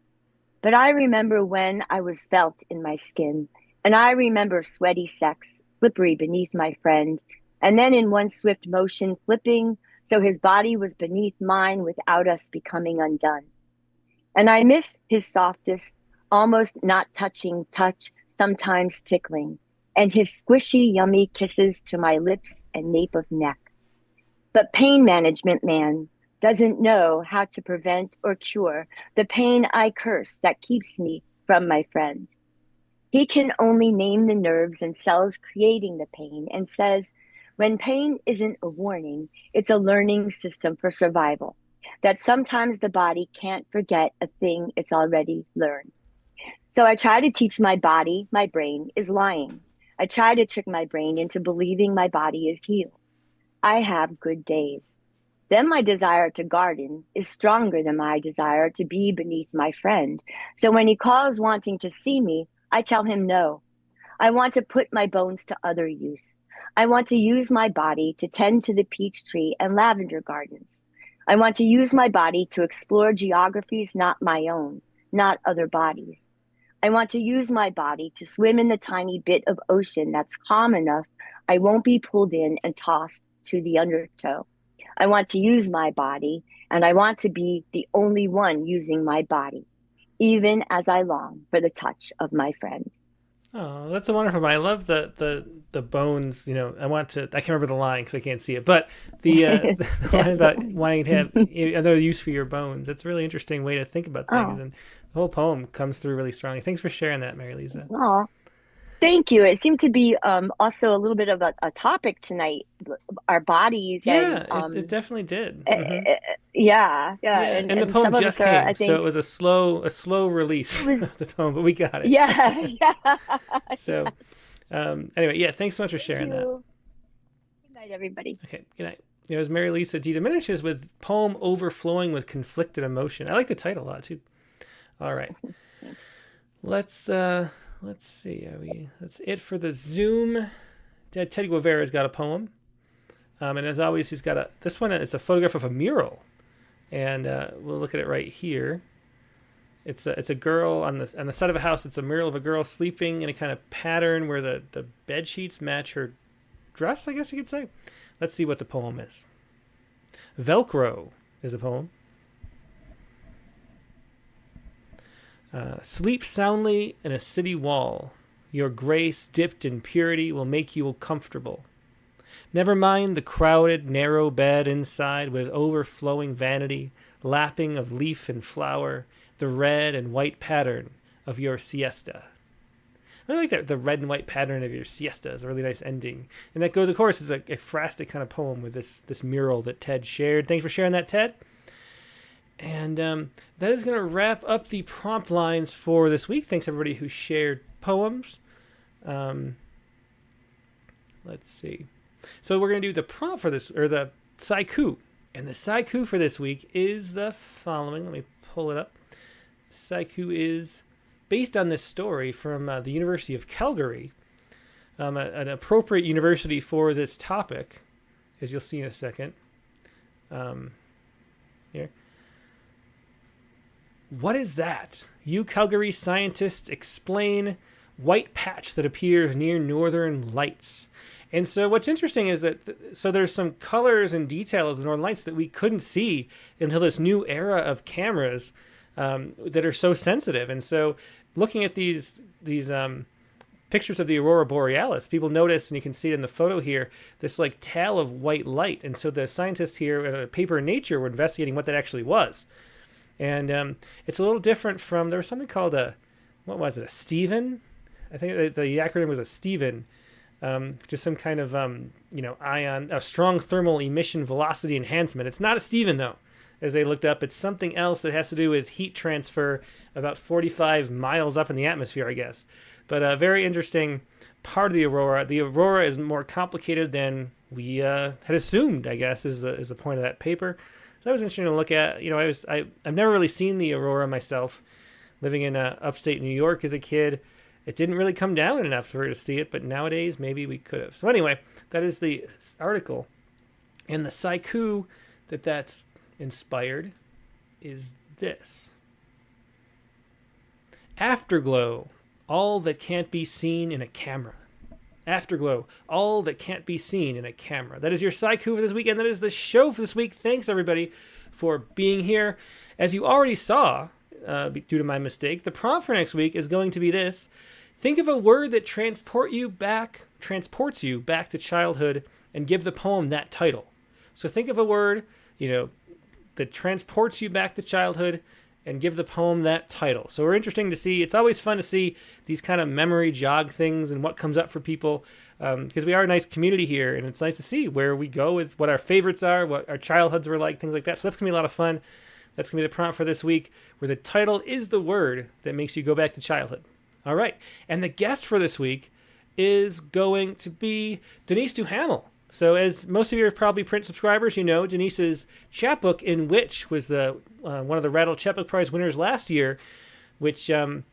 But I remember when I was felt in my skin, and I remember sweaty sex, slippery beneath my friend, and then in one swift motion flipping, so his body was beneath mine without us becoming undone. And I miss his softest, almost not touching touch, sometimes tickling, and his squishy, yummy kisses to my lips and nape of neck. But pain management man doesn't know how to prevent or cure the pain I curse that keeps me from my friend. He can only name the nerves and cells creating the pain and says, when pain isn't a warning, it's a learning system for survival, that sometimes the body can't forget a thing it's already learned. So I try to teach my body my brain is lying. I try to trick my brain into believing my body is healed. I have good days. Then my desire to garden is stronger than my desire to be beneath my friend. So when he calls wanting to see me, I tell him no. I want to put my bones to other use. I want to use my body to tend to the peach tree and lavender gardens. I want to use my body to explore geographies not my own, not other bodies. I want to use my body to swim in the tiny bit of ocean that's calm enough I won't be pulled in and tossed to the undertow. I want to use my body, and I want to be the only one using my body, even as I long for the touch of my friend. Oh, that's a wonderful one. I love the bones. I can't remember the line because I can't see it, but the line about wanting to have another use for your bones. That's a really interesting way to think about things, and the whole poem comes through really strongly. Thanks for sharing that, Mary Lisa. Oh, thank you. It seemed to be also a little bit of a topic tonight, our bodies. Yeah, and, it definitely did. Yeah. And the poem just came, so it was a slow release of the poem, but we got it. Yeah. So, anyway, yeah, thanks so much for sharing that. Good night, everybody. Okay, good night. It was Mary Lisa D. Diminishes with Poem Overflowing with Conflicted Emotion. I like the title a lot, too. All right. Let's see. That's it for the Zoom. Teddy Guevara's got a poem. And as always, he's got this one is a photograph of a mural. And we'll look at it right here. It's a girl on the side of a house. It's a mural of a girl sleeping in a kind of pattern where the bed sheets match her dress, I guess you could say. Let's see what the poem is. Velcro is the poem. Sleep soundly in a city wall. Your grace dipped in purity will make you comfortable. Never mind the crowded, narrow bed inside with overflowing vanity, lapping of leaf and flower, the red and white pattern of your siesta. I really like that. The red and white pattern of your siesta is a really nice ending. And that goes, of course, is a phrastic kind of poem with this mural that Ted shared. Thanks for sharing that, Ted. And that is going to wrap up the prompt lines for this week. Thanks, everybody who shared poems. Let's see. So we're going to do the prompt for this, or the Sciku. And the Sciku for this week is the following. Let me pull it up. The Sciku is based on this story from the University of Calgary, an appropriate university for this topic, as you'll see in a second. Here. What is that? You Calgary scientists explain white patch that appears near northern lights. And so what's interesting is that, so there's some colors and detail of the northern lights that we couldn't see until this new era of cameras that are so sensitive. And so looking at these pictures of the aurora borealis, people notice, and you can see it in the photo here, this like tail of white light. And so the scientists here in a paper in Nature were investigating what that actually was. And it's a little different from, there was something called a Steven? I think the acronym was a Steven, just some kind of, ion, a strong thermal emission velocity enhancement. It's not a Steven, though, as they looked up. It's something else that has to do with heat transfer about 45 miles up in the atmosphere, I guess. But a very interesting part of the aurora. The aurora is more complicated than we had assumed, I guess, is the point of that paper. So that was interesting to look at. I've never really seen the aurora myself, living in upstate New York as a kid. It didn't really come down enough for her to see it, but nowadays maybe we could have. So anyway, that is the article. And the Sciku that's inspired is this. Afterglow, all that can't be seen in a camera. Afterglow, all that can't be seen in a camera. That is your Sciku for this week, and that is the show for this week. Thanks, everybody, for being here. As you already saw, due to my mistake, the prompt for next week is going to be this. Think of a word that transports you back to childhood, and give the poem that title. So think of a word, that transports you back to childhood, and give the poem that title. So we're interesting to see. It's always fun to see these kind of memory jog things and what comes up for people, because we are a nice community here, and it's nice to see where we go with what our favorites are, what our childhoods were like, things like that. So that's going to be a lot of fun. That's going to be the prompt for this week, where the title is the word that makes you go back to childhood. All right. And the guest for this week is going to be Denise Duhamel. So as most of you are probably print subscribers, Denise's chapbook, In Which, was one of the Rattle Chapbook Prize winners last year, which came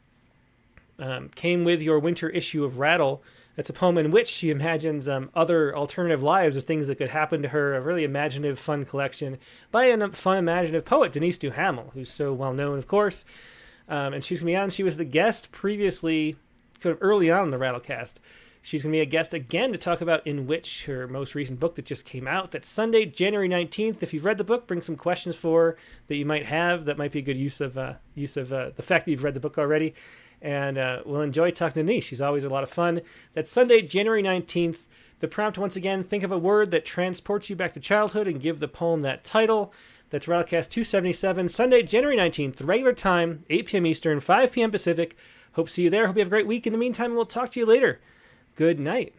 with your winter issue of Rattle. That's a poem in which she imagines other alternative lives of things that could happen to her, a really imaginative, fun collection by a fun, imaginative poet, Denise Duhamel, who's so well known, of course. And she's going to be on. She was the guest previously, kind of early on in the Rattlecast. She's going to be a guest again to talk about In Which, her most recent book that just came out. That's Sunday, January 19th. If you've read the book, bring some questions for her that you might have. That might be a good use of the fact that you've read the book already. And we'll enjoy talking to Denise. She's always a lot of fun. That's Sunday, January 19th. The prompt, once again, think of a word that transports you back to childhood and give the poem that title. That's Rattlecast 277, Sunday, January 19th, regular time, 8 p.m. Eastern, 5 p.m. Pacific. Hope to see you there. Hope you have a great week. In the meantime, we'll talk to you later. Good night.